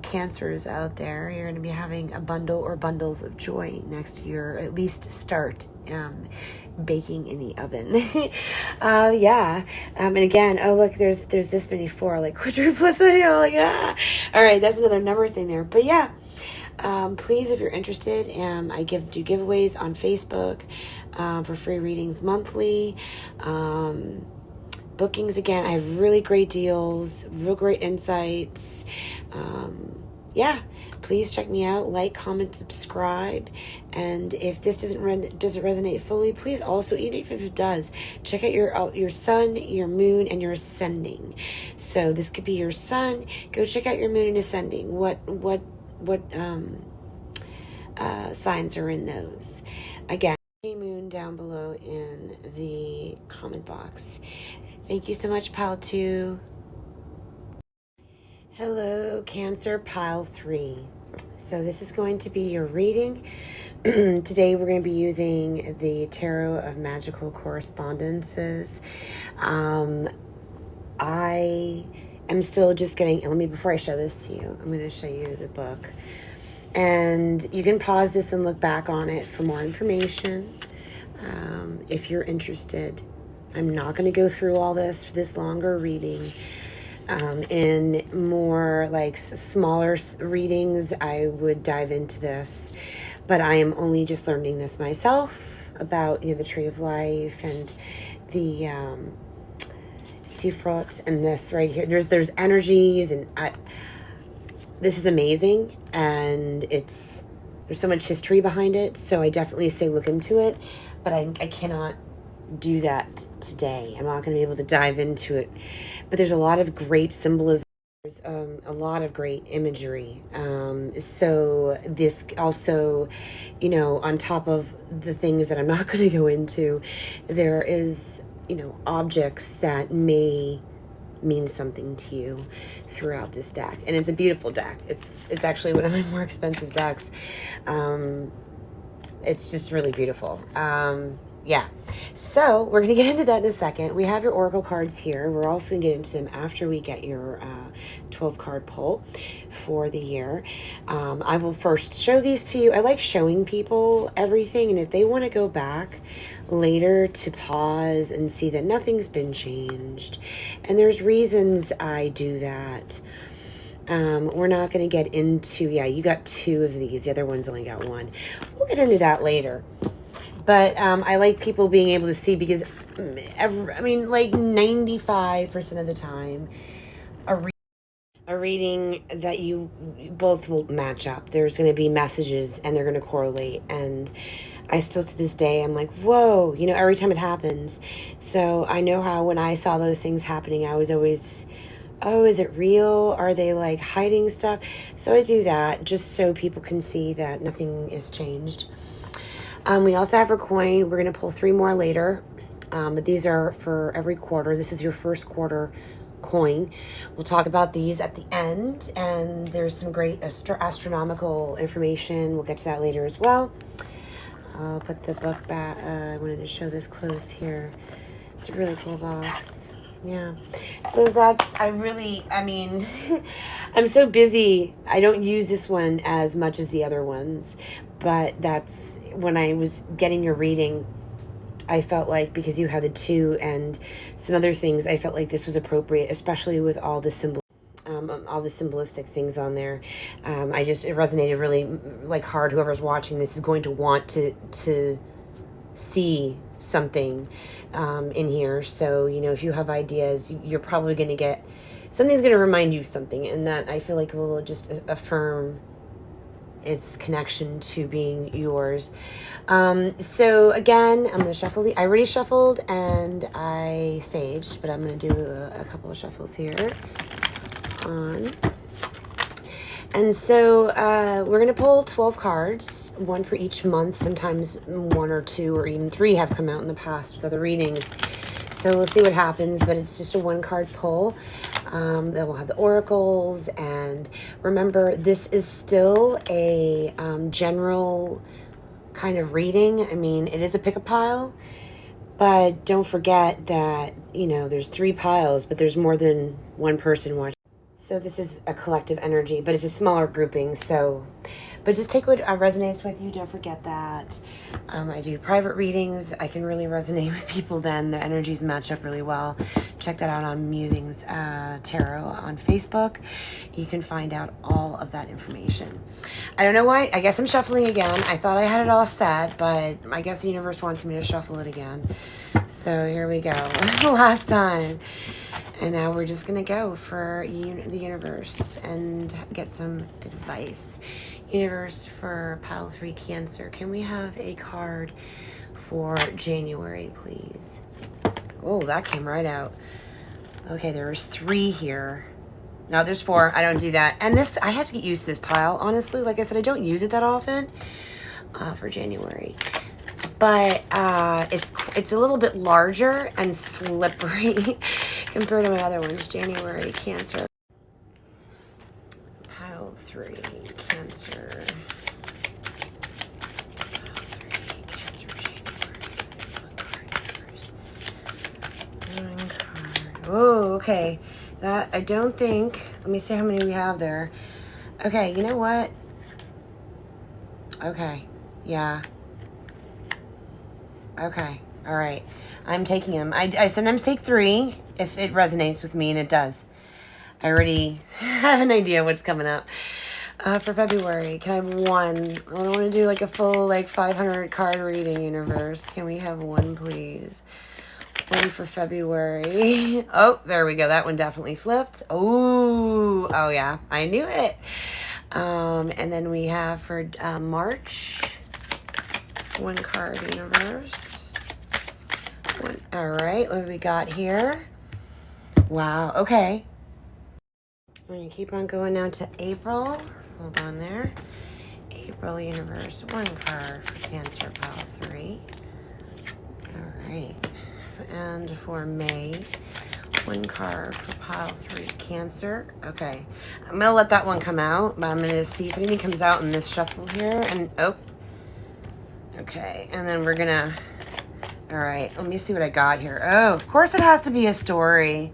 Speaker 1: Cancers out there. You're going to be having a bundle or bundles of joy next to your, at least start baking in the oven. Yeah. And again, oh look, there's this many 4, like quadruplicity. All right, that's another number thing there. But yeah. Please, if you're interested, I do giveaways on Facebook for free readings monthly. Bookings, again, I have really great deals, real great insights. Yeah, please check me out. Like, comment, subscribe. And if this doesn't resonate fully, please also, even if it does, check out your sun, your moon, and your ascending. So this could be your sun. Go check out your moon and ascending. What signs are in those. Again, KMoon down below in the comment box. Thank you so much, Pile 2. Hello, Cancer, Pile 3. So this is going to be your reading. Today we're going to be using the Tarot of Magical Correspondences. I am still just getting, before I show this to you, I'm going to show you the book. And you can pause this and look back on it for more information if you're interested. I'm not going to go through all this for this longer reading. In more like smaller readings, I would dive into this. But I am only just learning this myself about, the Tree of Life and the Seafrot and this right here. There's energies, and this is amazing, and there's so much history behind it, so I definitely say look into it, but I cannot do that today. I'm not going to be able to dive into it, but there's a lot of great symbolism There's a lot of great imagery. So this also, you know, on top of the things that I'm not going to go into, there is, you know, objects that may mean something to you throughout this deck. And it's a beautiful deck. It's actually one of my more expensive decks. It's just really beautiful. Yeah, so we're going to get into that in a second. We have your oracle cards here. We're also going to get into them after we get your 12 card pull for the year. I will first show these to you. I like showing people everything, and if they want to go back later to pause and see that nothing's been changed, and there's reasons I do that. We're not going to get into, yeah, you got 2 of these. The other one's only got 1. We'll get into that later. But I like people being able to see, because, like 95% of the time, a reading that you both will match up. There's going to be messages, and they're going to correlate. And I still, to this day, I'm like, whoa, you know, every time it happens. So I know how when I saw those things happening, I was always, oh, is it real? Are they like hiding stuff? So I do that just so people can see that nothing is changed. We also have our coin. We're going to pull 3 more later, but these are for every quarter. This is your first quarter coin. We'll talk about these at the end, and there's some great astronomical information. We'll get to that later as well. I'll put the book back. I wanted to show this close here. It's a really cool box. Yeah. So that's, I mean, I'm so busy. I don't use this one as much as the other ones, but that's, when I was getting your reading, I felt like, because you had the 2 and some other things, I felt like this was appropriate, especially with all the symbolistic things on there. It resonated really like hard. Whoever's watching this is going to want to see something in here. So, you know, if you have ideas, you're probably going to get, something's going to remind you of something, and that I feel like will just affirm its connection to being yours. So again, I'm going to shuffle I already shuffled and I saved, but I'm going to do a couple of shuffles here on. And so we're going to pull 12 cards, 1 for each month. Sometimes 1 or 2 or even 3 have come out in the past with other readings. So we'll see what happens, but it's just a 1-card pull. Then we'll have the oracles. And remember, this is still a general kind of reading. I mean, it is a pick-a-pile, but don't forget that, you know, there's 3 piles, but there's more than one person watching. So this is a collective energy, but it's a smaller grouping. So, but just take what resonates with you. Don't forget that. I do private readings. I can really resonate with people then. The energies match up really well. Check that out on Musings Tarot on Facebook. You can find out all of that information. I don't know why. I guess I'm shuffling again. I thought I had it all set, but I guess the universe wants me to shuffle it again. So here we go. Last time. And now we're just going to go for the universe and get some advice. Universe for pile 3 Cancer. Can we have a card for January, please? Oh, that came right out. Okay, there was 3 here. No, there's 4. I don't do that. And this, I have to get used to this pile. Honestly, like I said, I don't use it that often for January. But it's a little bit larger and slippery compared to my other ones. January, Cancer. Pile 3, Cancer. Pile 3, Cancer, January. 1 card. Oh, okay. That, I don't think, let me see how many we have there. Okay, you know what? Okay, yeah. Okay, all right. I'm taking them. I sometimes take 3 if it resonates with me, and it does. I already have an idea what's coming up. For February, can I have 1? I don't want to do like a full 500 card reading, universe. Can we have 1, please? 1 for February. Oh, there we go. That one definitely flipped. Oh yeah, I knew it. And then we have for March, 1 card, universe. 1. All right, what do we got here? Wow, okay. I'm going to keep on going now to April. Hold on there. April universe, 1 card for Cancer, pile 3. All right. And for May, 1 card for pile 3, Cancer. Okay. I'm going to let that one come out, but I'm going to see if anything comes out in this shuffle here. And, oh. Okay. And then we're going to, all right, let me see what I got here. Oh, of course it has to be a story.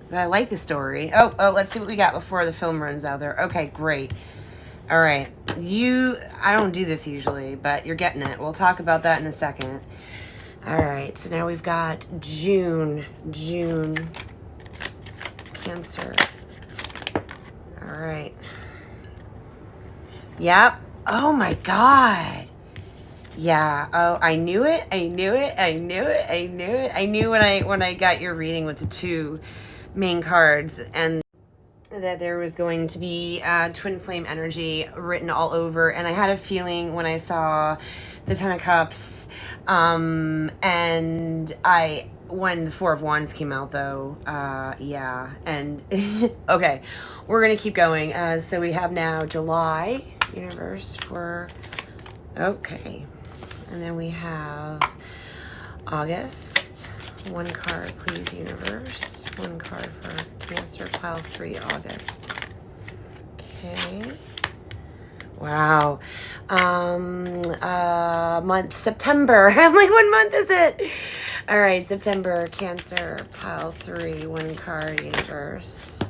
Speaker 1: But I like the story. Oh, let's see what we got before the film runs out there. Okay, great. All right. I don't do this usually, but you're getting it. We'll talk about that in a second. All right, so now we've got June, Cancer. All right. Yep. Oh my God. Yeah. Oh, I knew it. I knew when I got your reading with the 2 main cards, and that there was going to be twin flame energy written all over. And I had a feeling when I saw the 10 of Cups, and when the 4 of Wands came out though, yeah. And okay, we're gonna keep going. So we have now July universe for, okay. And then we have August, 1 card please universe. 1 card for Cancer, pile 3, August. Okay. Wow. Month, September. I'm like, what month is it? All right, September, Cancer, pile 3, 1 card universe.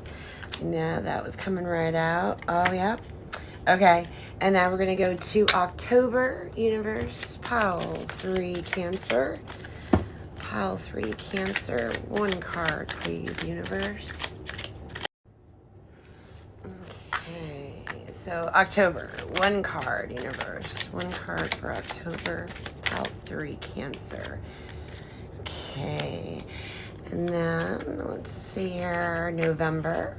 Speaker 1: Yeah, that was coming right out. Oh, yeah. Okay, and now we're going to go to October universe, pile 3, Cancer. Pile 3, Cancer, 1 card, please, universe. Okay, so October, 1 card, universe. 1 card for October, pile 3, Cancer. Okay, and then let's see here, November,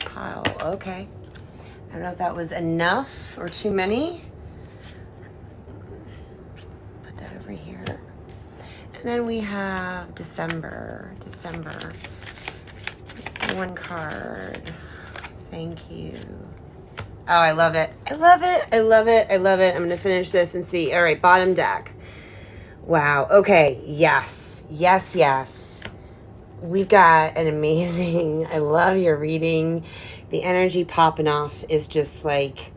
Speaker 1: pile, okay. I don't know if that was enough or too many. Put that over here. And then we have December, 1 card. Thank you. Oh, I love it. I'm going to finish this and see. All right, bottom deck. Wow. Okay. Yes. We've got an amazing, I love your reading. The energy popping off is just like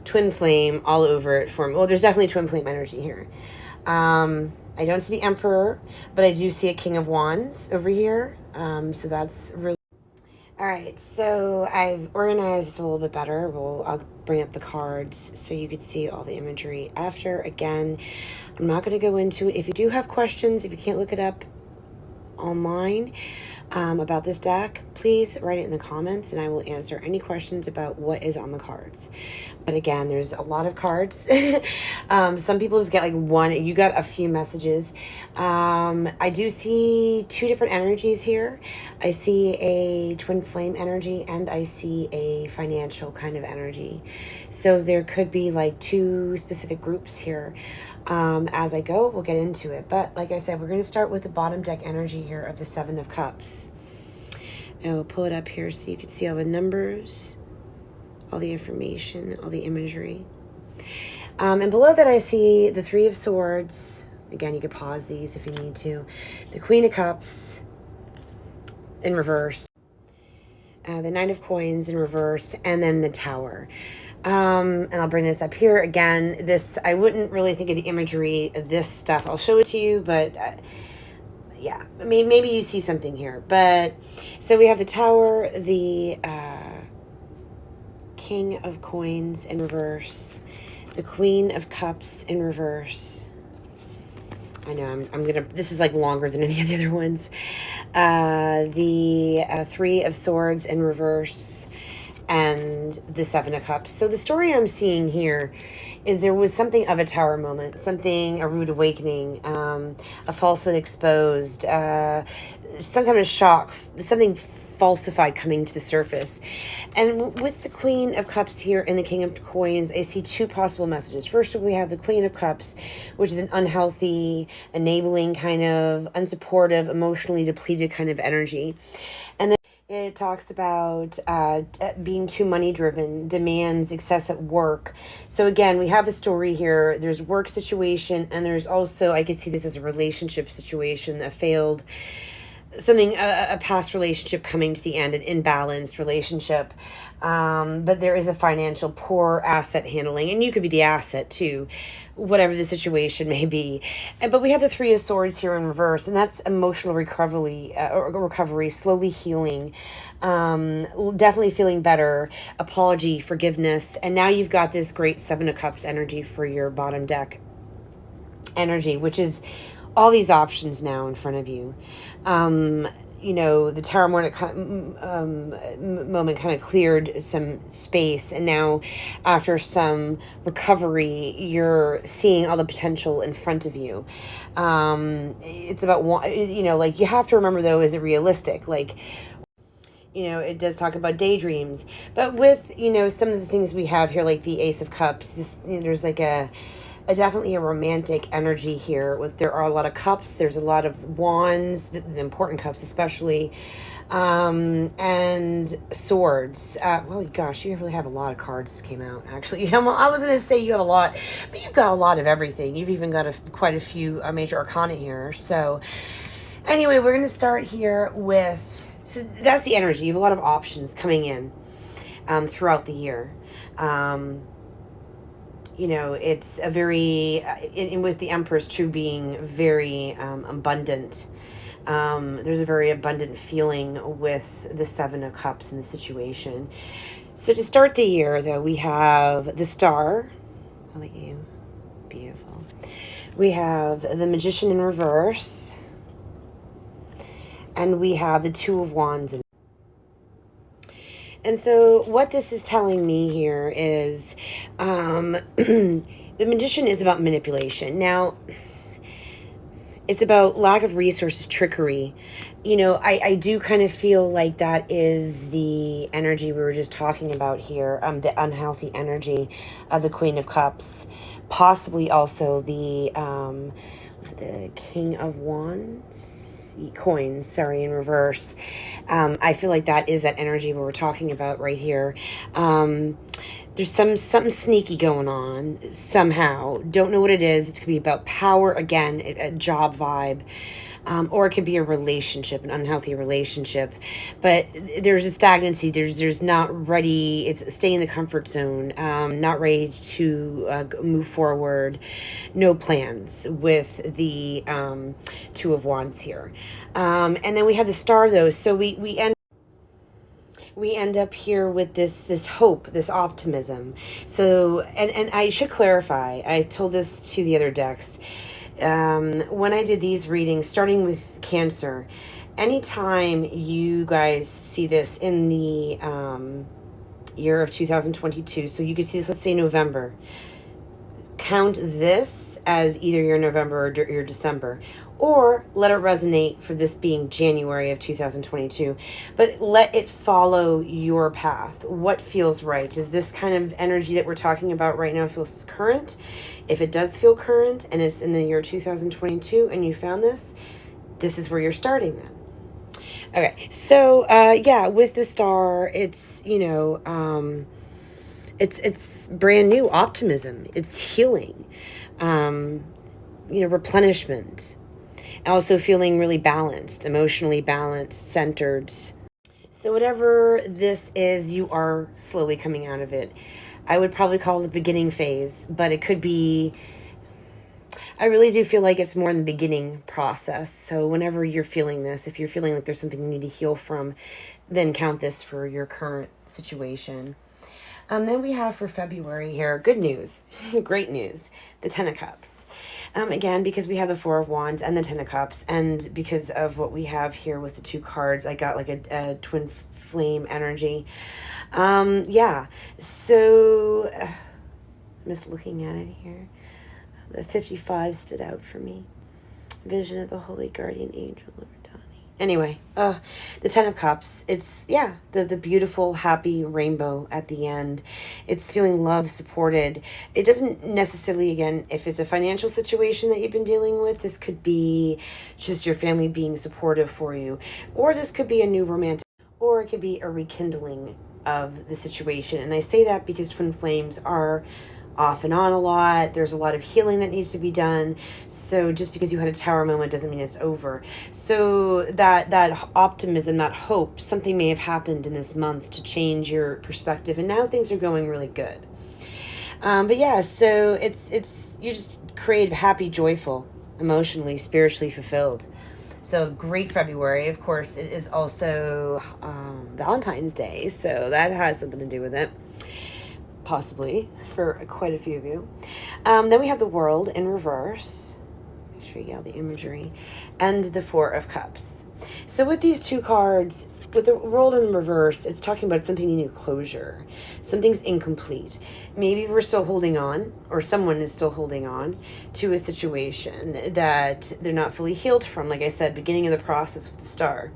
Speaker 1: twin flame all over it for me. Well, there's definitely twin flame energy here. I don't see the Emperor, but I do see a King of Wands over here. So that's really... All right, so I've organized this a little bit better. I'll bring up the cards so you could see all the imagery after. Again, I'm not going to go into it. If you do have questions, if you can't look it up online about this deck, please write it in the comments and I will answer any questions about what is on the cards. But again, there's a lot of cards. Some people just get like one. You got a few messages. I do see 2 different energies here. I see a twin flame energy and I see a financial kind of energy. So there could be like 2 specific groups here. As I go, we'll get into it. But like I said, we're going to start with the bottom deck energy here of the 7 of Cups. And we'll pull it up here so you can see all the numbers, all the information, all the imagery. And below that I see the 3 of Swords. Again, you could pause these if you need to. The Queen of Cups in reverse. The Knight of Coins in reverse. And then the Tower. And I'll bring this up here again. This, I wouldn't really think of the imagery of this stuff. I'll show it to you, but yeah, I mean, maybe you see something here. But so we have the Tower, the King of Coins in reverse, the Queen of Cups in reverse. I know I'm gonna, this is like longer than any of the other ones. The 3 of Swords in reverse, and the 7 of Cups. So the story I'm seeing here is there was something of a Tower moment, a rude awakening, a falsehood exposed, some kind of shock, something falsified coming to the surface. And with the Queen of Cups here and the King of Coins, I see 2 possible messages. First, we have the Queen of Cups, which is an unhealthy, enabling kind of unsupportive, emotionally depleted kind of energy. And then It talks about being too money driven, demands excess at work. So again, we have a story here. There's work situation, and there's also, I could see this as a relationship situation, a failed something, a past relationship coming to the end, an imbalanced relationship. But there is a financial poor asset handling, and you could be the asset too, whatever the situation may be. But we have the Three of Swords here in reverse, and that's emotional recovery, slowly healing, definitely feeling better, apology, forgiveness. And now you've got this great Seven of Cups energy for your bottom deck energy, which is all these options now in front of you. The Tower moment kind of cleared some space, and now after some recovery, you're seeing all the potential in front of you. It's about, like, you have to remember, though, is it realistic? Like, it does talk about daydreams, but with, some of the things we have here, like the Ace of Cups, there's like definitely a romantic energy here. There are a lot of cups, there's a lot of wands, the important cups especially, and swords. Well, gosh, you really have a lot of cards came out, actually. I was going to say you have a lot, but you've got a lot of everything. You've even got quite a few major arcana here. So anyway, we're going to start here so that's the energy. You have a lot of options coming in throughout the year. It's a very, with the Empress too being very abundant, there's a very abundant feeling with the Seven of Cups in the situation. So to start the year, though, we have the Star. I'll let you. Beautiful. We have the Magician in reverse. And we have the Two of Wands in. And so what this is telling me here is the Magician is about manipulation. Now, it's about lack of resources, trickery. I do kind of feel like that is the energy we were just talking about here, the unhealthy energy of the Queen of Cups, possibly also the King of Wands? Coins, in reverse. I feel like that is that energy we were talking about right here. There's something sneaky going on somehow. Don't know what it is. It could be about power, again, a job vibe. Or it could be a relationship, an unhealthy relationship. But there's a stagnancy. There's not ready. It's staying in the comfort zone. Not ready to move forward. No plans with the Two of Wands here. And then we have the Star, though. So we end up here with this hope, this optimism. So, and I should clarify, I told this to the other decks. When I did these readings, starting with Cancer, anytime you guys see this in the year of 2022, so you could see this, let's say November, count this as either your November or your December, or let it resonate for this being January of 2022, but let it follow your path. What feels right? Does this kind of energy that we're talking about right now feels current? If it does feel current and it's in the year 2022 and you found this is where you're starting then. Okay, so with the Star, it's it's brand new optimism. It's healing, replenishment. Also feeling really balanced, emotionally balanced, centered. So whatever this is, you are slowly coming out of it. I would probably call it the beginning phase, but it could be, I really do feel like it's more in the beginning process. So whenever you're feeling this, if you're feeling like there's something you need to heal from, then count this for your current situation. Then we have for February here, good news, great news, the Ten of Cups. Again, because we have the Four of Wands and the Ten of Cups, and because of what we have here with the two cards, I got like a twin flame energy. So I'm just looking at it here. The 55 stood out for me. Vision of the Holy Guardian Angel, Lord. Anyway, the Ten of Cups, it's, the beautiful, happy rainbow at the end. It's feeling love, supported. It doesn't necessarily, again, if it's a financial situation that you've been dealing with, this could be just your family being supportive for you. Or this could be a new romantic, or it could be a rekindling of the situation. And I say that because twin flames are off and on a lot. There's a lot of healing that needs to be done. So just because you had a tower moment doesn't mean it's over. So that optimism, that hope, something may have happened in this month to change your perspective, and now things are going really good. But yeah, so it's you just create happy, joyful, emotionally, spiritually fulfilled. So great February. Of course, it is also Valentine's Day, so that has something to do with it. Possibly, for quite a few of you. Then we have the World in reverse. Make sure you get all the imagery. And the Four of Cups. So with these two cards, with the World in reverse, it's talking about something needing closure. Something's incomplete. Maybe we're still holding on, or someone is still holding on to a situation that they're not fully healed from. Like I said, beginning of the process with the Star.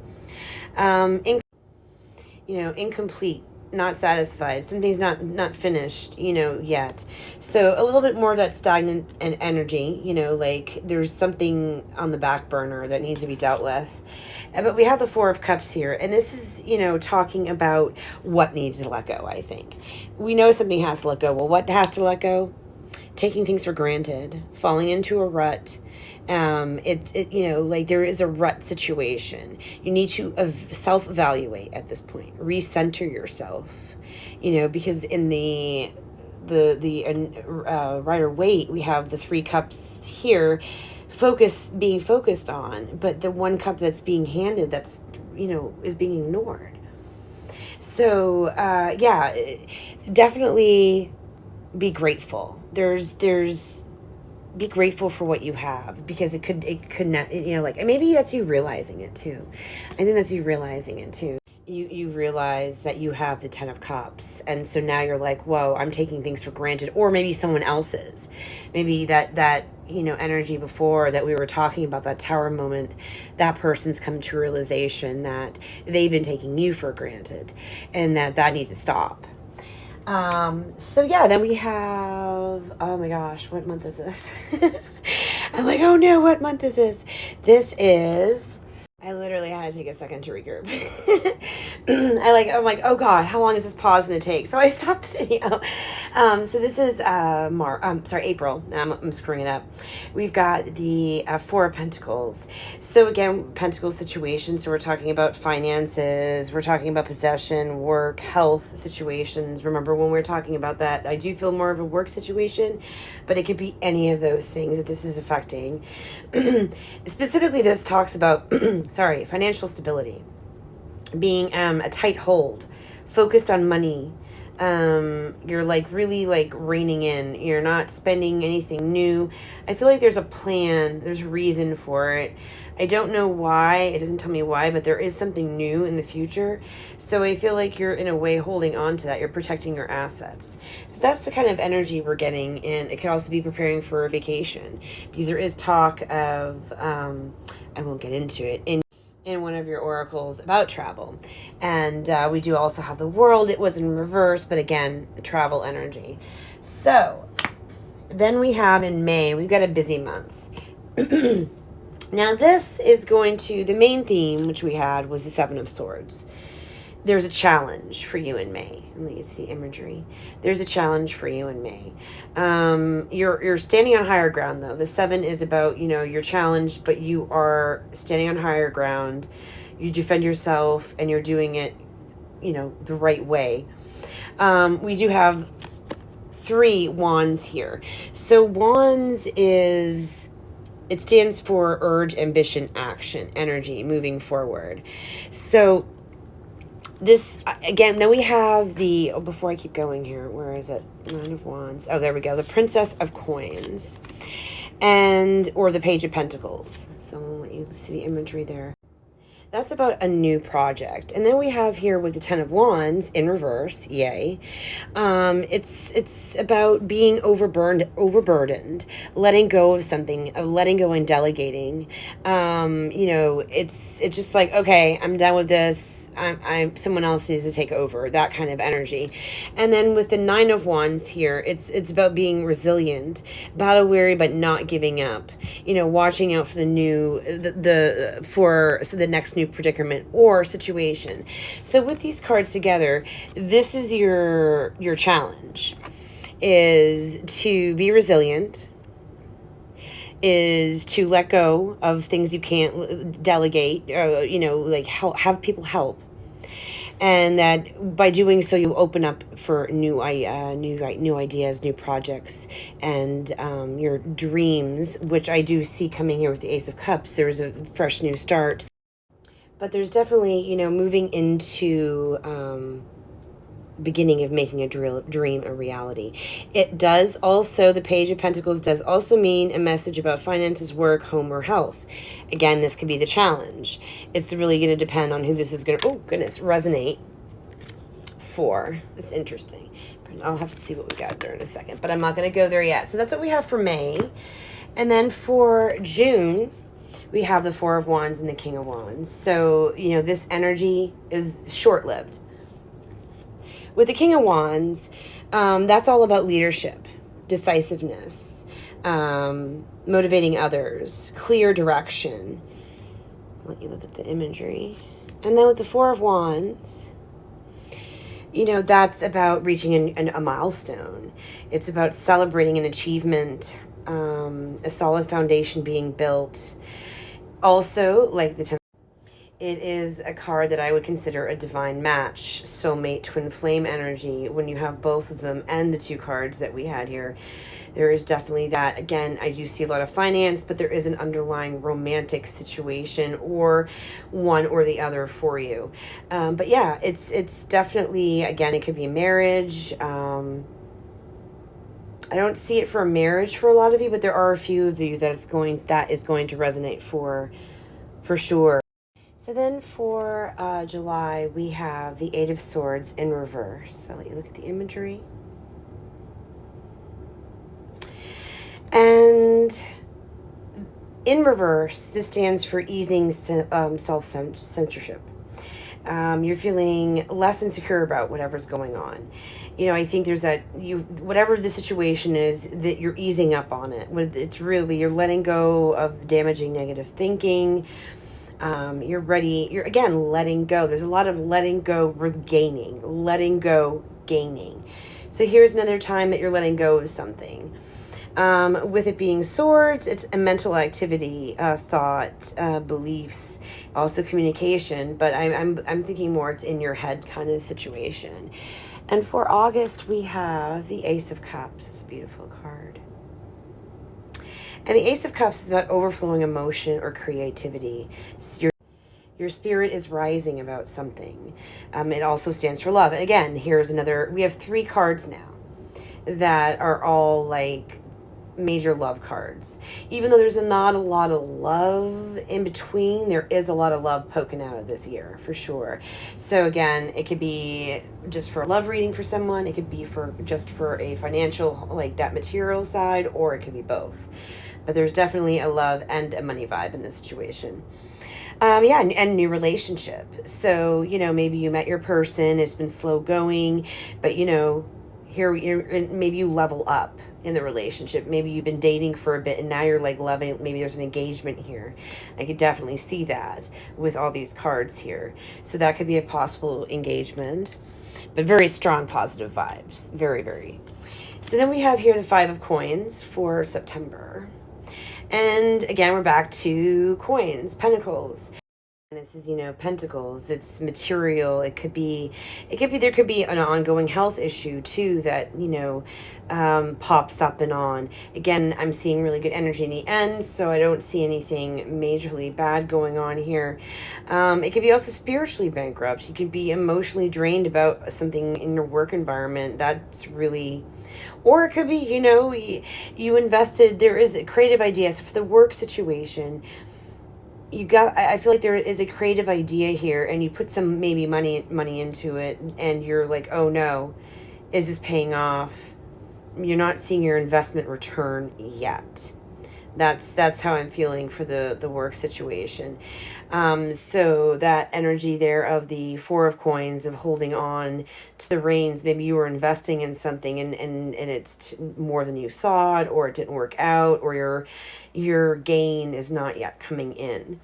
Speaker 1: Incomplete. Not satisfied, something's not finished, yet. So a little bit more of that stagnant and energy, like there's something on the back burner that needs to be dealt with. But we have the Four of Cups here, and this is, talking about what needs to let go. I think we know something has to let go. Well, what has to let go? Taking things for granted, falling into a rut. Like there is a rut situation. You need to self-evaluate at this point, recenter yourself, because in the Rider-Waite, we have the Three Cups here, being focused on, but the one cup that's being handed, that's, is being ignored. So, definitely be grateful. Be grateful for what you have, because it could not, and maybe that's you realizing it too. I think that's you realizing it too. You realize that you have the Ten of Cups, and so now you're like, whoa, I'm taking things for granted, or maybe someone else's. Maybe that energy before that we were talking about, that tower moment, that person's come to realization that they've been taking you for granted, and that needs to stop. Then we have, oh my gosh, what month is this? I'm like, oh no, what month is this? This is, I literally had to take a second to regroup. I'm like, oh God, how long is this pause going to take? So I stopped the video. So this is April. I'm screwing it up. We've got the Four of Pentacles. So again, Pentacle situation. So we're talking about finances. We're talking about possession, work, health situations. Remember when we're talking about that, I do feel more of a work situation, but it could be any of those things that this is affecting. Specifically, this talks about financial stability, being a tight hold, focused on money. You're really reining in. You're not spending anything new. I feel like there's a plan. There's a reason for it. I don't know why. It doesn't tell me why, but there is something new in the future. So I feel like you're in a way holding on to that. You're protecting your assets. So that's the kind of energy we're getting. And it could also be preparing for a vacation, because there is talk of, I won't get into it, in one of your oracles about travel. And we do also have the World. It was in reverse, but again, travel energy. So then we have in May, we've got a busy month. Now this is the main theme, which we had, was the Seven of Swords. There's a challenge for you in May. Let me get to the imagery. There's a challenge for you in May. You're standing on higher ground, though. The Seven is about, you're challenged, but you are standing on higher ground. You defend yourself, and you're doing it, the right way. We do have 3 wands here. So wands it stands for urge, ambition, action, energy, moving forward. So this, again, then we have before I keep going here, where is it? Nine of Wands. Oh, there we go. The Princess of Coins, or the Page of Pentacles. So I'll let you see the imagery there. That's about a new project. And then we have here with the Ten of Wands in reverse, yay. It's about being overburdened, letting go of something, letting go and delegating. It's just like, okay, I'm done with this. Someone else needs to take over, that kind of energy. And then with the Nine of Wands here, it's about being resilient, battle weary, but not giving up. Watching out for the next new new predicament or situation. So with these cards together, this is your challenge, is to be resilient, is to let go of things you can't delegate, like have people help. And that by doing so, you open up for new ideas, new projects, and your dreams, which I do see coming here with the Ace of Cups. There's a fresh new start. But there's definitely, moving into beginning of making a dream a reality. It does also, the Page of Pentacles does also mean a message about finances, work, home, or health. Again, this could be the challenge. It's really going to depend on who this is going to, resonate for. It's interesting. I'll have to see what we got there in a second, but I'm not going to go there yet. So that's what we have for May. And then for June, we have the Four of Wands and the King of Wands. So, this energy is short-lived. With the King of Wands, that's all about leadership, decisiveness, motivating others, clear direction. I'll let you look at the imagery. And then with the Four of Wands, that's about reaching a milestone. It's about celebrating an achievement, a solid foundation being built. Also, like the it is a card that I would consider a divine match, soulmate, twin flame energy. When you have both of them and the two cards that we had here, there is definitely that. Again, I do see a lot of finance, but there is an underlying romantic situation or one or the other for you. But yeah, it's definitely, again, it could be marriage. I don't see it for a marriage for a lot of you, but there are a few of you that is going to resonate for sure. So then for July, we have the Eight of Swords in reverse. I'll let you look at the imagery. And in reverse, this stands for easing self-censorship. You're feeling less insecure about whatever's going on. I think there's whatever the situation is, that you're easing up on it. It's really, you're letting go of damaging negative thinking. You're ready. You're, again, letting go. There's a lot of letting go, regaining, letting go, gaining. So here's another time that you're letting go of something. With it being swords, it's a mental activity, thought, beliefs, also communication. But I'm thinking more it's in your head kind of situation. And for August, we have the Ace of Cups. It's a beautiful card. And the Ace of Cups is about overflowing emotion or creativity. Your spirit is rising about something. It also stands for love. And again, here's another, we have 3 cards now that are all like major love cards. Even though there's not a lot of love in between, there is a lot of love poking out of this year for sure. So again, it could be just for a love reading for someone. It could be just for a financial, like that material side, or it could be both. But there's definitely a love and a money vibe in this situation. And new relationship. So, maybe you met your person, it's been slow going, but here maybe you level up in the relationship. Maybe you've been dating for a bit and now you're like loving, maybe there's an engagement here. I could definitely see that with all these cards here. So that could be a possible engagement, but very strong positive vibes. Very, very. So then we have here the 5 of Coins for September. And again, we're back to coins, pentacles. And this is, pentacles. It's material. There could be an ongoing health issue too that, pops up and on. Again, I'm seeing really good energy in the end, so I don't see anything majorly bad going on here. It could be also spiritually bankrupt. You could be emotionally drained about something in your work environment. That's really... Or it could be, you invested, there is a creative idea. So for the work situation, I feel like there is a creative idea here and you put some maybe money into it and you're like, oh no, is this paying off? You're not seeing your investment return yet. That's how I'm feeling for the work situation. So that energy there of the 4 of Coins, of holding on to the reins. Maybe you were investing in something and it's more than you thought, or it didn't work out, or your gain is not yet coming in.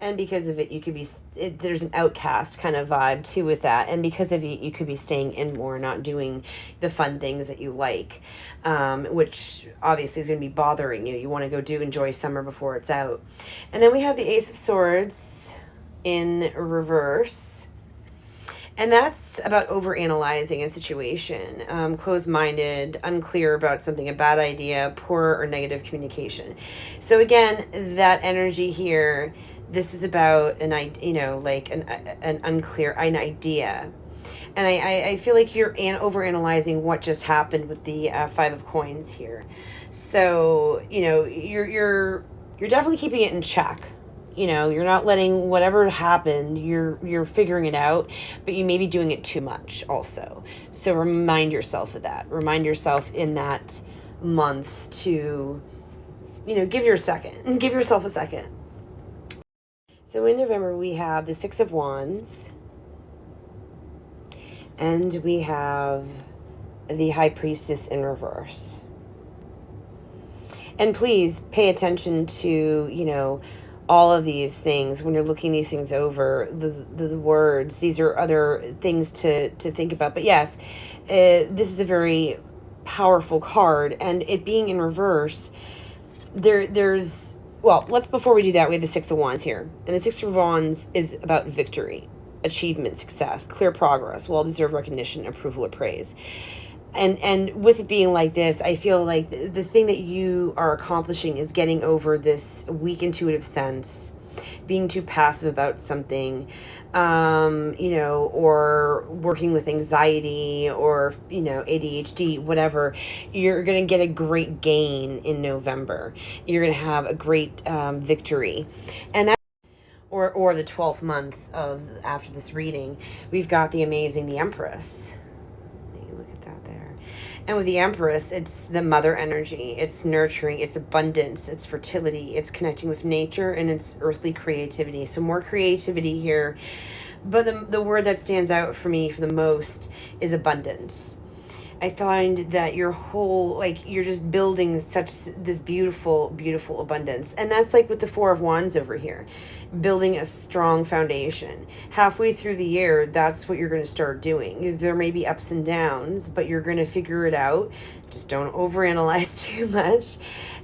Speaker 1: And because of it, you could be, there's an outcast kind of vibe too with that. And because of it, you could be staying in more, not doing the fun things that you like, which obviously is going to be bothering you. You want to go enjoy summer before it's out. And then we have the Ace of Swords in reverse. And that's about overanalyzing a situation, closed-minded, unclear about something, a bad idea, poor or negative communication. So again, that energy here, this is about an unclear idea. And I feel like you're overanalyzing what just happened with the Five of Coins here. So, you're definitely keeping it in check. You're not letting whatever happened, you're figuring it out, but you may be doing it too much also. So remind yourself of that. Remind yourself in that month to, give yourself a second. So in November, we have the Six of Wands, and we have the High Priestess in reverse. And please pay attention to, all of these things when you're looking these things over, the words. These are other things to think about. But yes, this is a very powerful card, and it being in reverse, before we do that, we have the Six of Wands here. And the Six of Wands is about victory, achievement, success, clear progress, well-deserved recognition, approval, or praise. And with it being like this, I feel like the thing that you are accomplishing is getting over this weak intuitive sense, being too passive about something, or working with anxiety or, ADHD, whatever. You're going to get a great gain in November. You're going to have a great victory. And that, or the 12th month of after this reading, we've got the Empress. And with the Empress, it's the mother energy. It's nurturing, it's abundance, it's fertility, it's connecting with nature, and it's earthly creativity. So more creativity here. But the word that stands out for me for the most is abundance. I find that your whole, you're just building this beautiful, beautiful abundance. And that's like with the Four of Wands over here, building a strong foundation. Halfway through the year, that's what you're going to start doing. There may be ups and downs, but you're going to figure it out. Just don't overanalyze too much.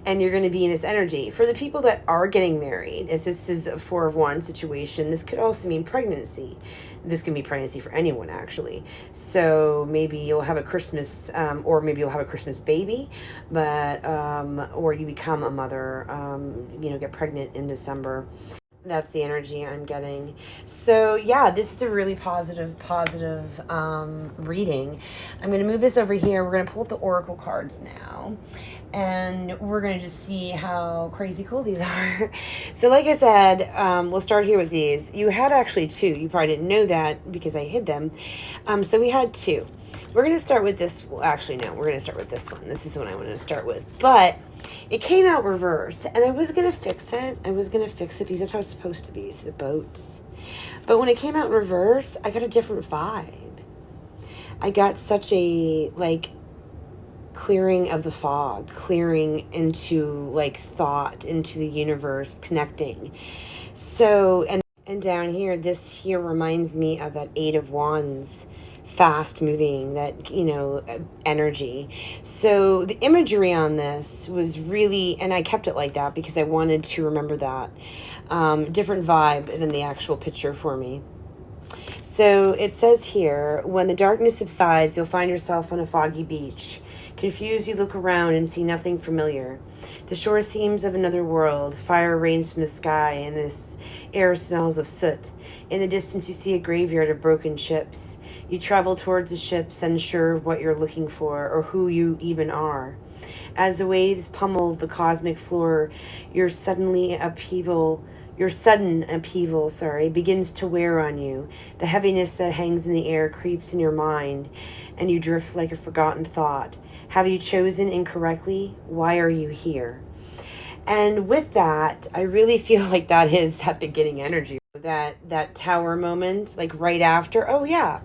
Speaker 1: And you're going to be in this energy. For the people that are getting married, if this is a Four of Wands situation, this could also mean pregnancy. This can be pregnancy for anyone, actually. So maybe you'll have a Christmas, or maybe you'll have a Christmas baby, or you become a mother, get pregnant in December. That's the energy I'm getting. So yeah, this is a really positive reading. I'm going to move this over here. We're going to pull up the Oracle cards now. And we're going to just see how crazy cool these are. So like I said, we'll start here with these. You had actually two. You probably didn't know that because I hid them. So we had two. We're going to start with this. Well, actually, no. We're going to start with this one. This is the one I wanted to start with. But it came out reversed. And I was going to fix it. Because that's how it's supposed to be. So the boats. But when it came out in reverse, I got a different vibe. I got such a, clearing of the fog, clearing into thought, into the universe, connecting. So, and down here, this here reminds me of that Eight of Wands, fast moving, that, energy. So the imagery on this was really, and I kept it like that because I wanted to remember that, different vibe than the actual picture for me. So it says here, when the darkness subsides, you'll find yourself on a foggy beach. Confused, you look around and see nothing familiar. The shore seems of another world. Fire rains from the sky, and this air smells of soot. In the distance, you see a graveyard of broken ships. You travel towards the ships, unsure of what you're looking for or who you even are. As the waves pummel the cosmic floor, your sudden upheaval, begins to wear on you. The heaviness that hangs in the air creeps in your mind, and you drift like a forgotten thought. Have you chosen incorrectly? Why are you here? And with that, I really feel like that is that beginning energy. That tower moment, right after, oh yeah,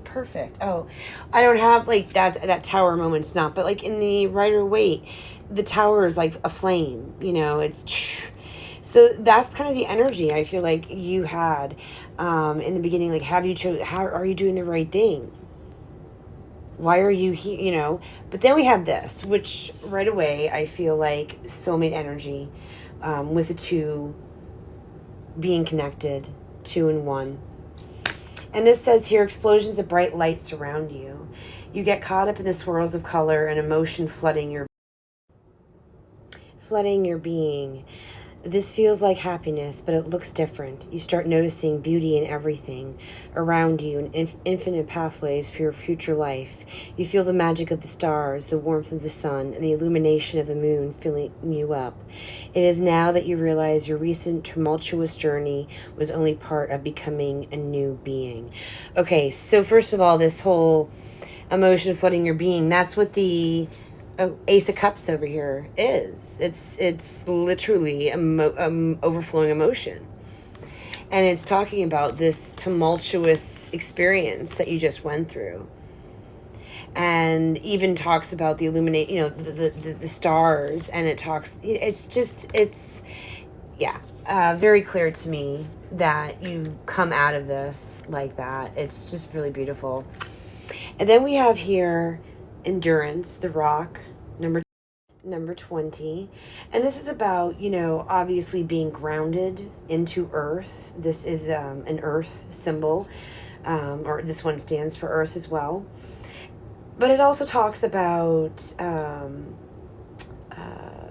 Speaker 1: perfect. Oh, I don't have that tower moment's not, but in the Rider-Waite, the tower is like a flame, it's So that's kind of the energy I feel like you had in the beginning. Like, how are you doing the right thing? Why are you here? But then we have this, which right away I feel like soulmate energy, with the two being connected, two and one. And this says here, explosions of bright light surround you. You get caught up in the swirls of color and emotion flooding your being. This feels like happiness, but it looks different. You start noticing beauty in everything around you and infinite pathways for your future life. You feel the magic of the stars, the warmth of the sun, and the illumination of the moon filling you up. It is now that you realize your recent tumultuous journey was only part of becoming a new being. Okay, so first of all, this whole emotion flooding your being, that's what the Ace of Cups over here is. It's literally overflowing emotion, and it's talking about this tumultuous experience that you just went through, and even talks about the illuminate, the stars, and it's very clear to me that you come out of this like that. It's just really beautiful. And then we have here Endurance, the rock, number 20. And this is about, obviously being grounded into earth. This is an earth symbol, or this one stands for earth as well. But it also talks about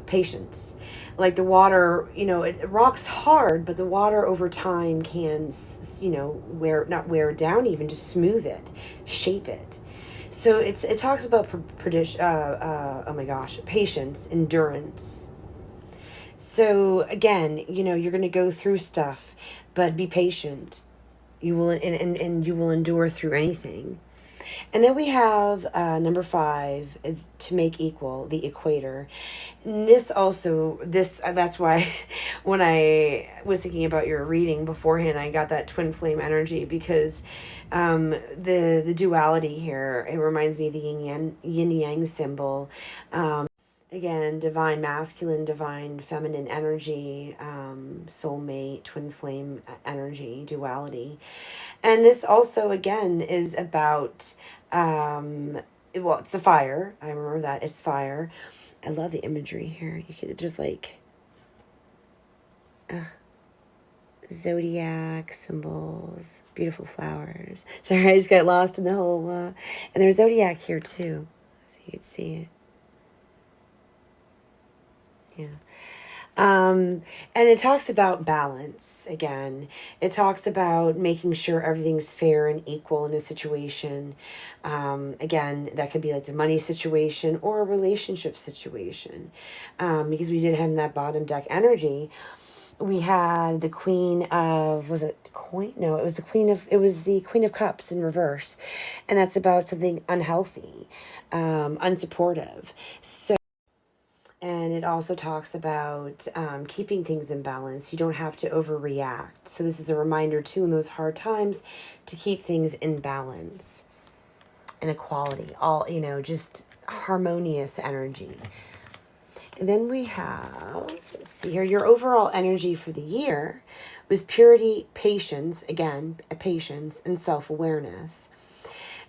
Speaker 1: patience. Like the water, it rocks hard, but the water over time can, not wear it down, even just smooth it, shape it. So it talks about patience, endurance. So again, you're going to go through stuff, but be patient. You will, and you will endure through anything. And then we have number 5, to make equal, the equator. And that's why when I was thinking about your reading beforehand, I got that twin flame energy, because the duality here, it reminds me of the yin yang symbol. Again, divine masculine, divine feminine energy, soulmate, twin flame energy, duality. And this also, again, is about, it's the fire. I remember that. It's fire. I love the imagery here. There's like zodiac symbols, beautiful flowers. Sorry, I just got lost in the whole, and there's zodiac here too, so you can see it. Yeah. And it talks about balance again. It talks about making sure everything's fair and equal in a situation. Again, that could be like the money situation or a relationship situation. Because we did have that bottom deck energy. We had the Queen of, was it coin? No, it was the Queen of Cups in reverse. And that's about something unhealthy, unsupportive. So, and it also talks about keeping things in balance. You don't have to overreact. So this is a reminder, too, in those hard times, to keep things in balance and equality. All, just harmonious energy. And then we have, let's see here, your overall energy for the year was purity, patience, again, patience, and self-awareness.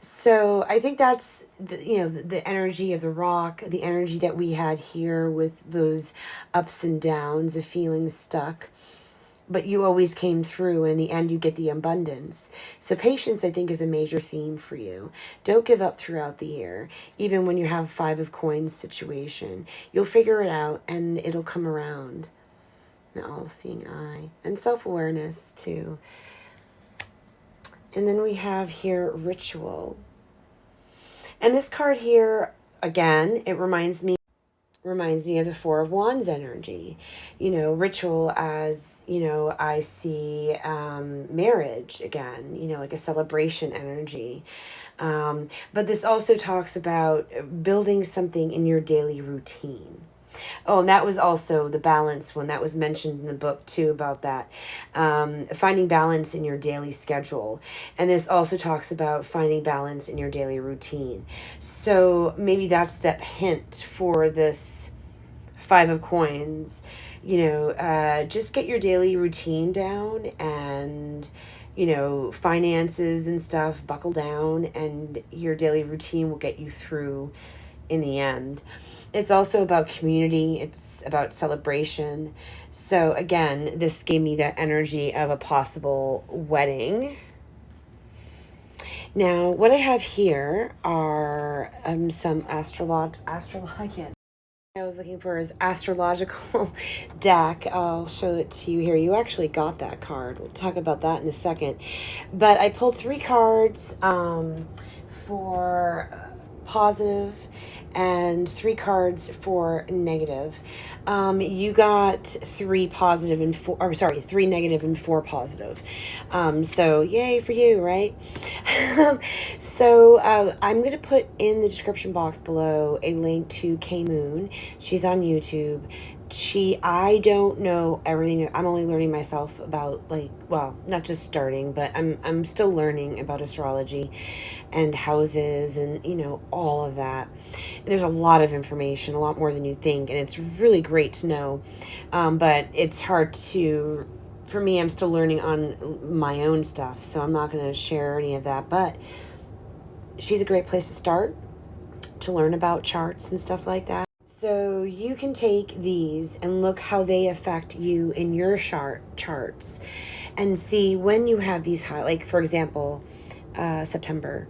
Speaker 1: So I think that's the energy of the rock, the energy that we had here with those ups and downs of feeling stuck. But you always came through, and in the end you get the abundance. So patience, I think, is a major theme for you. Don't give up throughout the year. Even when you have 5 of coins situation, you'll figure it out and it'll come around. The all-seeing eye. And self-awareness too. And then we have here ritual. And this card here, again, it reminds me of the 4 of Wands energy. Ritual as, I see marriage again, like a celebration energy. But this also talks about building something in your daily routine. Oh, and that was also the balance one that was mentioned in the book too, about that. Finding balance in your daily schedule. And this also talks about finding balance in your daily routine. So maybe that's that hint for this 5 of coins. Just get your daily routine down, and finances and stuff, buckle down, and your daily routine will get you through in the end. It's also about community. It's about celebration. So again, this gave me that energy of a possible wedding. Now, what I have here are some astrology. I was looking for his astrological deck. I'll show it to you here. You actually got that card. We'll talk about that in a second. But I pulled 3 cards for positive and 3 cards for negative. You got 3 positive and 3 negative and 4 positive. So yay for you, right? So I'm going to put in the description box below a link to KMoon. She's on YouTube. I don't know everything. I'm only learning myself about, not just starting, but I'm still learning about astrology and houses and, all of that. There's a lot of information, a lot more than you think, and it's really great to know. But it's hard for me, I'm still learning on my own stuff, so I'm not going to share any of that, but she's a great place to start to learn about charts and stuff like that. So you can take these and look how they affect you in your charts and see when you have these high, like for example, September,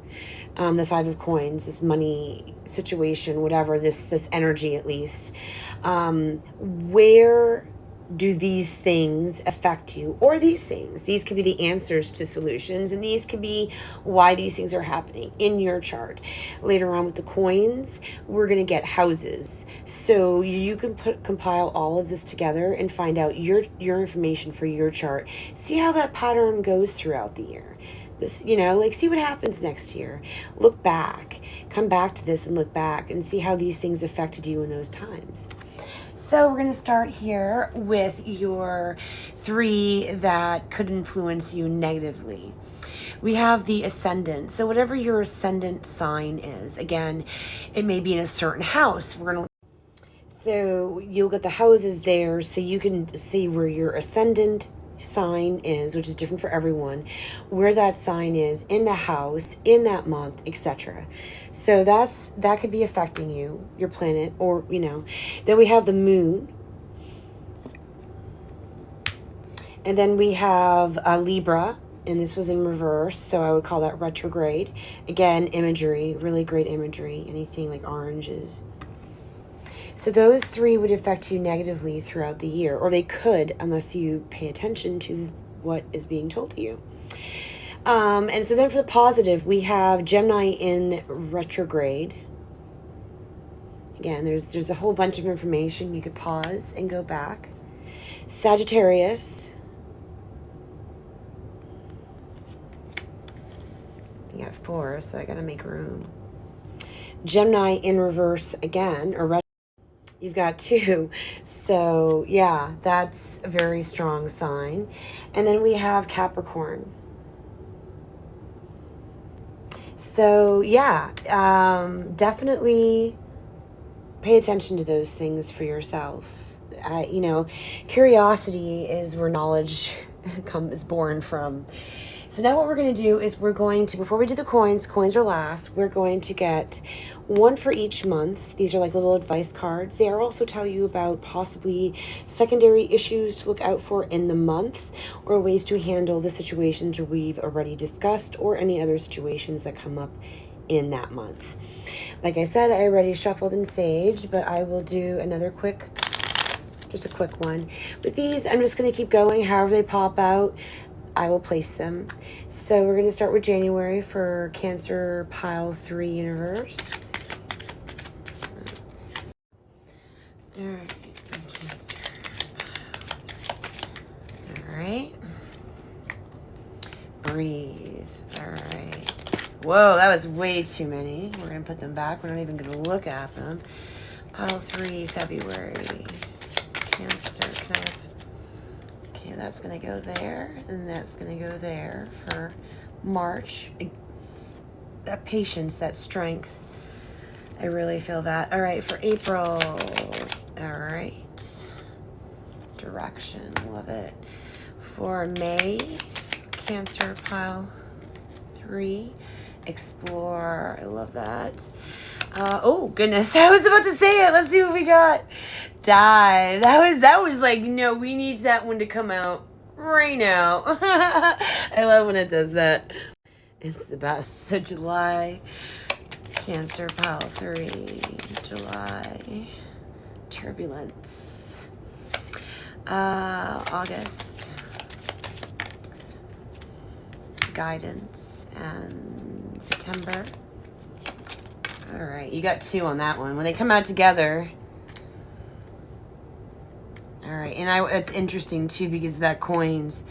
Speaker 1: the 5 of coins, this money situation, whatever, this energy at least, where do these things affect you? Or these could be the answers to solutions, and these could be why these things are happening in your chart. Later on with the coins, we're going to get houses. So you can compile all of this together and find out your information for your chart. See how that pattern goes throughout the year. This, see what happens next year. Look back, come back to this and look back and see how these things affected you in those times. So we're going to start here with your 3 that could influence you negatively. We have the ascendant. So whatever your ascendant sign is, again, it may be in a certain house. So you'll get the houses there so you can see where your ascendant sign is, which is different for everyone, where that sign is in the house, in that month, etc. So that could be affecting you, your planet, or then we have the moon, and then we have Libra, and this was in reverse, so I would call that retrograde. Again, imagery, really great imagery, anything like oranges. So those 3 would affect you negatively throughout the year, or they could, unless you pay attention to what is being told to you. And so then for the positive, we have Gemini in retrograde. Again, there's a whole bunch of information. You could pause and go back. Sagittarius. You got 4, so I got to make room. Gemini in reverse again, or retrograde. You've got 2. So yeah, that's a very strong sign. And then we have Capricorn. So yeah, definitely pay attention to those things for yourself. Curiosity is where knowledge is born from. So now what we're going to do is before we do the coins are last, we're going to get 1 for each month. These are like little advice cards. They also tell you about possibly secondary issues to look out for in the month, or ways to handle the situations we've already discussed, or any other situations that come up in that month. Like I said, I already shuffled and saged, but I will do another just a quick one. With these, I'm just going to keep going. However they pop out, I will place them. So we're going to start with January for Cancer Pile 3 Universe. All right, Cancer Pile 3. All right. Breathe. All right. Whoa, that was way too many. We're going to put them back. We're not even going to look at them. Pile 3, February. Cancer. Can I have... Okay, that's going to go there, and that's going to go there for March. That patience, that strength, I really feel that. All right, for April. All right. direction. Love it. For May, Cancer pile 3, explore. I love that. Oh goodness, I was about to say it. Let's see what we got. Dive. That was like, no, we need that one to come out right now. I love when it does that. It's the best. So July, Cancer pile 3, July, turbulence. August, guidance, and September. All right, you got 2 on that one. When they come out together. All right, and it's interesting too because of that coins.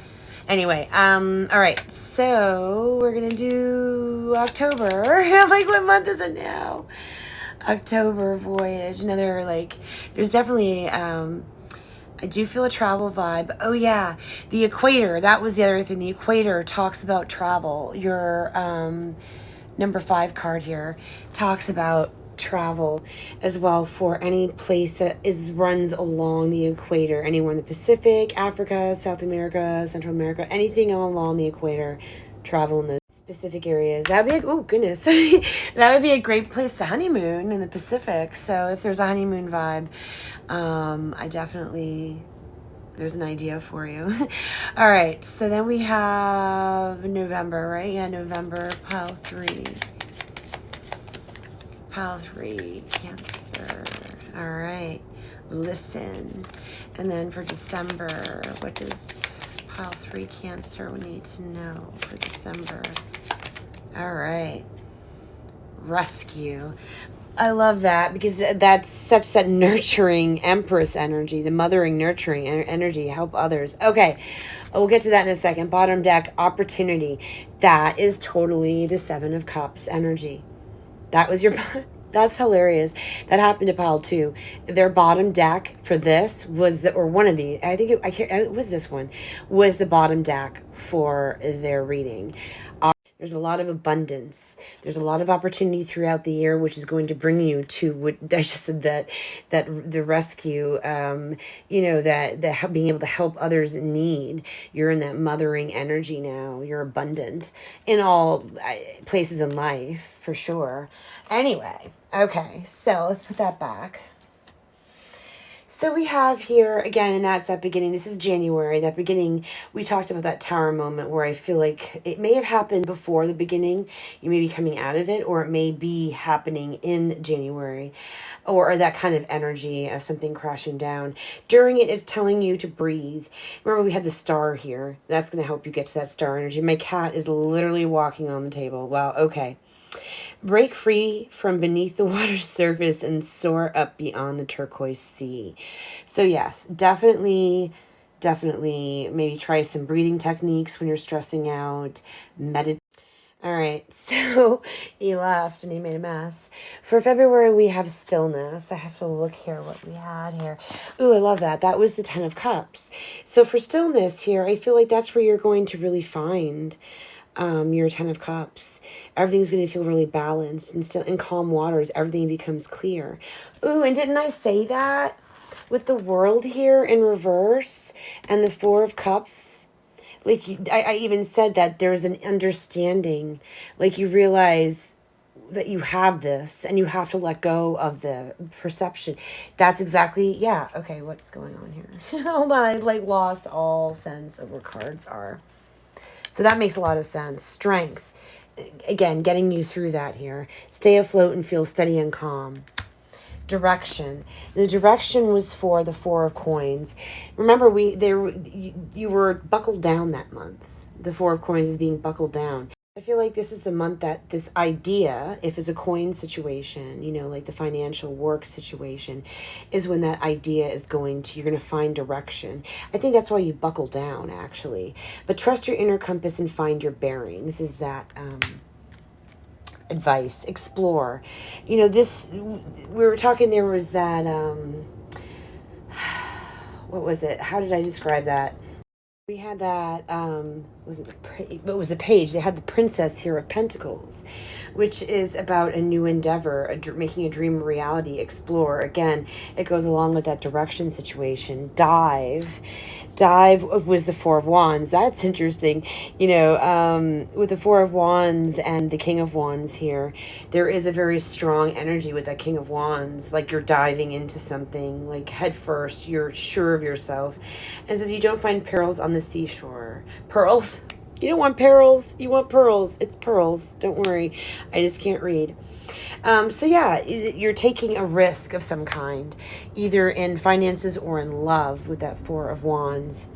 Speaker 1: Anyway, all right, so we're gonna do October. I'm like, what month is it now? October voyage. Another, like, there's definitely I do feel a travel vibe. Oh yeah, the equator. That was the other thing. The equator talks about travel. Your number 5 card here talks about travel as well for any place that runs along the equator. Anywhere in the Pacific, Africa, South America, Central America, anything along the equator. Travel in those specific areas. That'd be oh goodness, that would be a great place to honeymoon in the Pacific. So if there's a honeymoon vibe, I definitely, there's an idea for you. All right, so then we have November, right? Yeah, November, pile 3. Pile 3, Cancer. All right, listen. And then for December, what does pile 3 Cancer we need to know for December? All right, rescue. I love that because that's such that nurturing Empress energy, the mothering, nurturing energy, help others. Okay, we'll get to that in a second. Bottom deck, opportunity. That is totally the 7 of Cups energy. That was your... That's hilarious. That happened to pile 2. Their bottom deck for this was or one of the, I think it was this one, was the bottom deck for their reading. There's a lot of abundance. There's a lot of opportunity throughout the year, which is going to bring you to what I just said, that the rescue, that being able to help others in need. You're in that mothering energy now. You're abundant in all places in life, for sure. Anyway, okay, so let's put that back. So we have here, again, and that's that beginning. This is January. That beginning, we talked about that tower moment where I feel like it may have happened before the beginning. You may be coming out of it, or it may be happening in January, or that kind of energy of something crashing down. During it, it's telling you to breathe. Remember, we had the star here. That's going to help you get to that star energy. My cat is literally walking on the table. Wow, okay. Break free from beneath the water's surface and soar up beyond the turquoise sea. So yes, definitely maybe try some breathing techniques when you're stressing out. All right, so he left and he made a mess. For February, we have stillness. I have to look here what we had here. Ooh, I love that. That was the 10 of Cups. So for stillness here, I feel like that's where you're going to really find your 10 of Cups. Everything's going to feel really balanced and still in calm waters. Everything becomes clear. Ooh, and didn't I say that with the World here in reverse and the 4 of Cups? Like, I even said that there's an understanding. Like, you realize that you have this and you have to let go of the perception. That's exactly, yeah. Okay, what's going on here? Hold on, I lost all sense of where cards are. So that makes a lot of sense. Strength. Again, getting you through that here. Stay afloat and feel steady and calm. Direction. The direction was for the 4 of Coins. Remember, you were buckled down that month. The 4 of Coins is being buckled down. I feel like this is the month that this idea, if it's a coin situation, like the financial work situation, is when that idea is you're going to find direction. I think that's why you buckle down, actually. But trust your inner compass and find your bearings is that advice. Explore. We were talking, there was that, what was it? How did I describe that? We had that, it was the page. They had the Princess here of Pentacles, which is about a new endeavor, making a dream a reality, explore. Again, it goes along with that direction situation. Dive was the Four of Wands. That's interesting. With the Four of Wands and the King of Wands here, there is a very strong energy with that King of Wands. Like you're diving into something, like head first. You're sure of yourself. And it says you don't find pearls on the seashore. Pearls? You don't want pearls. You want pearls. It's pearls. Don't worry. I just can't read. So yeah, you're taking a risk of some kind, either in finances or in love with that Four of Wands.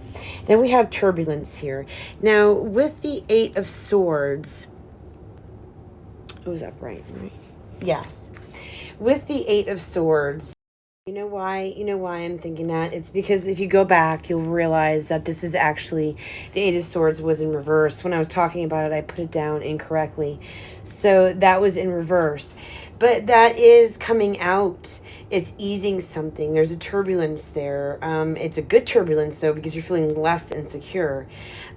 Speaker 1: Then we have turbulence here. Now, with the Eight of Swords, it was upright, right? Yes. With the Eight of Swords, you know why I'm thinking that? It's because if you go back, you'll realize that this is actually, the Eight of Swords was in reverse. When I was talking about it, I put it down incorrectly. So that was in reverse. But that is coming out. It's easing something. There's a turbulence there. It's a good turbulence, though, because you're feeling less insecure.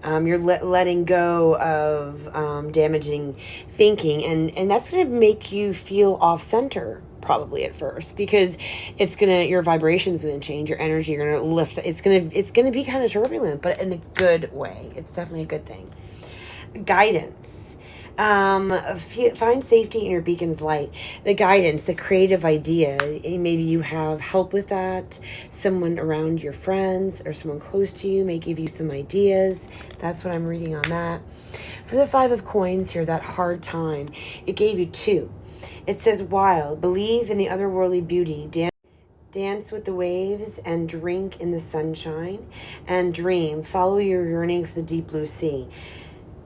Speaker 1: You're letting go of damaging thinking. And that's going to make you feel off-center, probably at first, because your vibration's gonna change, your energy, you're gonna lift. It's gonna be kind of turbulent, but in a good way. It's definitely a good thing. Guidance. Find safety in your beacon's light. The guidance, the creative idea. Maybe you have help with that. Someone around your friends or someone close to you may give you some ideas. That's what I'm reading on that. For the Five of Coins here, that hard time, it gave you two. It says, wild, believe in the otherworldly beauty, dance with the waves and drink in the sunshine, and dream, follow your yearning for the deep blue sea.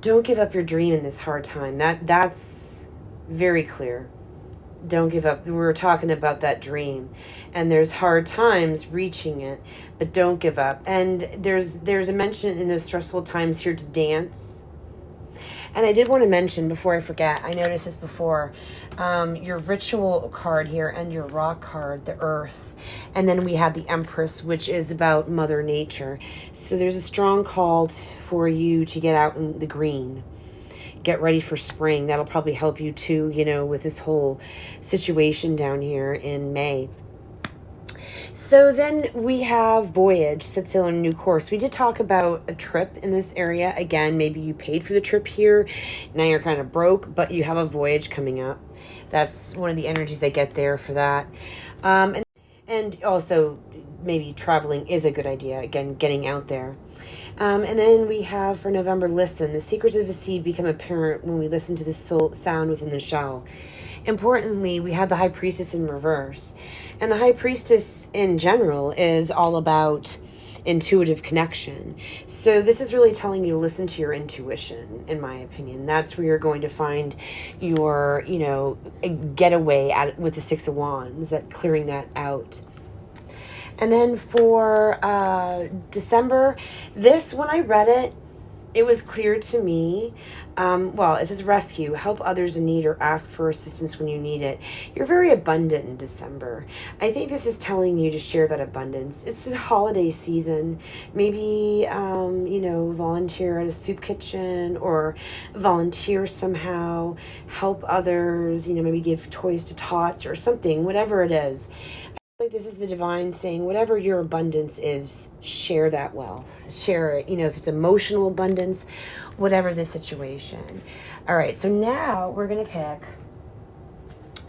Speaker 1: Don't give up your dream in this hard time. That's very clear. Don't give up. We were talking about that dream, and there's hard times reaching it, but don't give up. And there's a mention in those stressful times here to dance. And I did want to mention, before I forget, I noticed this before, your ritual card here and your rock card, the earth. And then we have the Empress, which is about Mother Nature. So there's a strong call for you to get out in the green. Get ready for spring. That'll probably help you too, with this whole situation down here in May. So then we have Voyage, set sail on a new course. We did talk about a trip in this area. Again, maybe you paid for the trip here. Now you're kind of broke, but you have a voyage coming up. That's one of the energies I get there for that. And also, maybe traveling is a good idea. Again, getting out there. And then we have for November, listen. The secrets of the sea become apparent when we listen to the soul sound within the shell. Importantly, we have the High Priestess in reverse. And the High Priestess in general is all about intuitive connection. So this is really telling you to listen to your intuition, in my opinion. That's where you're going to find your, getaway with the Six of Wands, that clearing that out. And then for December, when I read it, it was clear to me, it says rescue, help others in need, or ask for assistance when you need it. You're very abundant in December. I think this is telling you to share that abundance. It's the holiday season. Maybe, volunteer at a soup kitchen, or volunteer somehow, help others, maybe give toys to tots or something, whatever it is. Like this is the divine saying, whatever your abundance is, share that wealth. Share it, if it's emotional abundance, whatever the situation. All right, so now we're going to pick,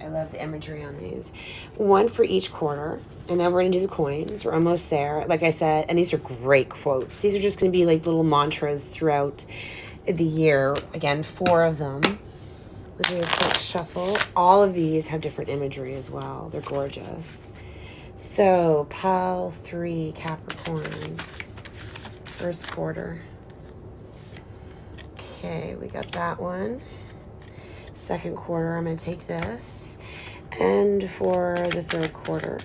Speaker 1: I love the imagery on these, one for each quarter, and then we're going to do the coins. We're almost there, like I said, and these are great quotes. These are just going to be like little mantras throughout the year. Again, 4 of them. We'll do a quick shuffle. All of these have different imagery as well. They're gorgeous. So, Pile 3, Capricorn, first quarter. Okay, we got that one. Second quarter, I'm going to take this. And for the third quarter.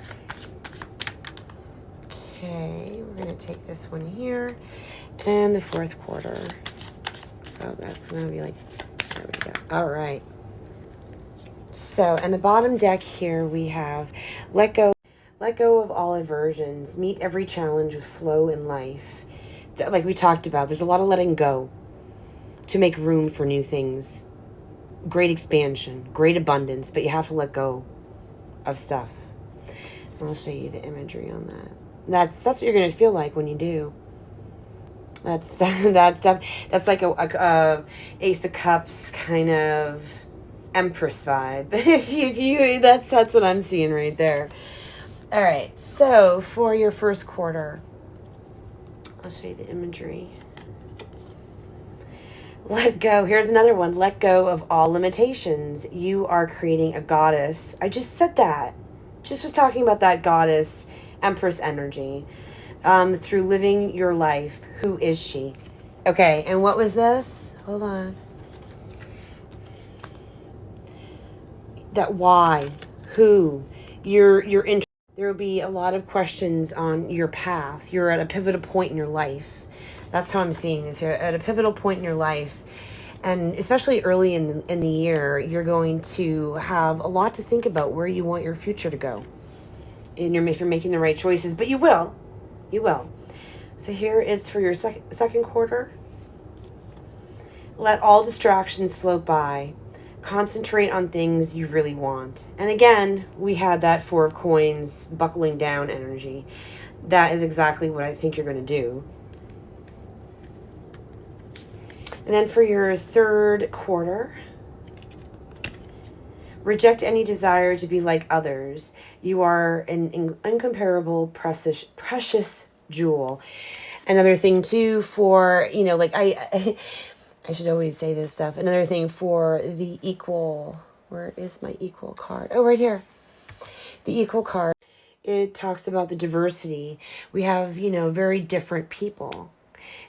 Speaker 1: Okay, we're going to take this one here. And the fourth quarter. Oh, that's going to be like, there we go. All right. So, and the bottom deck here, we have let go of all aversions. Meet every challenge with flow in life. like we talked about, there's a lot of letting go to make room for new things. Great expansion, great abundance, but you have to let go of stuff. I'll show you the imagery on that. That's what you're going to feel like when you do. That's like a Ace of Cups kind of Empress vibe. if you that's what I'm seeing right there. All right, so for your first quarter, I'll show you the imagery. Let go. Here's another one. Let go of all limitations. You are creating a goddess. I just said that. Just was talking about that goddess, Empress energy. Through living your life. Who is she? Okay, and what was this? Hold on. That why, who, your interest. There will be a lot of questions on your path. You're at a pivotal point in your life. That's how I'm seeing this. You're at a pivotal point in your life. And especially early in the year, you're going to have a lot to think about where you want your future to go. And if you're making the right choices, but you will. You will. So here is for your second quarter. Let all distractions float by. Concentrate on things you really want. And again, we had that Four of Coins buckling down energy. That is exactly what I think you're going to do. And then for your third quarter, reject any desire to be like others. You are an incomparable, precious jewel. Another thing too for, like I should always say this stuff. Another thing for the equal, where is my equal card? Oh, right here. The equal card. It talks about the diversity. We have, very different people.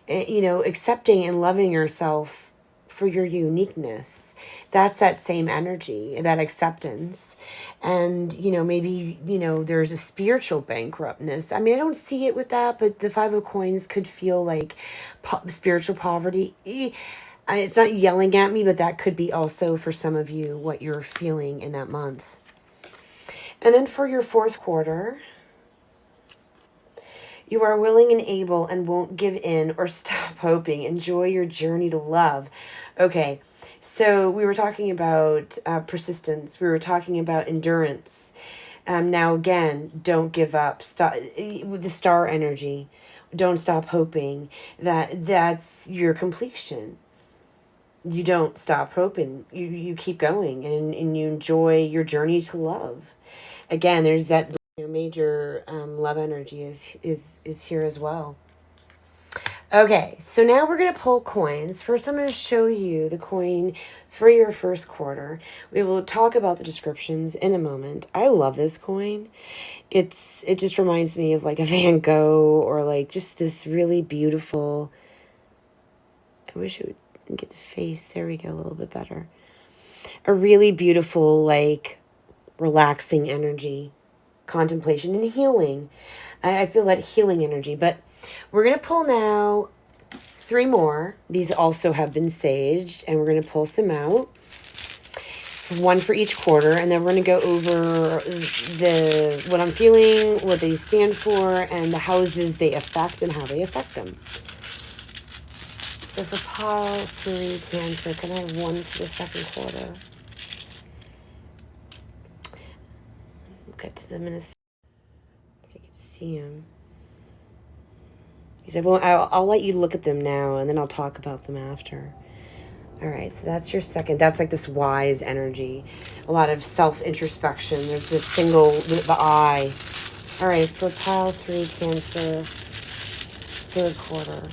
Speaker 1: Accepting and loving yourself for your uniqueness. That's that same energy, that acceptance. And, maybe, there's a spiritual bankruptness. I mean, I don't see it with that, but the Five of Coins could feel like spiritual poverty. It's not yelling at me, but that could be also for some of you what you're feeling in that month. And then for your fourth quarter, you are willing and able and won't give in or stop hoping. Enjoy your journey to love. Okay, so we were talking about persistence. We were talking about endurance. Now again, don't give up. Stop with the star energy. Don't stop hoping. That's your completion. You don't stop hoping. You keep going and you enjoy your journey to love. Again, there's that major love energy is here as well. Okay, so now we're going to pull coins. First, I'm going to show you the coin for your first quarter. We will talk about the descriptions in a moment. I love this coin. It just reminds me of like a Van Gogh or like just this really beautiful. I wish it would get the face. There we go, a little bit better. A really beautiful, like relaxing energy, contemplation and healing. I feel that healing energy, but we're going to pull now 3 more. These also have been saged, and we're going to pull some out. 1 for each quarter, and then we're going to go over what I'm feeling, what they stand for, and the houses they affect and how they affect them. So for Pile 3 Cancer, can I have 1 for the second quarter? Get to them in a second so you can see him. He said, well, I'll let you look at them now, and then I'll talk about them after. All right, so that's your second. That's like this wise energy. A lot of self-introspection. There's this the eye. All right, for Pile 3 Cancer, third quarter.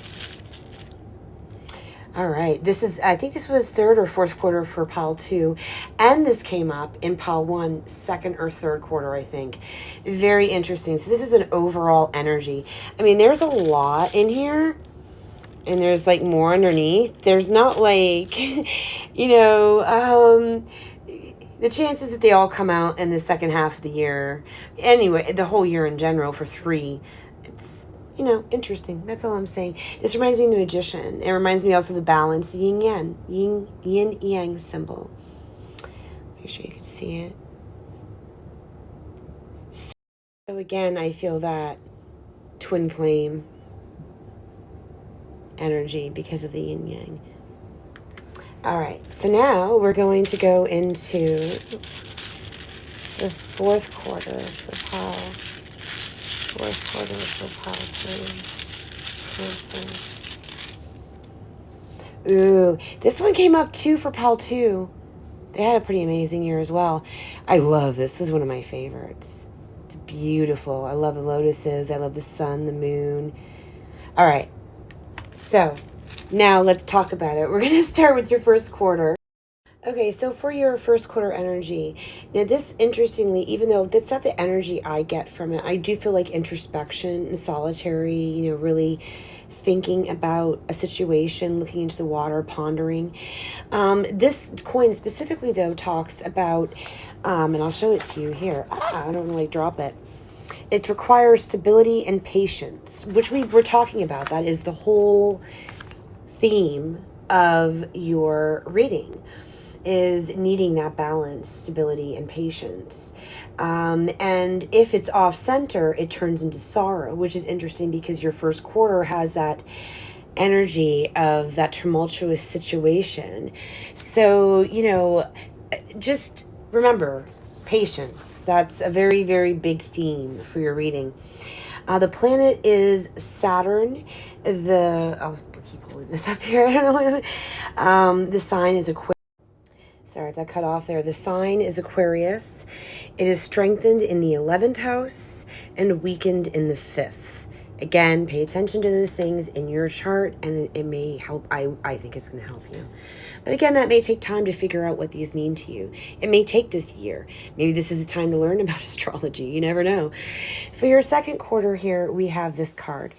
Speaker 1: All right, I think this was third or fourth quarter for Pile 2. And this came up in Pile 1, second or third quarter, I think. Very interesting. So this is an overall energy. I mean, there's a lot in here. And there's like more underneath. There's not like, the chances that they all come out in the second half of the year. Anyway, the whole year in general for 3. It's, interesting. That's all I'm saying. This reminds me of the Magician. It reminds me also of the balance, the yin yang symbol. Make sure you can see it. So again, I feel that twin flame. energy because of the yin yang. All right, so now we're going to go into the fourth quarter for Pal. Fourth quarter for Pal 3. Cancer. Ooh, this one came up too for Pal 2. They had a pretty amazing year as well. I love this. This is one of my favorites. It's beautiful. I love the lotuses. I love the sun, the moon. All right. So now let's talk about it. We're going to start with your first quarter. Okay, so for your first quarter energy, now this, interestingly, even though that's not the energy I get from it, I do feel like introspection and solitary, really thinking about a situation, looking into the water, pondering. This coin specifically, though, talks about, and I'll show it to you here. I don't really drop it. It requires stability and patience, which we were talking about. That is the whole theme of your reading, is needing that balance, stability, and patience. And if it's off center, it turns into sorrow, which is interesting because your first quarter has that energy of that tumultuous situation. So, just remember patience. That's a very, very big theme for your reading. The planet is Saturn. I'll keep holding this up here. I don't know. The sign is Aquarius. Sorry if that cut off there. The sign is Aquarius. It is strengthened in the 11th house and weakened in the 5th. Again, pay attention to those things in your chart, and it may help. I think it's going to help you. But again, that may take time to figure out what these mean to you. It may take this year. Maybe this is the time to learn about astrology. You never know. For your second quarter here, we have this card.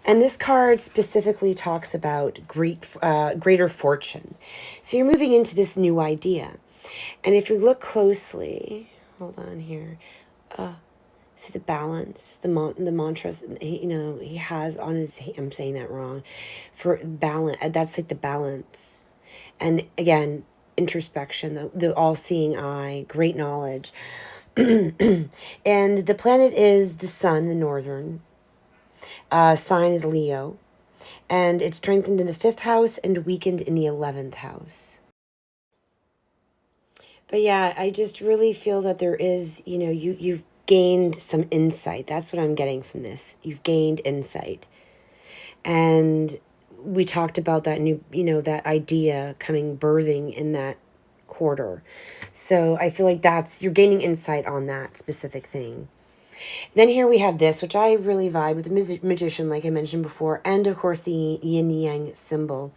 Speaker 1: And this card specifically talks about greater fortune. So you're moving into this new idea. And if you look closely, hold on here. See the balance, the mantras, he has on his, I'm saying that wrong, for balance. That's like the balance. And again, introspection, the all-seeing eye, great knowledge. And the planet is the sun, the northern. Sign is Leo. And it's strengthened in the 5th house and weakened in the 11th house. But yeah, I just really feel that there is, you've gained some insight. That's what I'm getting from this. You've gained insight. And we talked about that new, that idea birthing in that quarter. So I feel like you're gaining insight on that specific thing. Then here we have this, which I really vibe with, the magician, like I mentioned before, and of course the yin-yang symbol,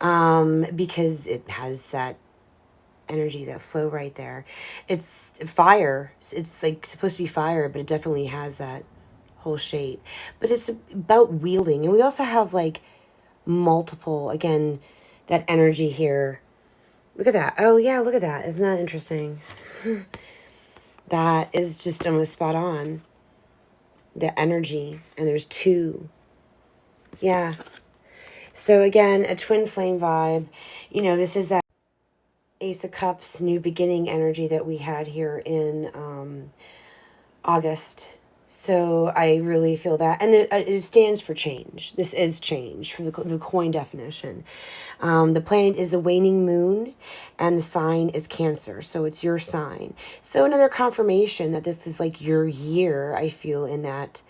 Speaker 1: because it has that energy, that flow right there. It's fire. It's like supposed to be fire, but it definitely has that whole shape. But it's about wielding, and we also have like multiple, again, that energy here. Look at that. Oh yeah, look at that. Isn't that interesting? That is just almost spot on. The energy, and there's 2. Yeah. So again, a twin flame vibe. This is that Ace of Cups, new beginning energy that we had here in August. So I really feel that. And it stands for change. This is change for the coin definition. The planet is the waning moon, and the sign is Cancer. So it's your sign. So another confirmation that this is like your year, I feel, in that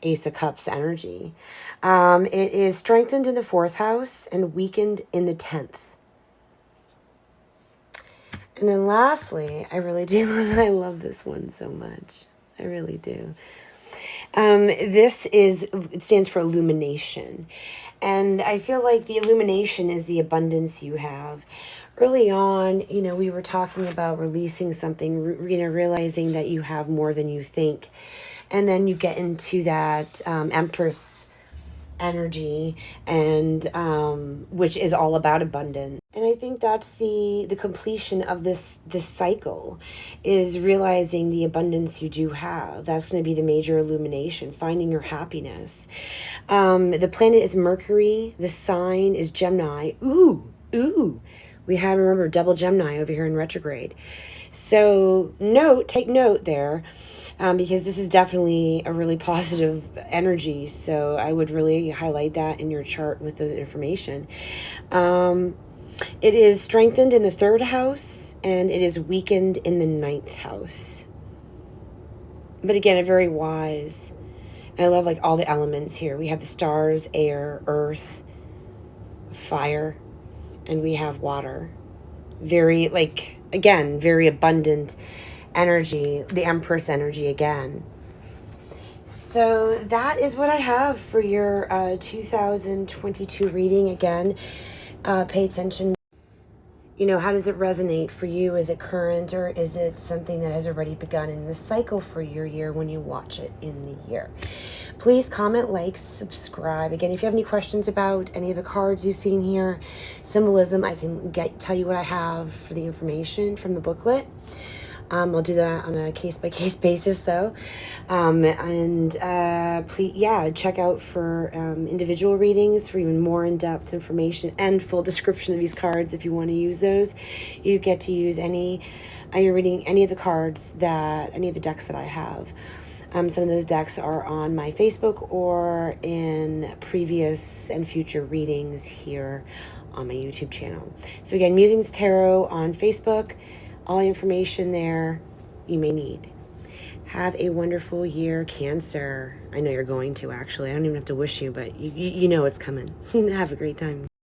Speaker 1: Ace of Cups energy. It is strengthened in the 4th house and weakened in the 10th. And then lastly, I really do, I love this one so much. I really do. It stands for illumination. And I feel like the illumination is the abundance you have. Early on, we were talking about releasing something, realizing that you have more than you think. And then you get into that Empress energy, and which is all about abundance. And I think that's the completion of this cycle, is realizing the abundance you do have. That's going to be the major illumination, finding your happiness. The planet is Mercury. The sign is Gemini. Ooh. We have, remember, double Gemini over here in retrograde. So take note there. because this is definitely a really positive energy. So I would really highlight that in your chart with the information. It is strengthened in the 3rd house, and it is weakened in the 9th house. But again, a very wise. I love like all the elements here. We have the stars, air, earth, fire, and we have water. Very, like, again, very abundant energy, the Empress energy again. So that is what I have for your 2022 reading. Again, pay attention. How does it resonate for you? Is it current, or is it something that has already begun in the cycle for your year when you watch it in the year? Please comment, like, subscribe. Again, if you have any questions about any of the cards you've seen here, symbolism, I can tell you what I have for the information from the booklet. I'll do that on a case-by-case basis, though. Please, check out for individual readings for even more in-depth information and full description of these cards if you want to use those. You get to use you're reading any of the cards any of the decks that I have. Some of those decks are on my Facebook or in previous and future readings here on my YouTube channel. So again, Musings Tarot on Facebook. All the information there you may need. Have a wonderful year, Cancer. I know you're going to, actually. I don't even have to wish you, but you know it's coming. Have a great time.